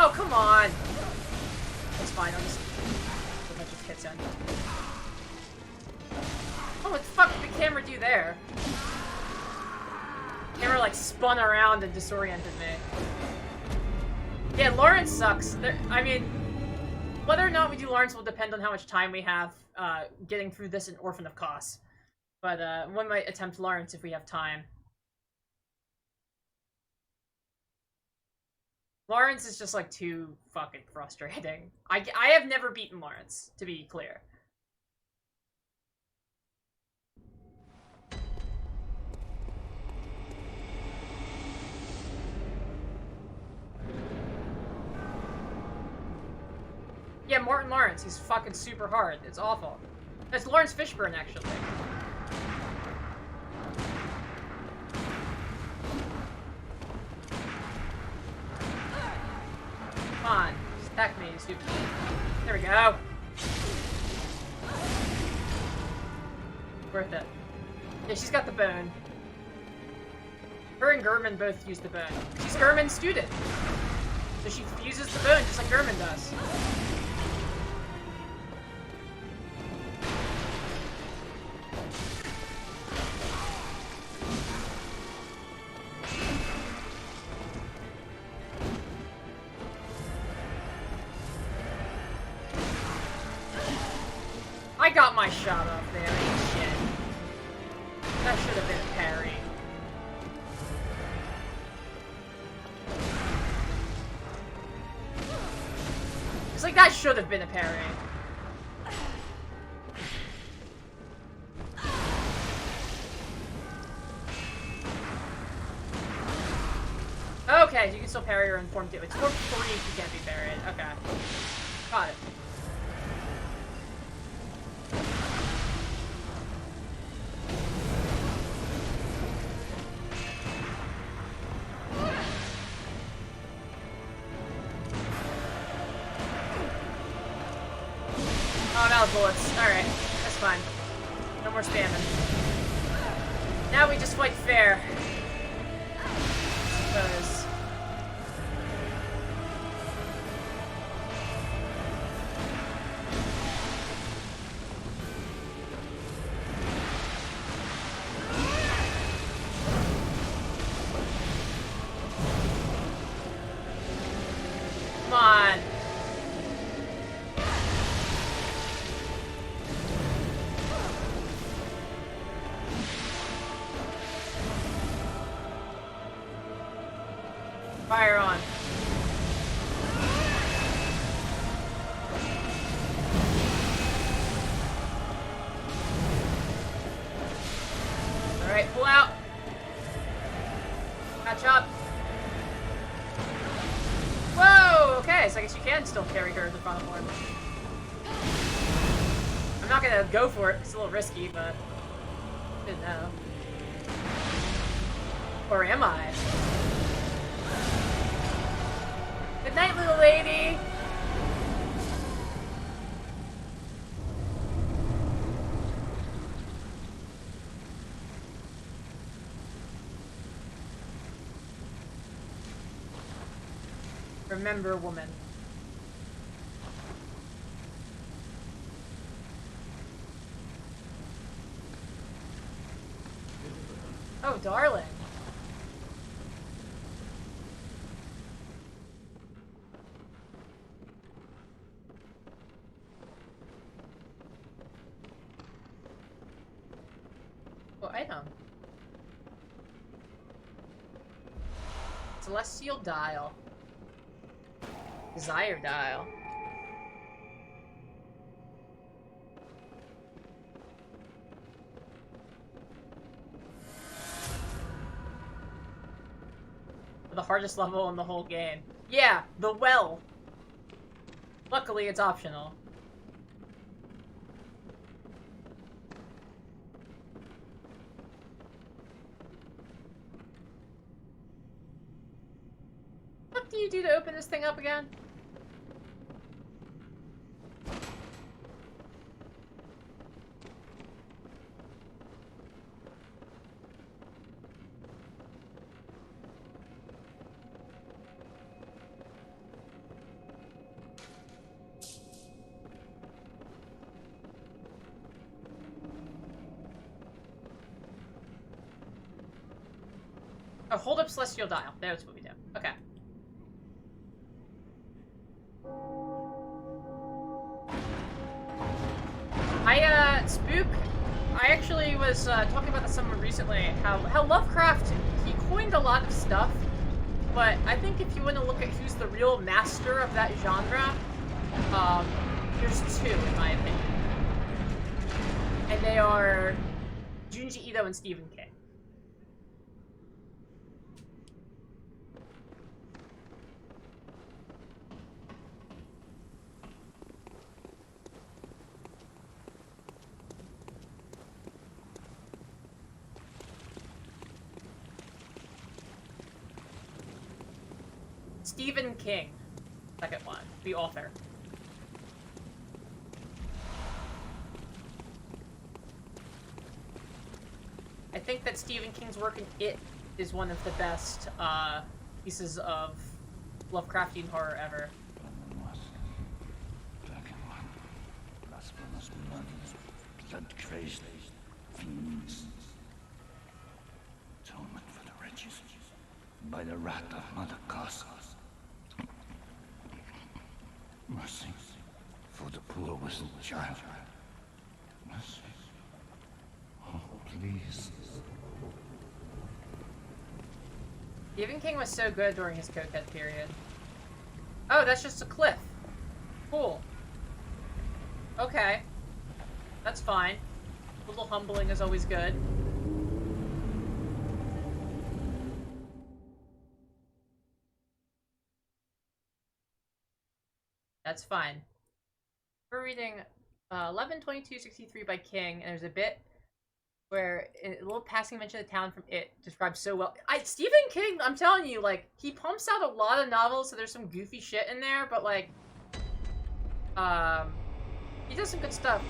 Oh, come on! That's fine, I'll just put a bunch of hits in. Oh, what the fuck did the camera do there? The camera, like, spun around and disoriented me. Yeah, Lawrence sucks. I mean, whether or not we do Lawrence will depend on how much time we have, getting through this in Orphan of Kos. But, one might attempt Lawrence if we have time. Lawrence is just, like, too fucking frustrating. I have never beaten Lawrence, to be clear. Yeah, Martin Lawrence, he's fucking super hard. It's awful. That's Lawrence Fishburne, actually. Come on. Just attack me, you stupid. There we go. Worth it. Yeah, she's got the bone. Her and Gurman both use the bone. She's Gurman's student. So she uses the bone just like Gurman does. I got my shot off there. Shit. That should have been a parry. It's like that should have been a parry. Okay, you can still parry her in Form 2. It's Form 3 if you can't be parried. Okay. Got it. Oh, I'm out of bullets. Alright. That's fine. No more spamming. Now we just fight fair. I suppose. Come on. Fire on. Alright, pull out. Catch up. Whoa! Okay, so I guess you can still carry her in the final form. I'm not gonna go for it. It's a little risky, but didn't know. Or am I? Good night, little lady! Remember, woman. Oh, darling. Oh, item. Celestial dial. Desire dial. The hardest level in the whole game. Yeah, the well. Luckily, it's optional. What do you do to open this thing up again? Oh, hold up Celestial Dial. That's what we do. Okay. Spook, I actually was talking about this someone recently, how Lovecraft, he coined a lot of stuff but I think if you want to look at who's the real master of that genre, there's two, in my opinion. And they are Junji Ito and Stephen King. Stephen King, second one, the author. I think that Stephen King's work in It is one of the best pieces of Lovecraftian horror ever. Blood-crazed fiends. Atonement for the wretches by the wrath of Mother Goddess. Mercy for the poor whistled child. Mercy. Oh, please. Stephen King was so good during his cokehead period. Oh, that's just a cliff. Cool. Okay. That's fine. A little humbling is always good. That's fine. We're reading 11/22/63 by King, and there's a bit where a little passing mention of the town from It describes so well. Stephen King, I'm telling you, like, he pumps out a lot of novels, so there's some goofy shit in there, but like, he does some good stuff.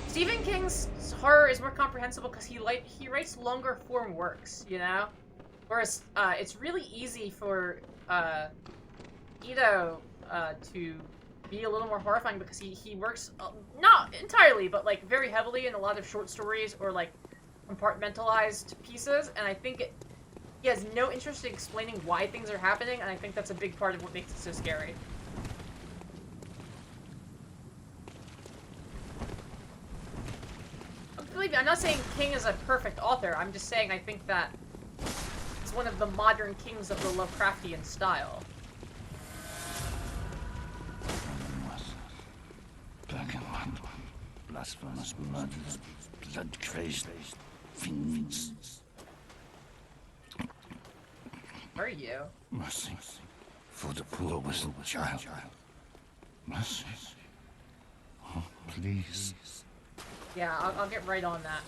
Stephen King's horror is more comprehensible because he writes longer form works, you know? Whereas, it's really easy for, Ito, to be a little more horrifying because he works, not entirely, but like very heavily in a lot of short stories or like compartmentalized pieces, and I think he has no interest in explaining why things are happening, and I think that's a big part of what makes it so scary. Believe me, I'm not saying King is a perfect author, I'm just saying I think that it's one of the modern kings of the Lovecraftian style. Blasphemous murders, blood-crazed fiends. Where are you? Mercy for the poor whistled child. Mercy. Oh, please. Yeah, I'll get right on that.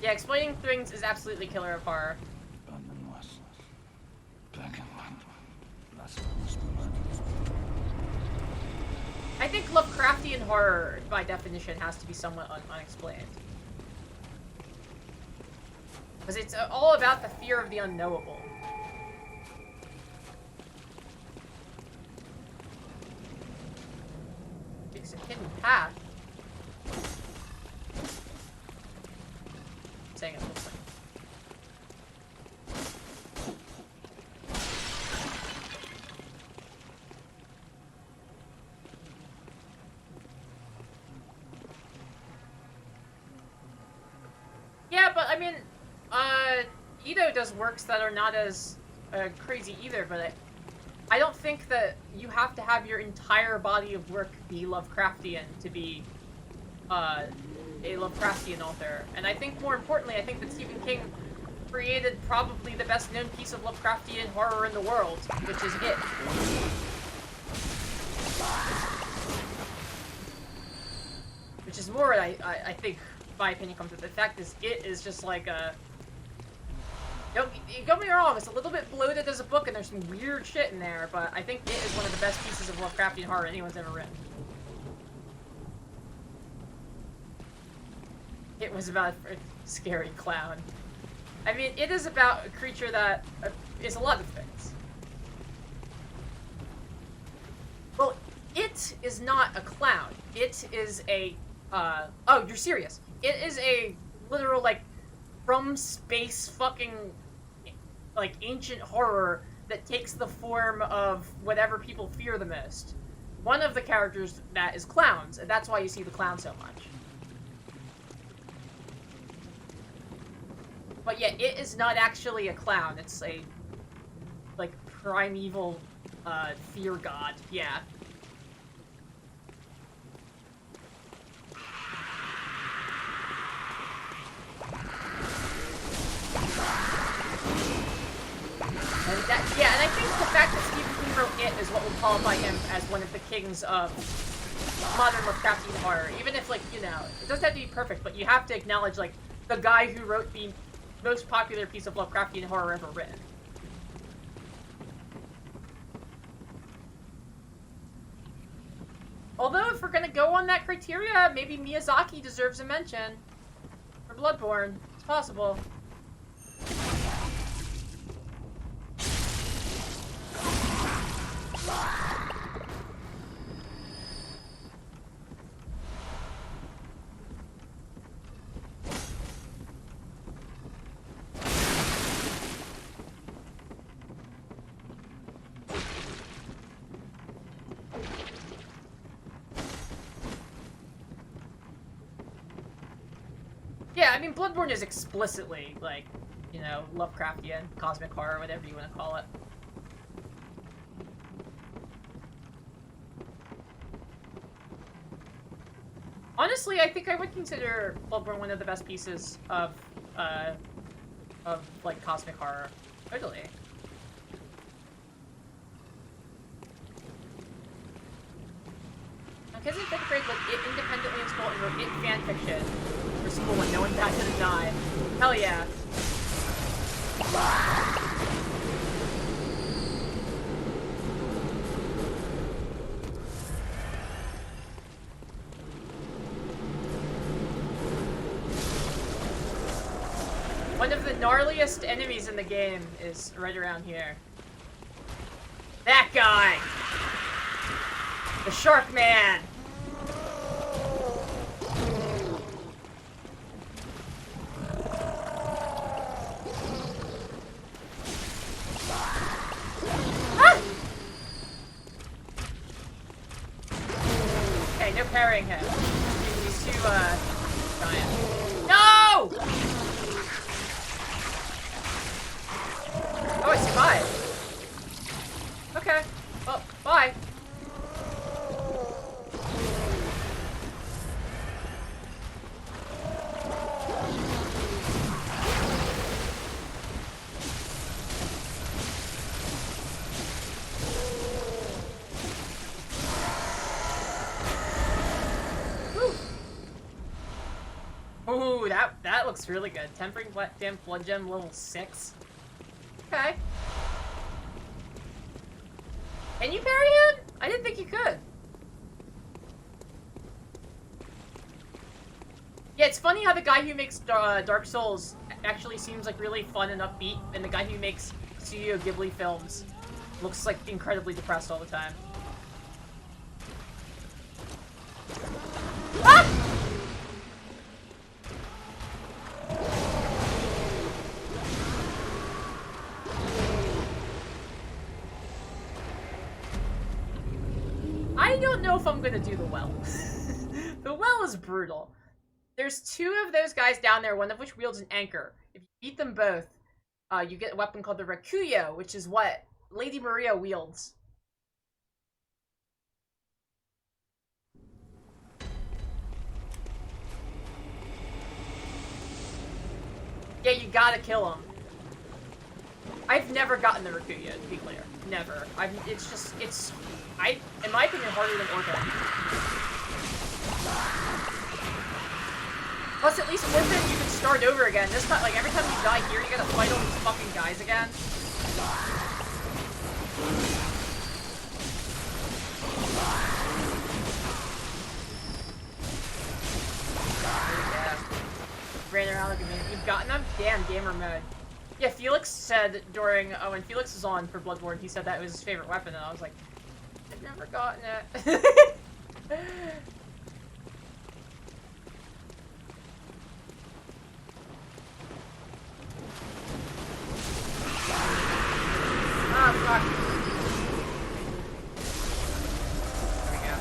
Yeah, explaining things is absolutely killer of horror. I think Lovecraftian horror, by definition, has to be somewhat unexplained. Because it's all about the fear of the unknowable. It's a hidden path. I'm saying it looks like. Yeah, but I mean, Ito does works that are not as crazy either, but I don't think that you have to have your entire body of work be Lovecraftian to be a Lovecraftian author. And I think more importantly, I think that Stephen King created probably the best known piece of Lovecraftian horror in the world, which is It. Which is more, I think, my opinion comes with the fact is It is just like a... Don't get me wrong, it's a little bit bloated as a book and there's some weird shit in there, but I think It is one of the best pieces of Lovecraftian horror anyone's ever written. It was about a scary clown. I mean, it is about a creature that is a lot of things. Well, it is not a clown. It is a, oh, you're serious. It is a literal, like, from space fucking, like, ancient horror that takes the form of whatever people fear the most. One of the characters that is clowns, and that's why you see the clown so much. But yeah, it is not actually a clown. It's a, like, primeval, fear god. Yeah. And I think the fact that Stephen King wrote It is what will qualify him as one of the kings of modern Lovecraftian horror. Even if, like, you know, it doesn't have to be perfect, but you have to acknowledge, like, the guy who wrote the most popular piece of Lovecraftian horror ever written. Although, if we're gonna go on that criteria, maybe Miyazaki deserves a mention for Bloodborne. It's possible. Yeah, I mean, Bloodborne is explicitly, like, you know, Lovecraftian, cosmic horror, whatever you want to call it. Honestly, I think I would consider Bloodborne one of the best pieces of like, cosmic horror. Totally. My kids in 5th grade looked It independently in school and wrote It fanfiction for school and no one batted an eye. Hell yeah. One of the gnarliest enemies in the game is right around here. That guy! The Shark Man! Ah! Okay, no parrying him. He's too, giant. No! Oh, I survived. Okay. Well, bye. Ooh, that looks really good. Tempering damn blood gem level 6. Okay. Can you parry him? I didn't think you could. Yeah, it's funny how the guy who makes Dark Souls actually seems like really fun and upbeat, and the guy who makes Studio Ghibli films looks like incredibly depressed all the time. Ah! I don't know if I'm gonna do the well. The well is brutal. There's 2 of those guys down there, one of which wields an anchor. If you beat them both, you get a weapon called the Rakuyo, which is what Lady Maria wields. Yeah, you gotta kill him. I've never gotten the Rakuyo, to be clear. Never. It's in my opinion, harder than Orphan. Plus, at least Orphan, you can start over again. This time, like, every time you die here, you gotta fight all these fucking guys again. Yeah. Ran around like a minute. You've gotten them? Damn, gamer mode. Yeah, Felix said during, when Felix was on for Bloodborne, he said that was his favorite weapon, and I was like, I've never gotten it. Ah, fuck. There we go.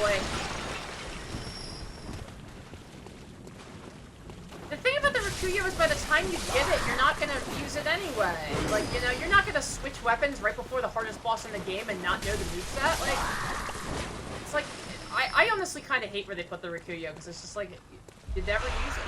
boy. The thing about the Rikuyo is by the time you get it, you're not gonna use it anyway. Like, you know, you're not gonna switch weapons right before the hardest boss in the game and not know the moveset. Like, it's like, I honestly kind of hate where they put the Rikuyo, because it's just like, you never use it.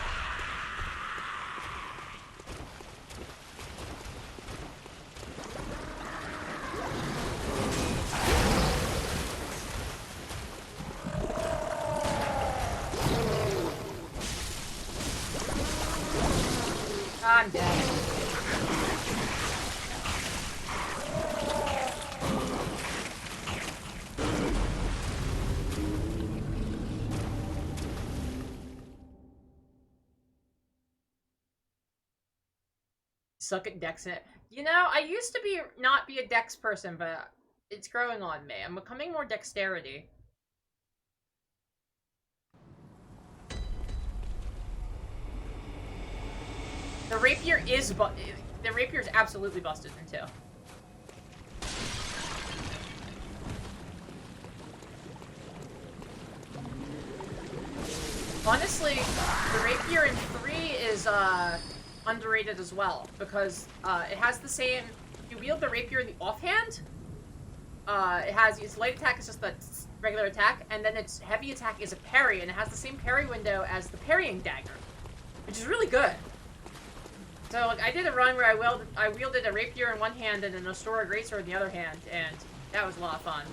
I'm dead. Suck at Dex. You know, I used to not be a Dex person, but it's growing on me. I'm becoming more dexterity. The rapier is absolutely busted in two. Honestly, the rapier in 3 is underrated as well, because it has the same. You wield the rapier in the offhand. It has its light attack is just the regular attack, and then its heavy attack is a parry, and it has the same parry window as the parrying dagger, which is really good. So, like, I did a run where I wielded a rapier in one hand and an Astora greatsword in the other hand, and that was a lot of fun.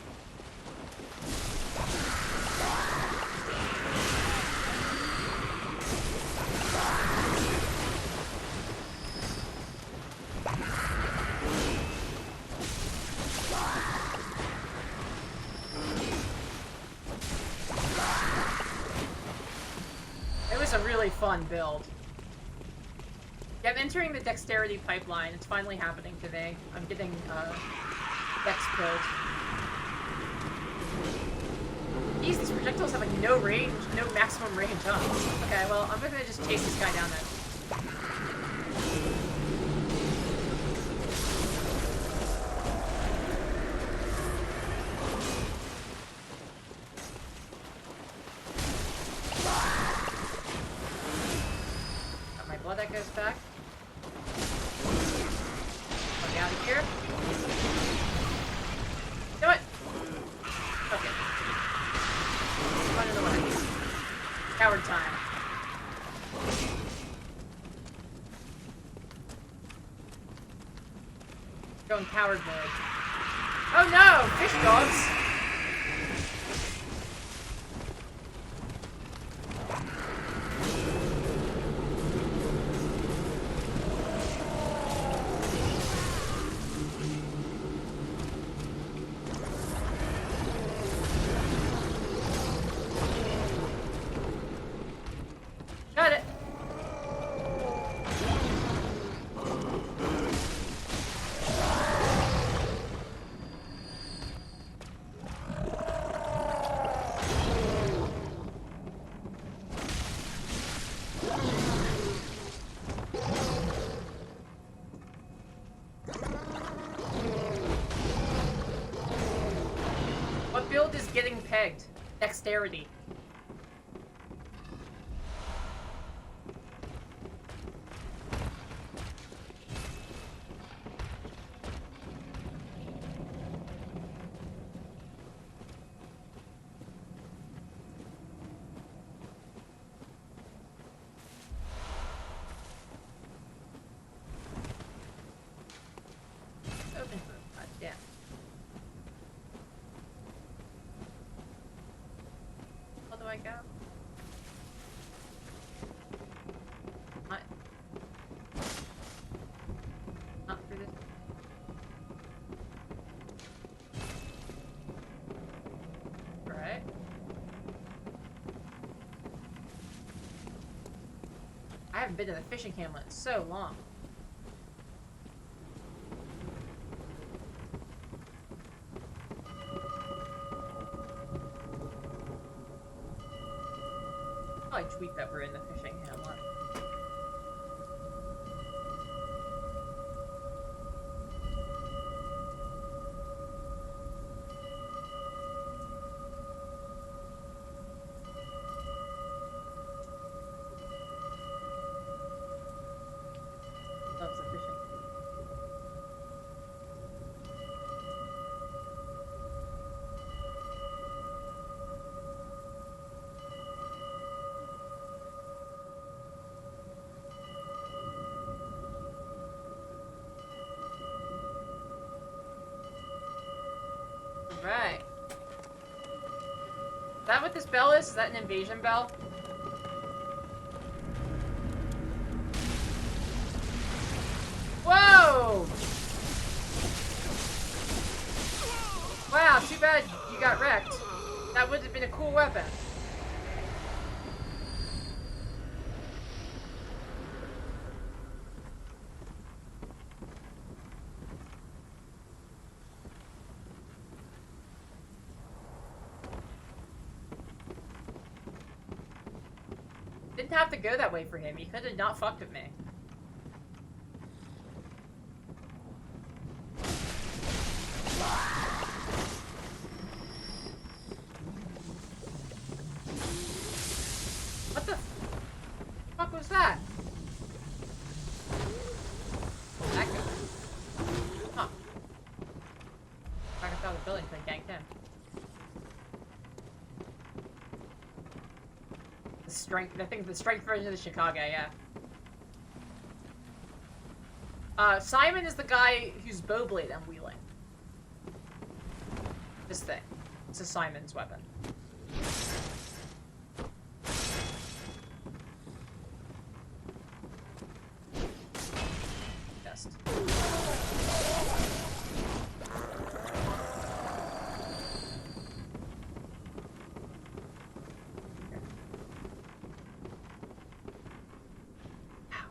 It was a really fun build. Yeah, I'm entering the dexterity pipeline. It's finally happening today. I'm getting, dex kills. These projectiles have, like, no range, no maximum range, huh? Okay, well, I'm gonna just chase this guy down then. Got my blood echoes back. Out of here. Do it! Okay. Run in the way. Coward time. Go in coward mode. Oh no! Fish dogs! Got it. What build is getting pegged? Dexterity. Open for yeah. How do I go? Not through this. Right. I haven't been to the fishing hamlet in so long. I'll tweet that we're in the fishing hamlet. what this bell is? Is that an invasion bell? Whoa! Wow, too bad you got wrecked. That would have been a cool weapon. Didn't have to go that way for him. He could have not fucked with me. What the fuck was that? That guy. Huh. Back inside the building so I ganked him. The strength, I think the strength version of the Chicago, yeah. Simon is the guy whose bow blade I'm wheeling. This thing. This is Simon's weapon. Just.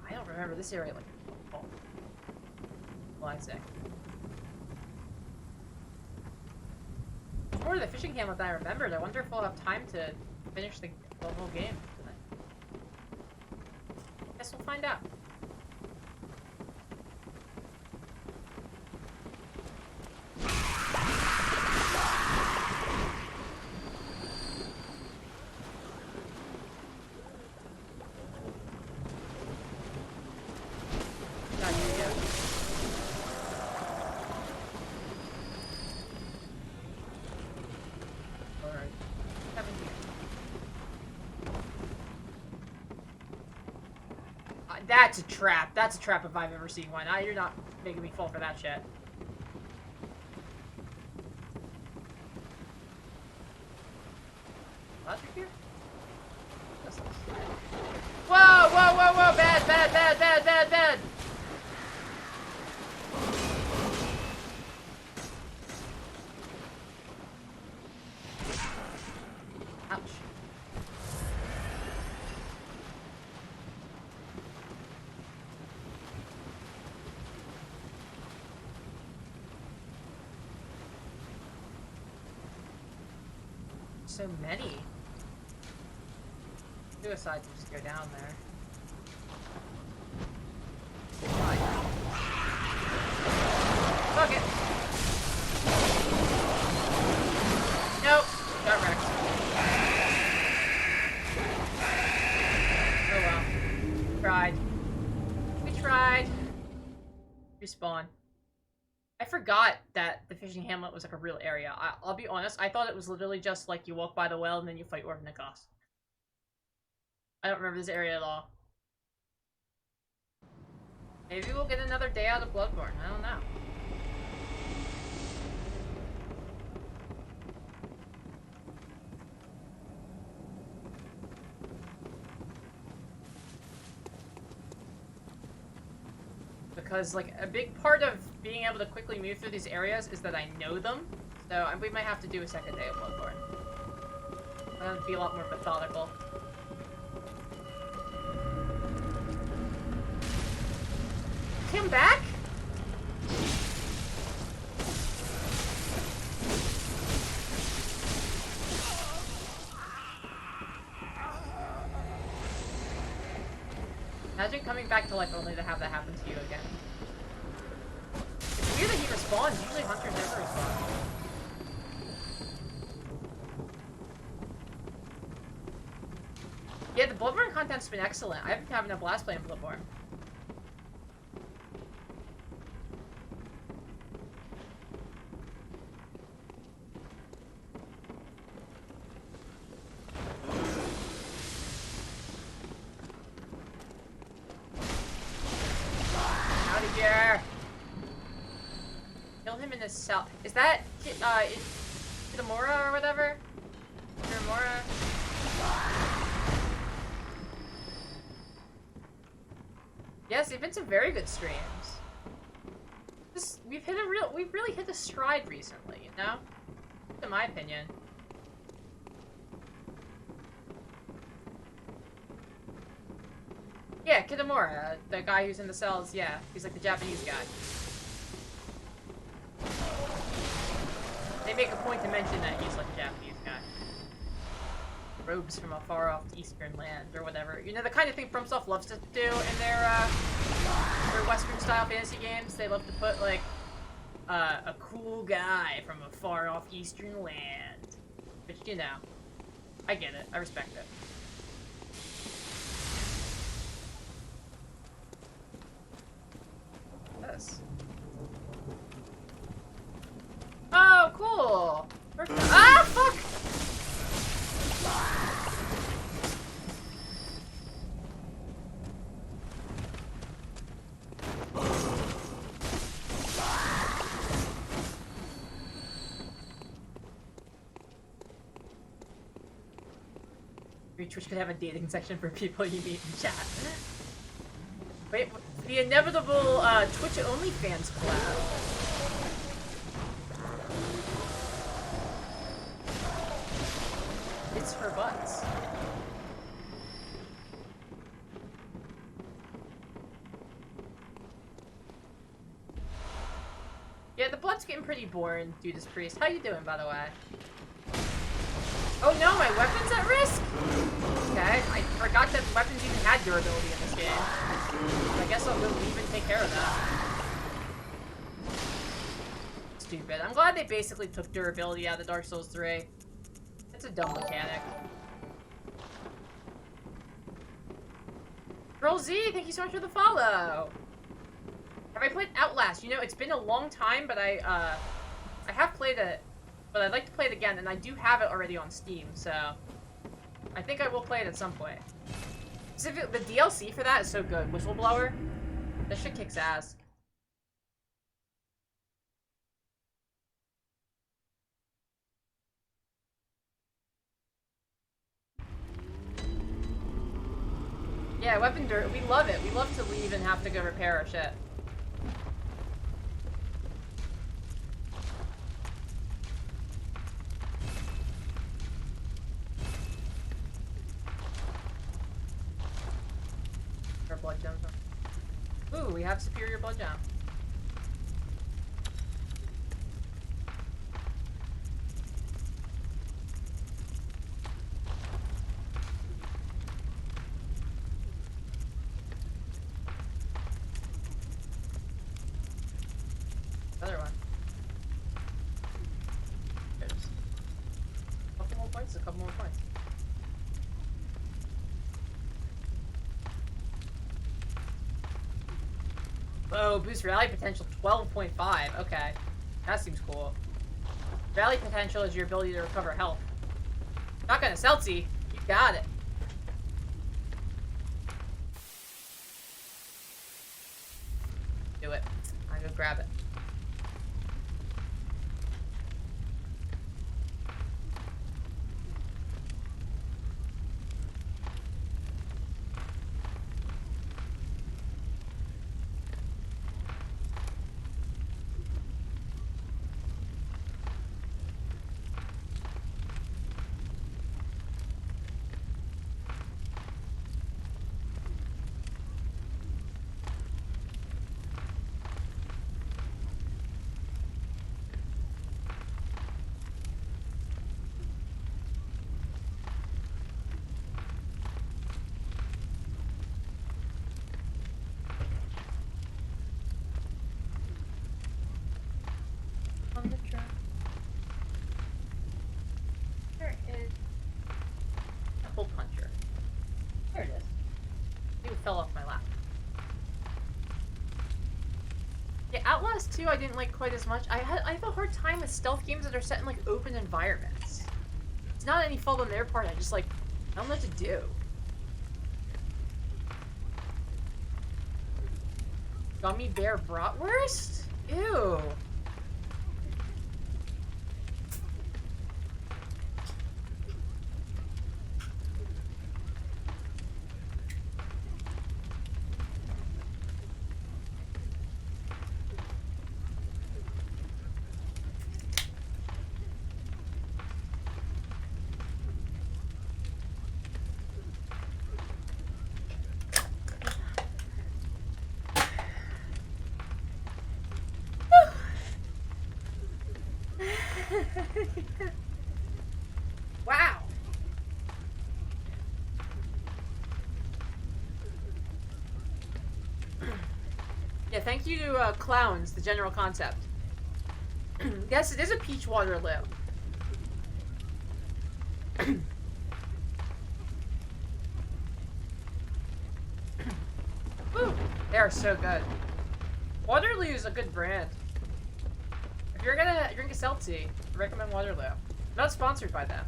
I don't remember this area like oh. Well, I say. More of the fishing hamlet than I remembered. I wonder if we'll have time to finish the whole game tonight. Guess we'll find out. God, here we go. Alright. Having here. That's a trap. That's a trap if I've ever seen one. You're not making me fall for that shit. Logic here? That's not bad. Whoa, whoa, whoa, whoa! Bad, bad, bad, bad, bad, bad! Ouch. So many. Suicides just go down there. Why? Fuck it. Nope. Got wrecked. Oh well. Tried. We tried. Respawn. I forgot that the fishing hamlet was like a real area. I'll be honest, I thought it was literally just like you walk by the well and then you fight Orvnikos. I don't remember this area at all. Maybe we'll get another day out of Bloodborne. I don't know. Because, like, a big part of being able to quickly move through these areas is that I know them. So we might have to do a second day of Bloodborne. I'm gonna be a lot more methodical. Came back? Imagine coming back to life only to have that happen to you again. It's weird that he respawns. Usually hunters never respawn. Yeah, the Bloodborne content's been excellent. I've been having a blast playing Bloodborne. Out of here! Kill him in his cell. Is that Kitamura or whatever? Kiramura. Yes, they've been some very good streams. We've really hit a stride recently, you know? In my opinion. Yeah, Kitamura, the guy who's in the cells, yeah. He's like the Japanese guy. They make a point to mention that he's like a Japanese guy. Robes from a far-off eastern land, or whatever. You know, the kind of thing FromSoft loves to do in their Western-style fantasy games? They love to put, like, a cool guy from a far-off eastern land. But, you know, I get it. I respect it. This. Oh, cool! Ah, fuck! Twitch could have a dating section for people you meet in chat. Wait, the inevitable Twitch OnlyFans collab. It's for butts. Yeah, the blood's getting pretty boring, Judas Priest. How you doing, by the way? Oh no, my weapon's at risk? Okay, I forgot that weapons even had durability in this game. I guess I'll go leave and take care of that. Stupid. I'm glad they basically took durability out of Dark Souls 3. It's a dumb mechanic. Girl Z, thank you so much for the follow! Have I played Outlast? You know, it's been a long time, but I have played it. But I'd like to play it again, and I do have it already on Steam, so I think I will play it at some point. The DLC for that is so good. Whistleblower. That shit kicks ass. Yeah, weapon dirt. We love it. We love to leave and have to go repair our shit. Blood gem. Ooh, we have superior blood gem. Another one. There's a couple more points, a couple more points. Oh, boost rally potential 12.5. Okay. That seems cool. Rally potential is your ability to recover health. Not gonna Celtsy. You got it. Do it. I'm gonna grab it. On the track. There is a hole puncher. There it is. It fell off my lap. Yeah, Outlast 2 I didn't like quite as much. I have a hard time with stealth games that are set in like open environments. It's not any fault on their part, I just like I don't know what to do. Gummy bear bratwurst? Ew. Wow. Yeah, thank you to clowns, the general concept. Yes, it is a peach Waterloo. Woo! They are so good. Waterloo is a good brand. If you're gonna drink a seltzy, I recommend Waterloo. Not sponsored by them.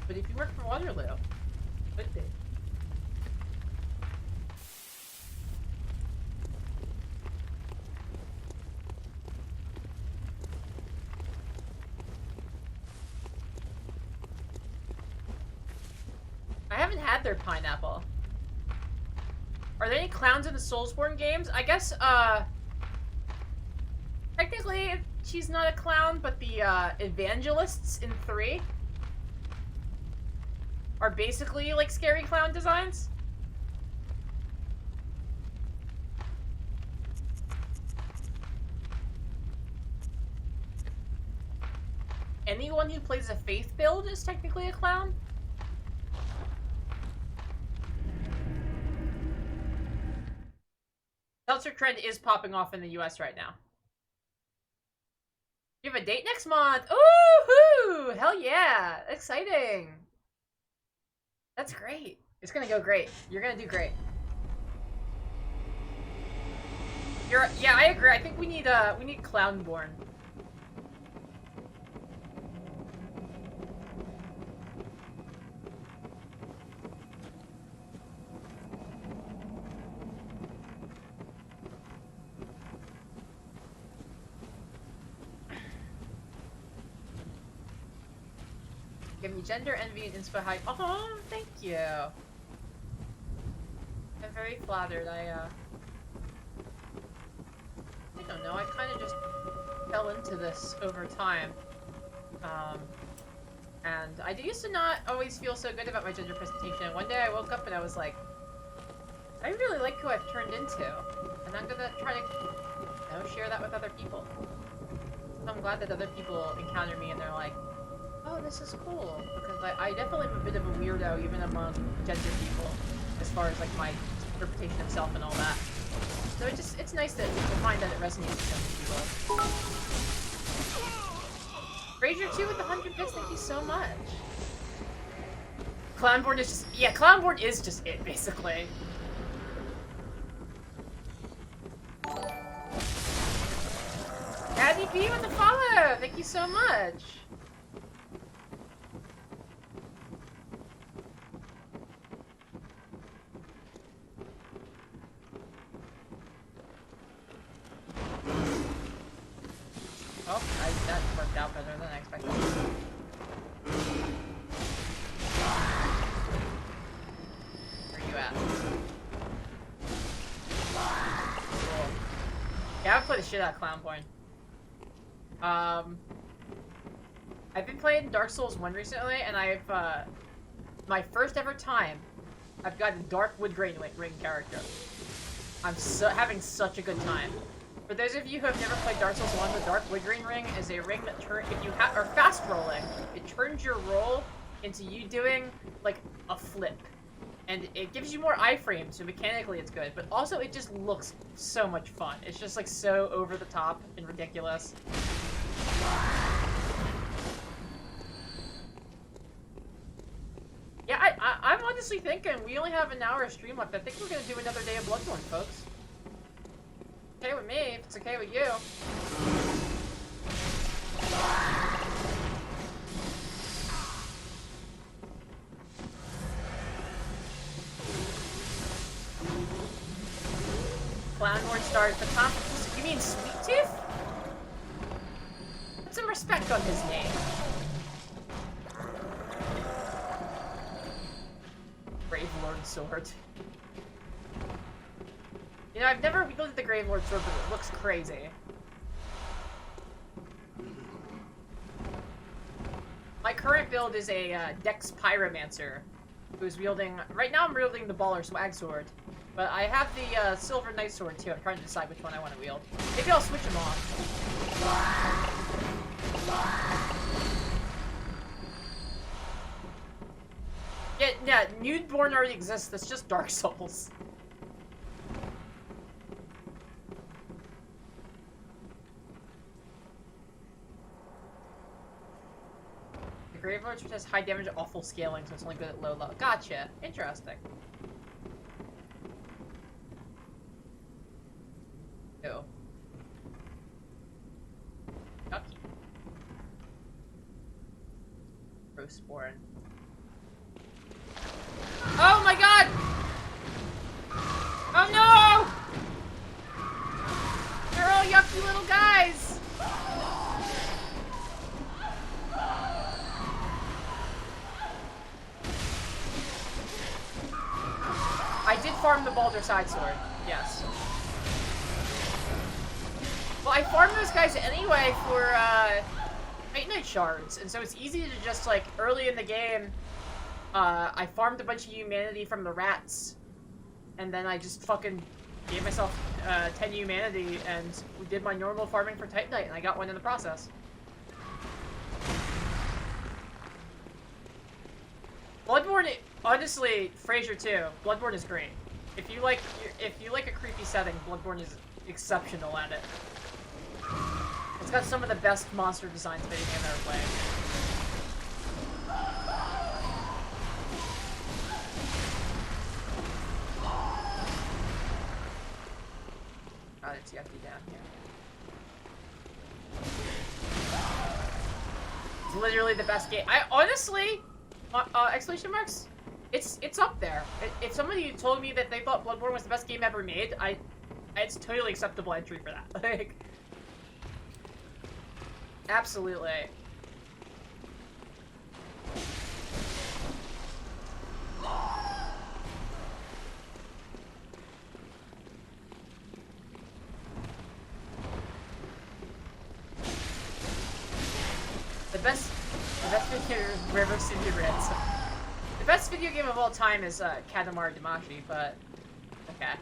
But if you work for Waterloo, could be. I haven't had their pineapple. Are there any clowns in the Soulsborne games? I guess, technically, she's not a clown, but the, evangelists in 3 are basically, like, scary clown designs. Anyone who plays a faith build is technically a clown. Seltzer trend is popping off in the US right now. You have a date next month? Ooh-hoo! Hell yeah! Exciting! That's great. It's gonna go great. You're gonna do great. Yeah, I agree. I think we need Clownborn. Give me gender envy and inspo hype. Oh, thank you. I'm very flattered. I don't know. I kind of just fell into this over time. And I used to not always feel so good about my gender presentation. One day I woke up and I was like, I really like who I've turned into. And I'm gonna try to, share that with other people. So I'm glad that other people encounter me and they're like, oh, this is cool, because I definitely am a bit of a weirdo even among gender people, as far as like my interpretation of self and all that. So it's nice to find that it resonates with gender people. Frazier 2 with the 100 bits, thank you so much. Clownborn is just, yeah, Clownborn is just it, basically. Abby B with the follow, thank you so much. Oh, that worked out better than I expected. Where you at? Cool. Yeah, I've played the shit out of Clownborn. I've been playing Dark Souls 1 recently, and I've, my first ever time, I've got a Dark Wood Grain Ring character. I'm having such a good time. For those of you who have never played Dark Souls 1, the Dark Wood Grain Ring is a ring that if you are fast rolling, it turns your roll into you doing, like, a flip. And it gives you more iframes, so mechanically it's good, but also it just looks so much fun. It's just, like, so over the top and ridiculous. Yeah, I'm honestly thinking we only have an hour of stream left. I think we're gonna do another day of Bloodborne, folks. Okay with me, if it's okay with you. Clownborn started the competition. You mean Sweet Tooth? Put some respect on his name. Grave Lord Sword. You know, I've never wielded the Grave Lord Sword, but it looks crazy. My current build is a Dex Pyromancer, who's wielding... Right now I'm wielding the Baller Swag Sword, but I have the Silver Knight Sword too. I'm trying to decide which one I want to wield. Maybe I'll switch them on. Yeah, Bloodborne already exists. That's just Dark Souls. The Grave Lords, which has high damage, awful scaling, so it's only good at low level. Gotcha. Interesting. Ew. Yucky. Roastborn. Oh my god! Oh no! They're all yucky little guys! I did farm the Baldur Side Sword, yes. Well, I farmed those guys anyway for, Titanite Shards, and so it's easy to just, like, early in the game, I farmed a bunch of humanity from the rats, and then I just fucking gave myself 10 humanity and did my normal farming for Titanite, and I got one in the process. Bloodborne, honestly, Fraser too. Bloodborne is great. If you like a creepy setting, Bloodborne is exceptional at it. It's got some of the best monster designs of any game I've ever played. God, it's yucky down here. It's literally the best game. I honestly, exclamation marks, it's up there. If somebody told me that they thought Bloodborne was the best game ever made, it's totally acceptable entry for that. Like, absolutely. The best video is River City Ransom. The best video game of all time is Katamari Damacy, but okay.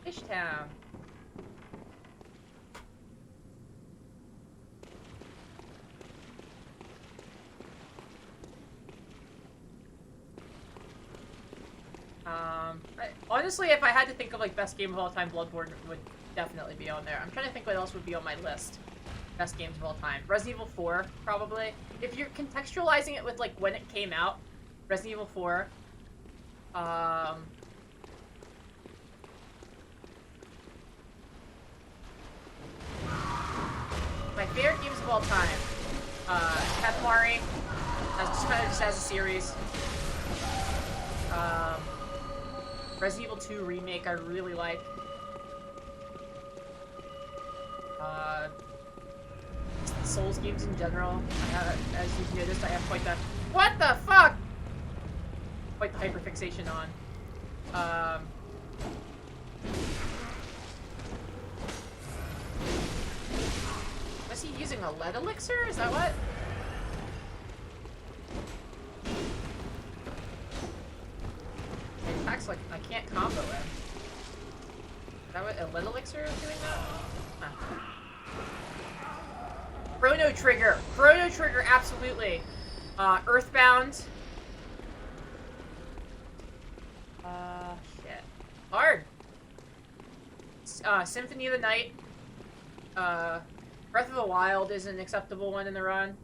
Fishtown. Honestly, if I had to think of like best game of all time, Bloodborne would definitely be on there. I'm trying to think what else would be on my list. Best games of all time. Resident Evil 4, probably. If you're contextualizing it with like when it came out, Resident Evil 4. My favorite games of all time. Katamari, just as a series. Resident Evil 2 Remake I really like. Souls games in general. As you've noticed, I have quite the— what the fuck? Quite the hyperfixation on. Was he using a lead elixir? Is that what? It attacks like I can't combo him. Is that what a lead elixir is doing that? Huh. Chrono Trigger. Chrono Trigger, absolutely. Earthbound. Shit. Hard. Symphony of the Night. Breath of the Wild is an acceptable one in the run.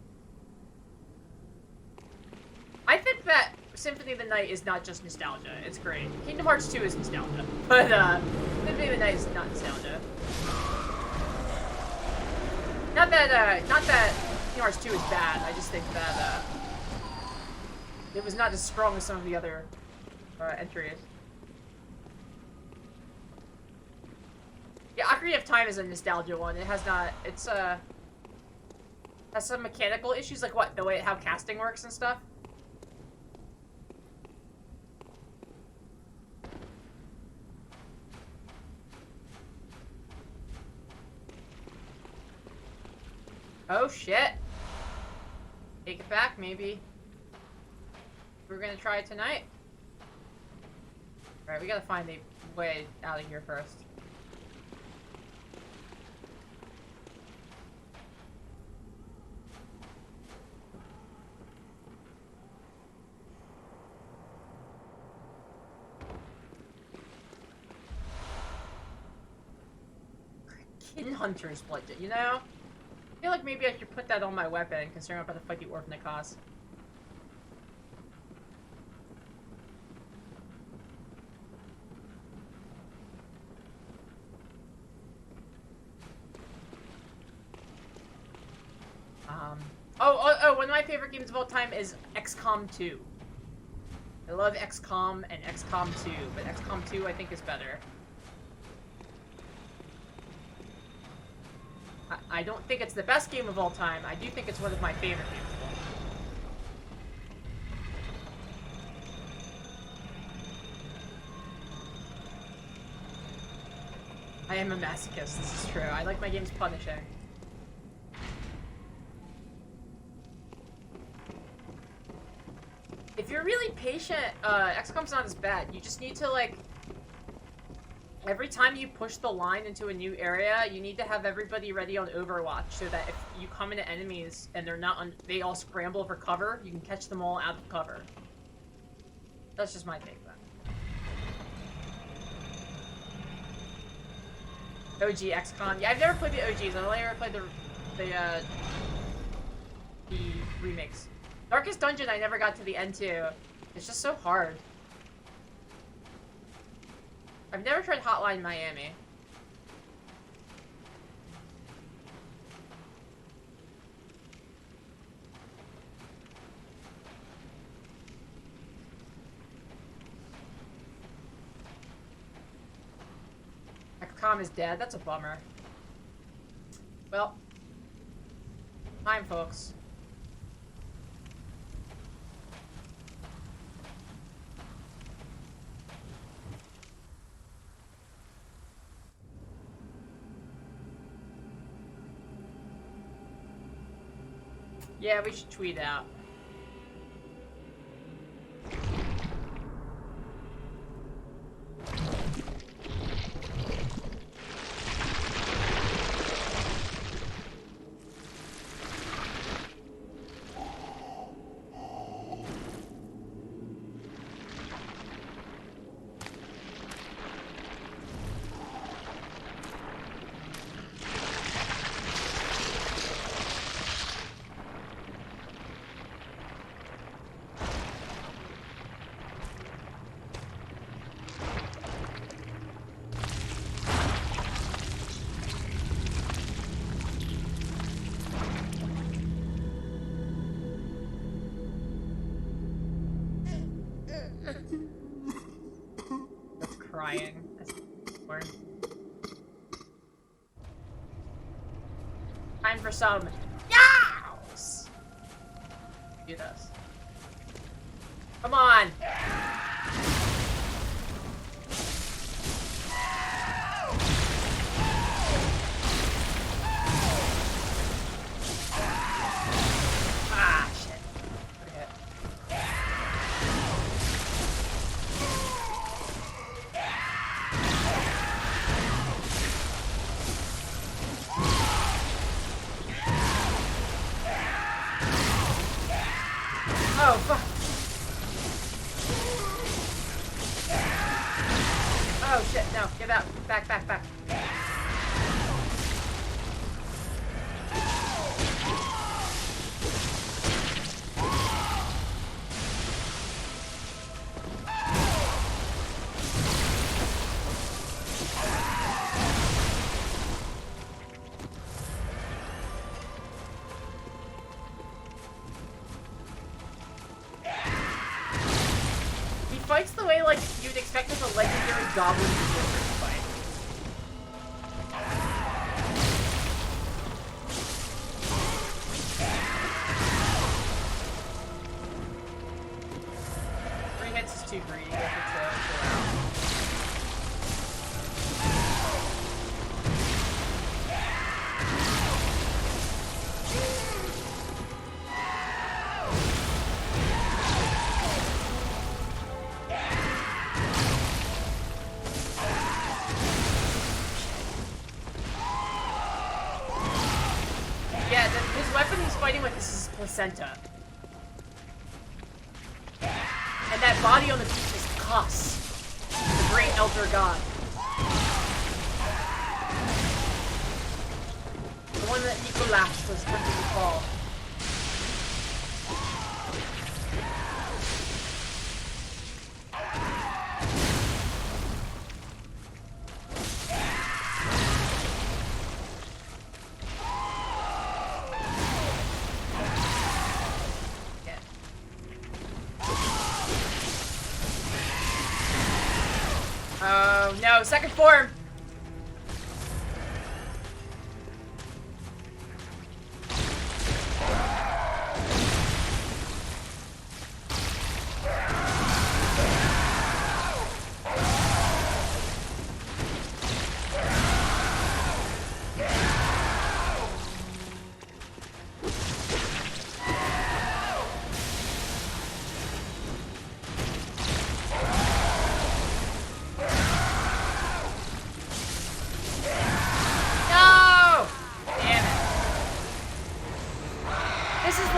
I think that Symphony of the Night is not just nostalgia. It's great. Kingdom Hearts 2 is nostalgia. But, Symphony of the Night is not nostalgia. Not that Kingdom Hearts 2 is bad, I just think that, it was not as strong as some of the other, entries. Yeah, Ocarina of Time is a nostalgia one. It has not, it's, has some mechanical issues, like what, the way, how casting works and stuff. Oh shit. Take it back, maybe. We're gonna try it tonight. Alright, we gotta find a way out of here first. Skin Hunter's Bludgeon, you know? I feel like maybe I should put that on my weapon, considering I'm about to fight the Orphan Nikos. One of my favorite games of all time is XCOM 2. I love XCOM and XCOM 2, but XCOM 2 I think is better. I don't think it's the best game of all time. I do think it's one of my favorite games of all time. I am a masochist, this is true. I like my games punishing. If you're really patient, XCOM's not as bad. You just need to, like... Every time you push the line into a new area, you need to have everybody ready on Overwatch so that if you come into enemies and they're not they all scramble for cover, you can catch them all out of cover. That's just my take, then. OG XCOM. Yeah, I've never played the OGs. I've only ever played the remakes. Darkest Dungeon I never got to the end to. It's just so hard. I've never tried Hotline Miami. XCOM is dead. That's a bummer. Well, time, folks. Yeah, we should tweet out. That's crying. That's boring. Time for some yows! Do this. Come on! Ah, shit. Forget. Oh, fuck. Oh, shit, no. Get out. Back, back, back. He fights the way, like, you'd expect as a legendary goblin wizard to fight. Three hits is too greedy. You have to chill out. Yeah, his weapon he's fighting with is his placenta. And that body on the beach is Kus, the great elder god. one that Nicolas was attempting to call. Oh no, second form!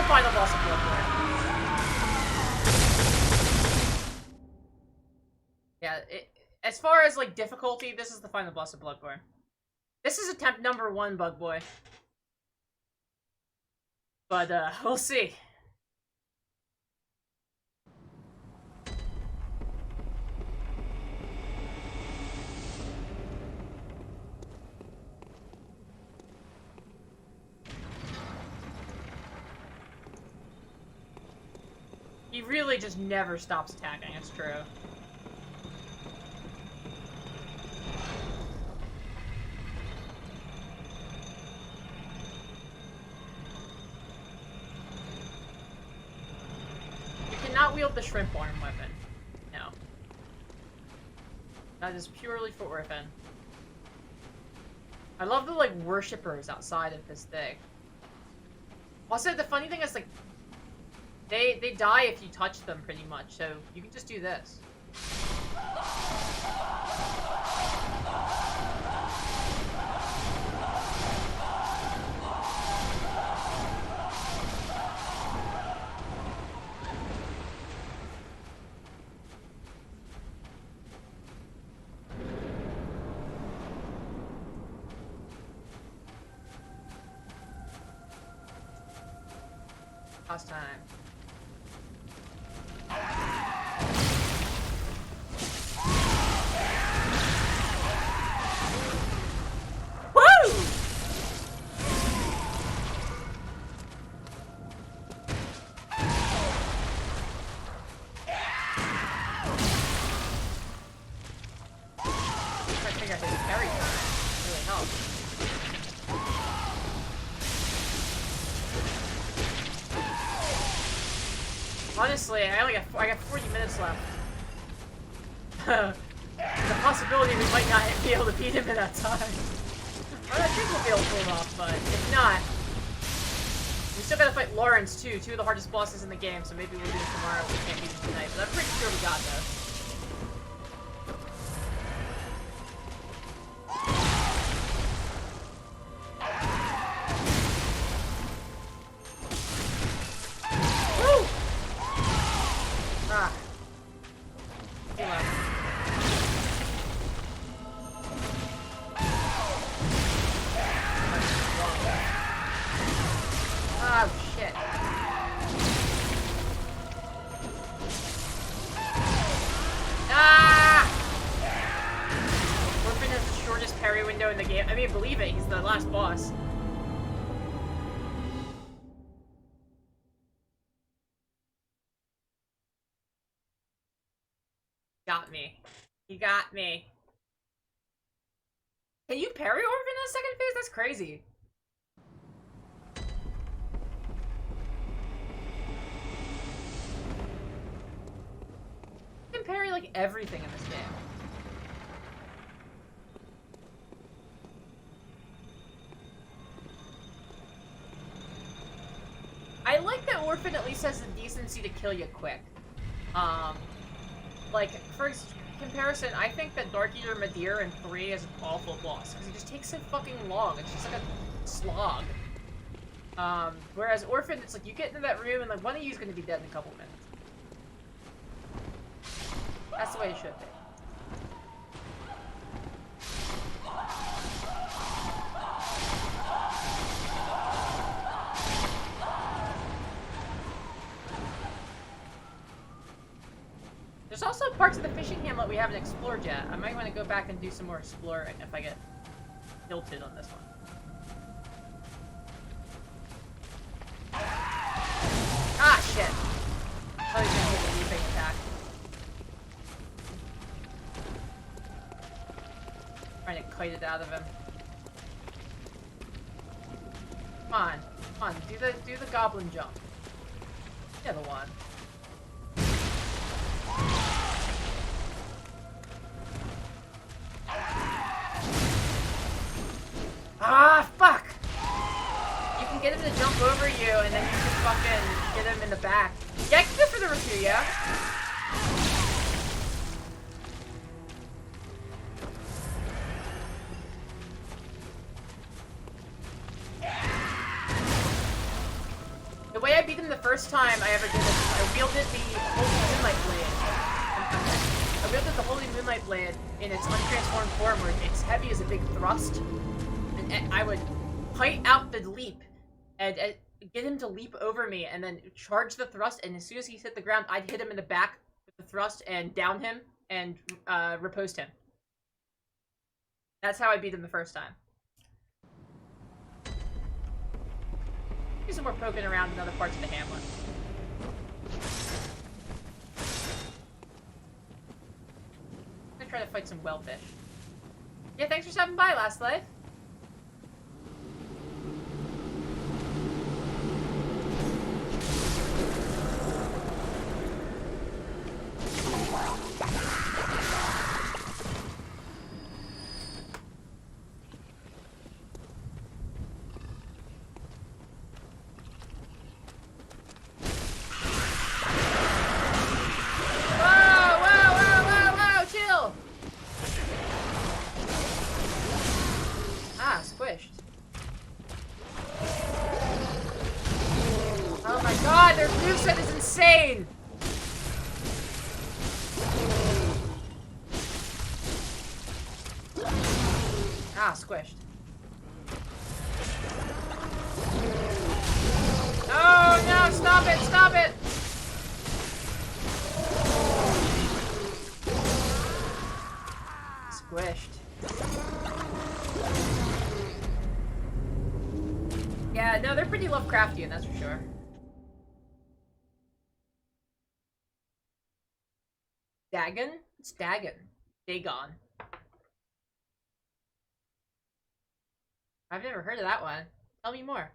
Final boss of Bloodborne. Yeah, as far as like difficulty, this is the final boss of Bloodborne. This is attempt number 1, Bug Boy. But we'll see. He really just never stops attacking, it's true. You cannot wield the shrimp arm weapon. No. That is purely for Orphan. I love the, like, worshippers outside of this thing. Also, the funny thing is, like, They die if you touch them, pretty much, so you can just do this. Last time. Honestly, I got 40 minutes left. The possibility we might not be able to beat him in that time. Well, I think we'll be able to pull it off, but if not, we still gotta fight Lawrence too, 2 of the hardest bosses in the game, so maybe we'll do it tomorrow if we can't beat him tonight, but I'm pretty sure we got this. In the game. I mean, believe it, he's the last boss. Got me. He got me. Can you parry Orphan in the second phase? That's crazy. You can parry like everything in this game. I like that Orphan at least has the decency to kill you quick. Like, for comparison, I think that Dark Eater Madir in 3 is an awful boss, because he just takes so fucking long. It's just like a slog. Whereas Orphan, it's like, you get into that room, and like, one of you is going to be dead in a couple minutes. That's the way it should be. parts of the fishing hamlet we haven't explored yet. I might want to go back and do some more exploring if I get tilted on this one. Ah, shit. Oh, he's gonna hit the leaping attack. Trying to kite it out of him. Come on. Come on, do the goblin jump. Yeah, the one. Ah, fuck! You can get him to jump over you, and then you just fucking get him in the back. Yeah, I can go for the review, yeah? The way I beat him the first time I ever did this, I wielded the Holy Moonlight Blade. I wielded the Holy Moonlight Blade in its untransformed form, where it's heavy as a big thrust. And I would kite out the leap and get him to leap over me and then charge the thrust, and as soon as he hit the ground, I'd hit him in the back with the thrust and down him and riposte him. That's how I beat him the first time. Do some more poking around in other parts of the hamlet. I'm gonna try to fight some wellfish. Yeah, thanks for stopping by, Last Life. Oh my god, their moveset is insane! Ah, squished. Oh no, stop it, stop it! Squished. Yeah, no, they're pretty Lovecraftian, that's for sure. Dagon? It's Dagon. Dagon. I've never heard of that one. Tell me more.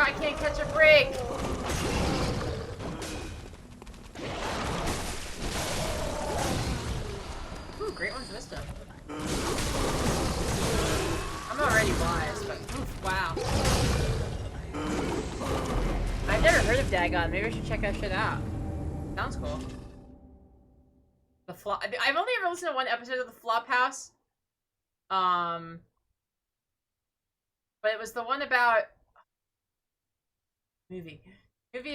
I can't catch a break! Ooh, great one's Vista. I'm already wise, but oof, wow. I've never heard of Dagon. Maybe I should check that shit out. Sounds cool. The Flop. I've only ever listened to one episode of the Flophouse. But it was the one about movie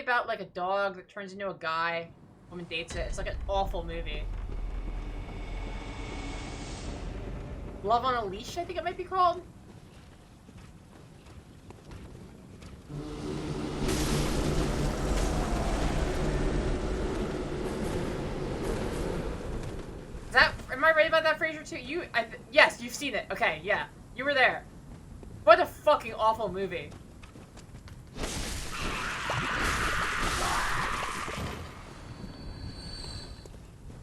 about like a dog that turns into a guy. Woman dates it. It's like an awful movie. Love on a Leash, I think it might be called. Is that? Am I right about that, Fraser? Too? Yes, you've seen it. Okay, yeah, you were there. What a fucking awful movie.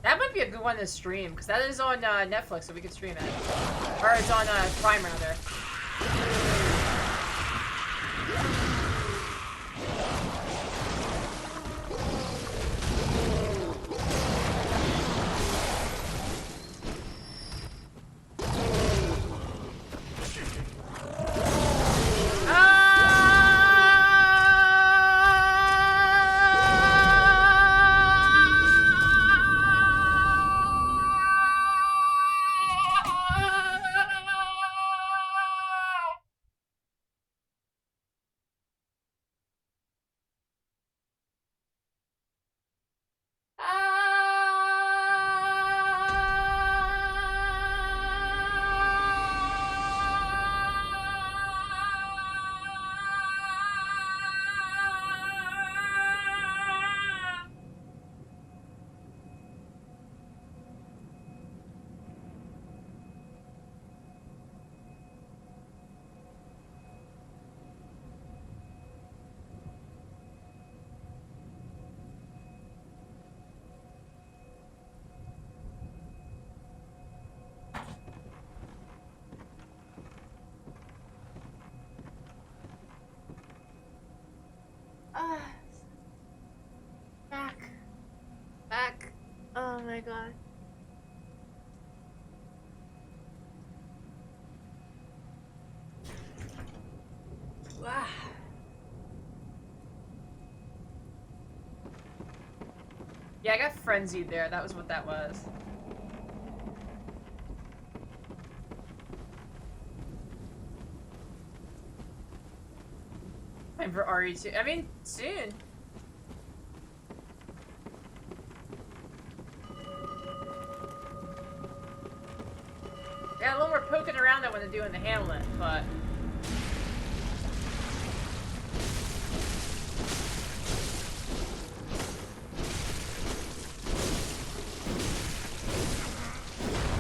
That might be a good one to stream, because that is on Netflix, so we could stream it. Or it's on Prime, rather. god. Wow. Yeah, I got frenzied there. That was what that was. Time for RE2. I mean, soon. Yeah, a little more poking around I want to do in the Hamlet, but...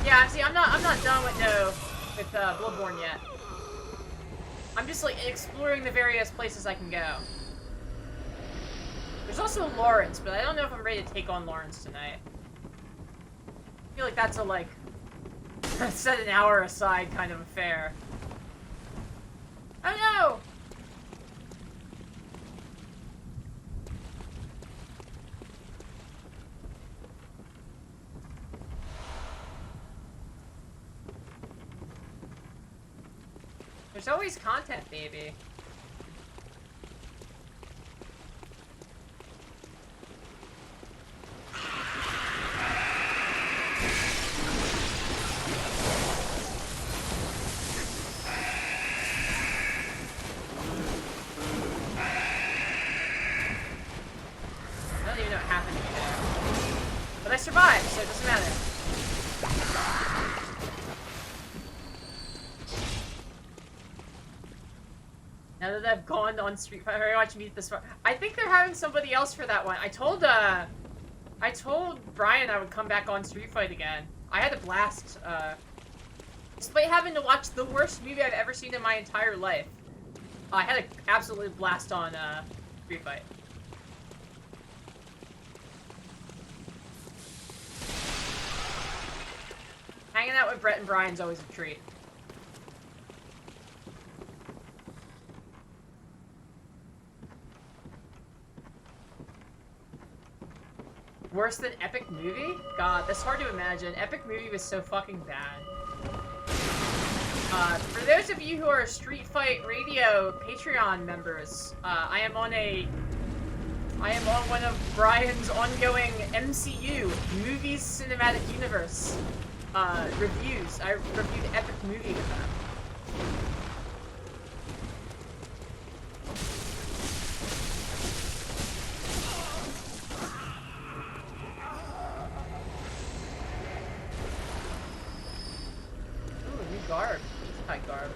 Yeah, see, I'm not done with Bloodborne yet. I'm just like exploring the various places I can go. There's also Lawrence, but I don't know if I'm ready to take on Lawrence tonight. I feel like that's a like set an hour aside kind of affair. Oh no! There's always content, baby. I don't even know what happened to me there. But I survived, so it doesn't matter. Now that I've gone on Street Fighter, I watch Meet this far. I think they're having somebody else for that one. I told Brian I would come back on Street Fight again. I had a blast, despite having to watch the worst movie I've ever seen in my entire life. I had an absolute blast on, Street Fight. Hanging out with Brett and Brian's always a treat. Worse than Epic Movie? God, that's hard to imagine. Epic Movie was so fucking bad. For those of you who are Street Fight Radio Patreon members, I am on one of Brian's ongoing MCU, Movies Cinematic Universe, reviews. I reviewed Epic Movie with them. Garb. High garb.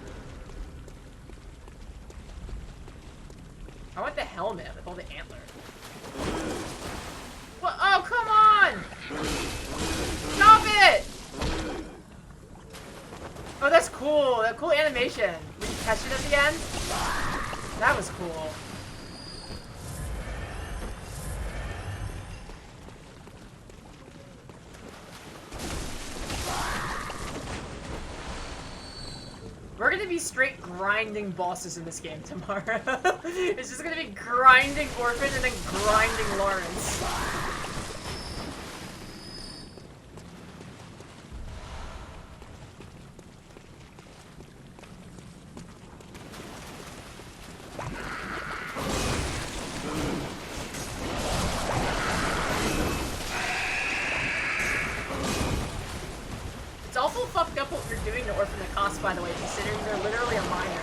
I want the helmet with all the antlers. What? Oh, come on! Stop it! Oh, that's cool. That cool animation. Did you catch it at the end? That was cool. We're gonna be straight grinding bosses in this game tomorrow. It's just gonna be grinding Orphan and then grinding Lawrence. It's awful fucked up what you're doing to Orphan the Cost, by the way, considering they're literally a minor.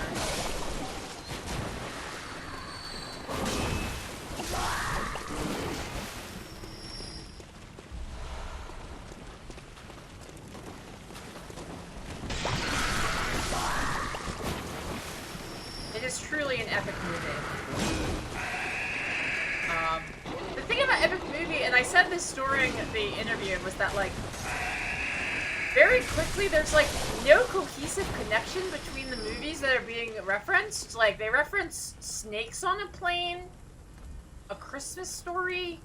It is truly an epic movie. The thing about epic movie, and I said this during the interview, was that, like, very quickly, there's, like, no cohesive connection between the movies that are being referenced. Like, they reference Snakes on a Plane, A Christmas Story,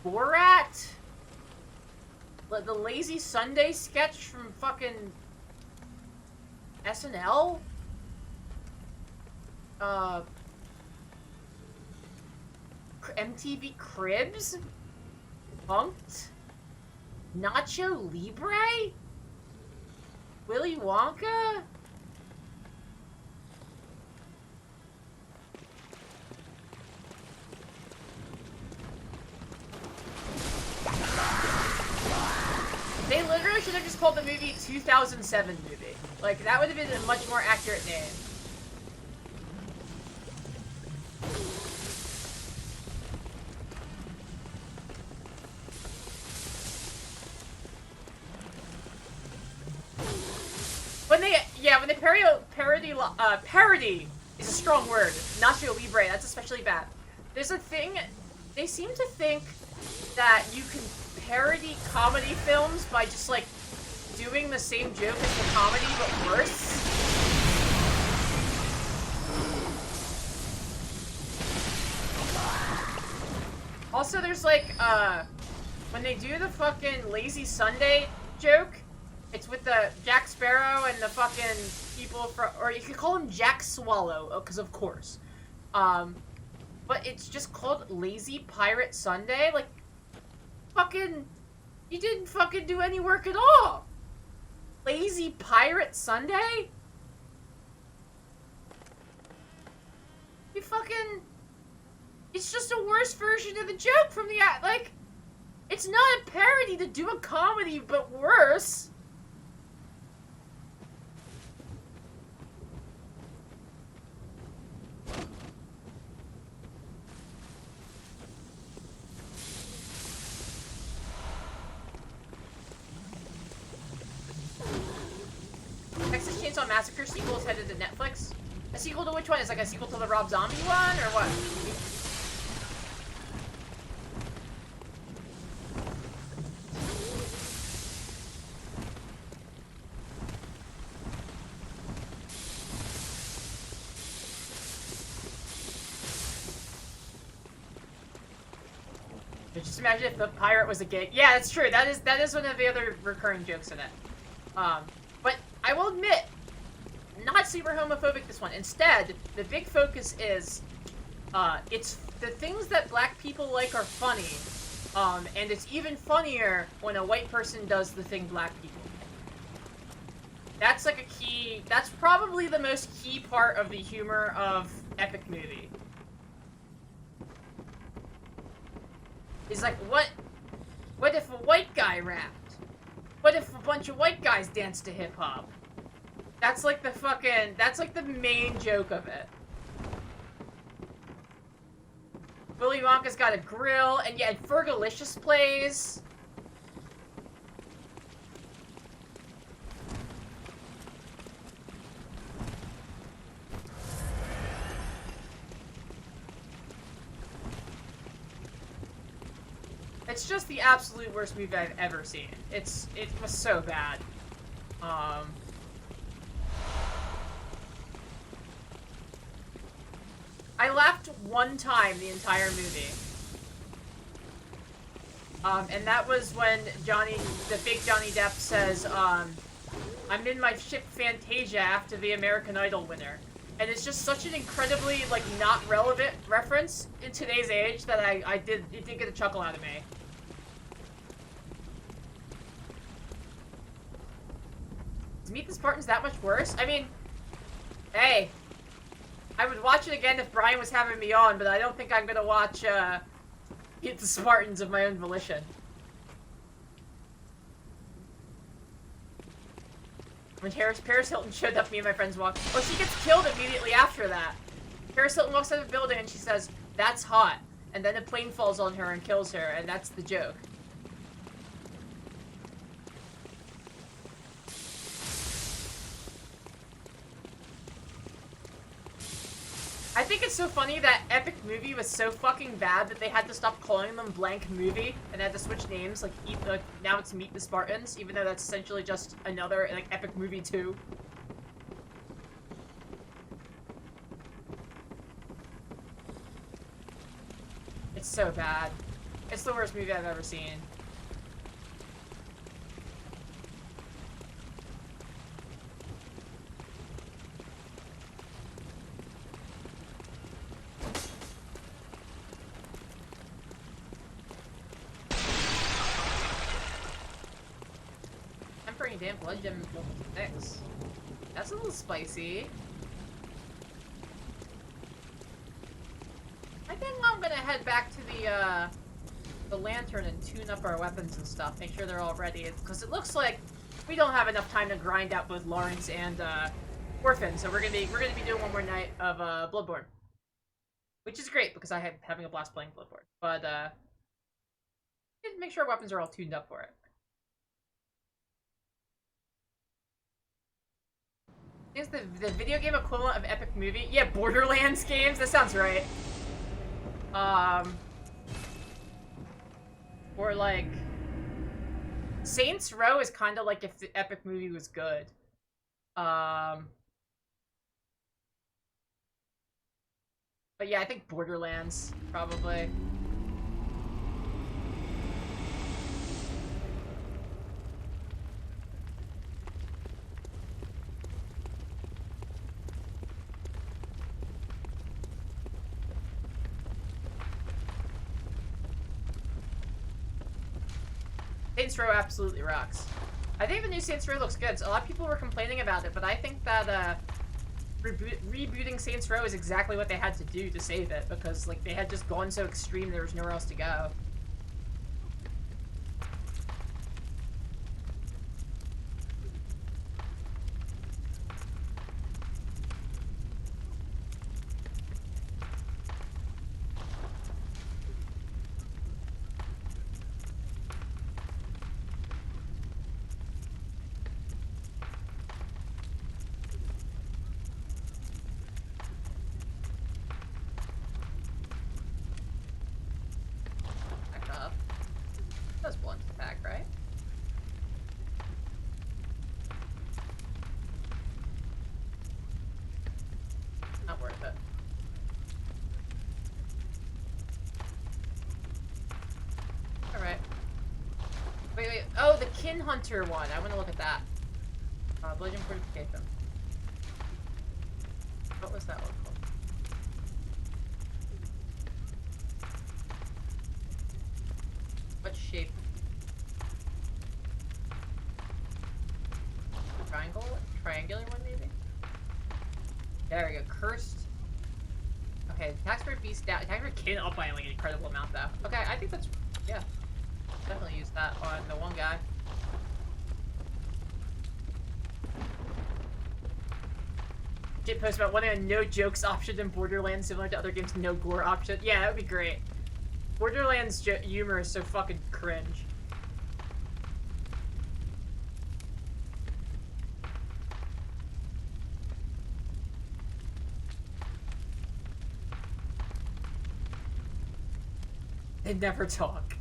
Borat, the Lazy Sunday sketch from fucking SNL, MTV Cribs, Punk'd. Nacho Libre? Willy Wonka? They literally should have just called the movie 2007 movie. Like, that would have been a much more accurate name. When they parody is a strong word. Nacho Libre, that's especially bad. There's a thing, they seem to think that you can parody comedy films by just, like, doing the same joke as the comedy, but worse. Also, there's, like, when they do the fucking Lazy Sunday joke, it's with the Jack Sparrow and the fucking people from, or you could call him Jack Swallow, because of course. But it's just called Lazy Pirate Sunday. Like, fucking, you didn't fucking do any work at all. Lazy Pirate Sunday? You fucking, it's just a worse version of the joke from the, like, it's not a parody to do a comedy, but worse. Texas Chainsaw Massacre sequel is headed to Netflix. A sequel to which one? Is like a sequel to the Rob Zombie one, or what? Just imagine if the pirate was a gay. Yeah, that's true. That is one of the other recurring jokes in it. But I will admit, not super homophobic this one. Instead, the big focus is, it's the things that black people like are funny, and it's even funnier when a white person does the thing black people. That's like a key. That's probably the most key part of the humor of Epic Movie. Is like, what if a white guy rapped? What if a bunch of white guys danced to hip-hop? That's like the fucking, that's like the main joke of it. Willy Wonka's got a grill, and yeah, Fergalicious plays. It's just the absolute worst movie I've ever seen. It was so bad. I laughed one time the entire movie. And that was when the fake Johnny Depp says, I'm in my ship Fantasia after the American Idol winner. And it's just such an incredibly, like, not relevant reference in today's age that it did get a chuckle out of me. Is Meet the Spartans that much worse? I mean, hey, I would watch it again if Brian was having me on, but I don't think I'm gonna watch, Meet the Spartans of my own volition. When Paris Hilton showed up, me and my friends walked. Oh, she gets killed immediately after that. Paris Hilton walks out of the building and she says, "That's hot." And then a plane falls on her and kills her, and that's the joke. I think it's so funny that Epic Movie was so fucking bad that they had to stop calling them Blank Movie and had to switch names. Like, now it's Meet the Spartans, even though that's essentially just another, like, Epic Movie 2. It's so bad. It's the worst movie I've ever seen. damn, blood gem level 6. That's a little spicy. I think I'm gonna head back to the lantern and tune up our weapons and stuff. Make sure they're all ready, because it looks like we don't have enough time to grind out both Lawrence and Orphan. So we're gonna be doing one more night of Bloodborne, which is great because I am having a blast playing Bloodborne. But make sure our weapons are all tuned up for it. Is the video game equivalent of epic movie? Yeah, Borderlands games. That sounds right. Or like Saints Row is kind of like if the epic movie was good. But yeah, I think Borderlands probably. Saints Row absolutely rocks. I think the new Saints Row looks good. So a lot of people were complaining about it, but I think that rebooting Saints Row is exactly what they had to do to save it, because like they had just gone so extreme there was nowhere else to go. That's blunt attack, right? Not worth it. Alright. Wait. Oh, the Kin Hunter one. I want to look at that. Bludgeon Fortification. What was that one called? What shape? Triangle? Triangular one, maybe? There we go. Cursed. Okay, attacks for beast down. Attacks for kin up by like an incredible amount, though. Okay, I think that's. Yeah. Definitely use that on the one guy. Shit post about wanting a no jokes option in Borderlands similar to other games' no gore option. Yeah, that would be great. Borderlands humor is so fucking cringe. They never talk.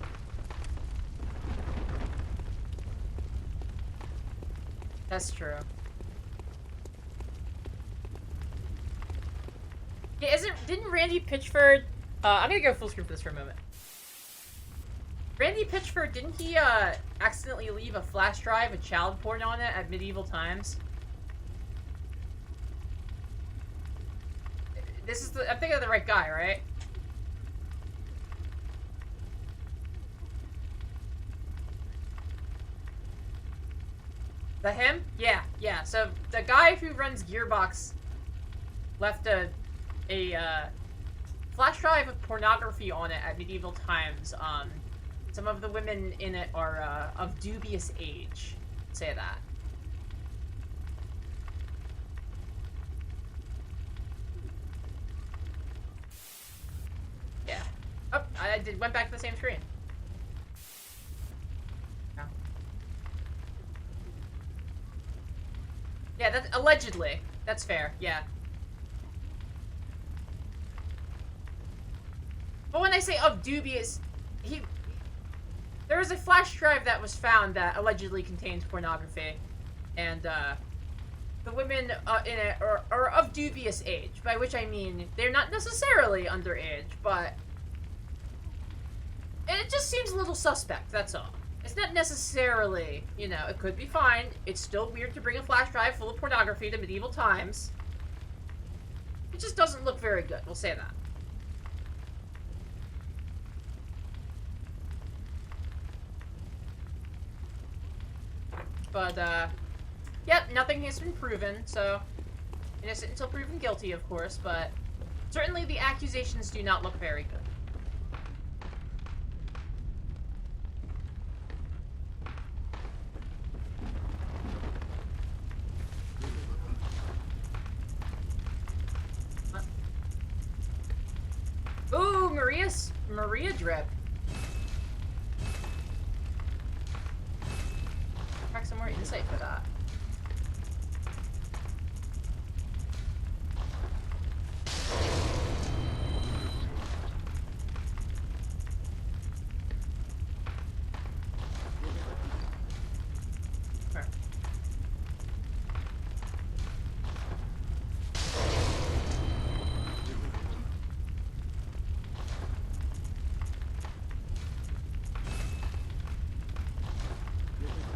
That's true. Yeah, didn't Randy Pitchford... I'm gonna go full screen for this for a moment. Randy Pitchford, didn't he, accidentally leave a flash drive with child porn on it at medieval times? This is I'm thinking of the right guy, right? Is that him? Yeah. So, the guy who runs Gearbox left a flash drive with pornography on it at medieval times. Some of the women in it are of dubious age. Say that. Yeah. Oh, went back to the same screen. No. Yeah, that's allegedly. That's fair. Yeah. But when I say of dubious, there was a flash drive that was found that allegedly contains pornography, and the women in it are of dubious age, by which I mean they're not necessarily underage, but it just seems a little suspect, that's all. It's not necessarily, you know, it could be fine. It's still weird to bring a flash drive full of pornography to medieval times. It just doesn't look very good, we'll say that. but, yep, nothing has been proven, so innocent until proven guilty, of course, but certainly the accusations do not look very good. Ooh, Maria drip. Track some more insight for that.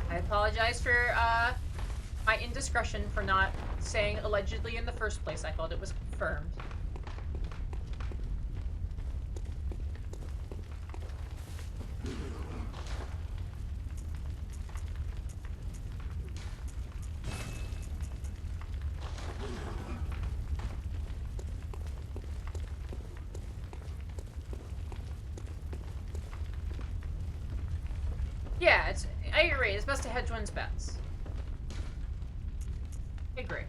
I apologize for, my indiscretion for not saying allegedly in the first place. I thought it was confirmed. Yeah, I agree. It's best to hedge one's bets. I agree.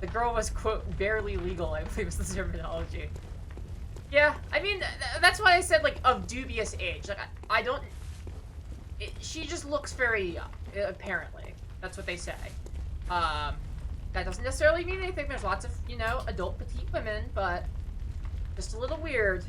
The girl was, quote, barely legal, I believe was the terminology. Yeah, I mean, that's why I said, like, of dubious age. Like, I don't... she just looks very young, apparently. That's what they say. That doesn't necessarily mean anything. There's lots of, you know, adult petite women, but just a little weird.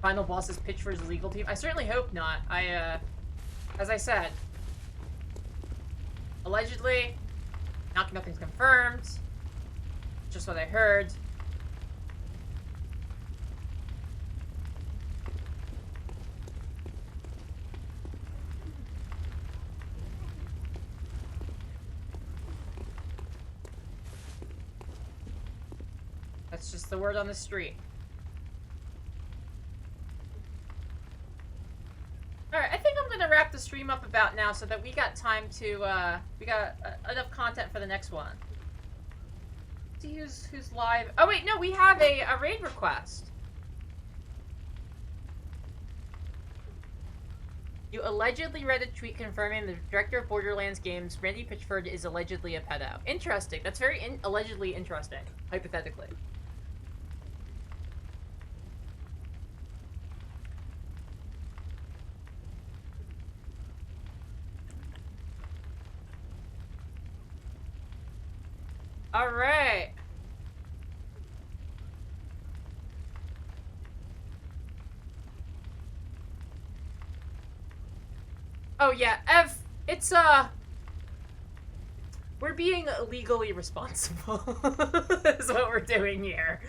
Final boss's pitch for his legal team? I certainly hope not. As I said, allegedly, nothing's confirmed. Just what I heard. That's just the word on the street. Alright, I think I'm gonna wrap the stream up about now so that we got time to, we got enough content for the next one. Let's see who's live. Oh wait, no, we have a raid request. You allegedly read a tweet confirming the director of Borderlands games, Randy Pitchford, is allegedly a pedo. Interesting. That's very allegedly interesting, hypothetically. All right. Oh yeah, Ev, it's we're being legally responsible. Is what we're doing here.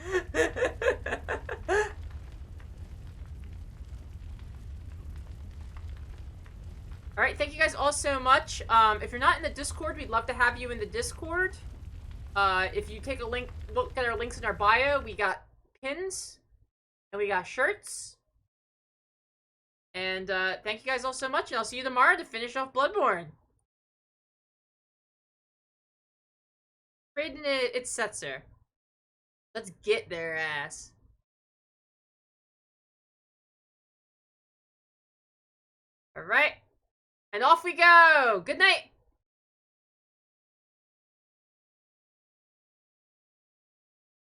All right, thank you guys all so much. If you're not in the Discord, we'd love to have you in the Discord. If you take a look at our links in our bio, we got pins and we got shirts. And thank you guys all so much, and I'll see you tomorrow to finish off Bloodborne. Trading it's Setzer. Let's get their ass. Alright. And off we go! Good night!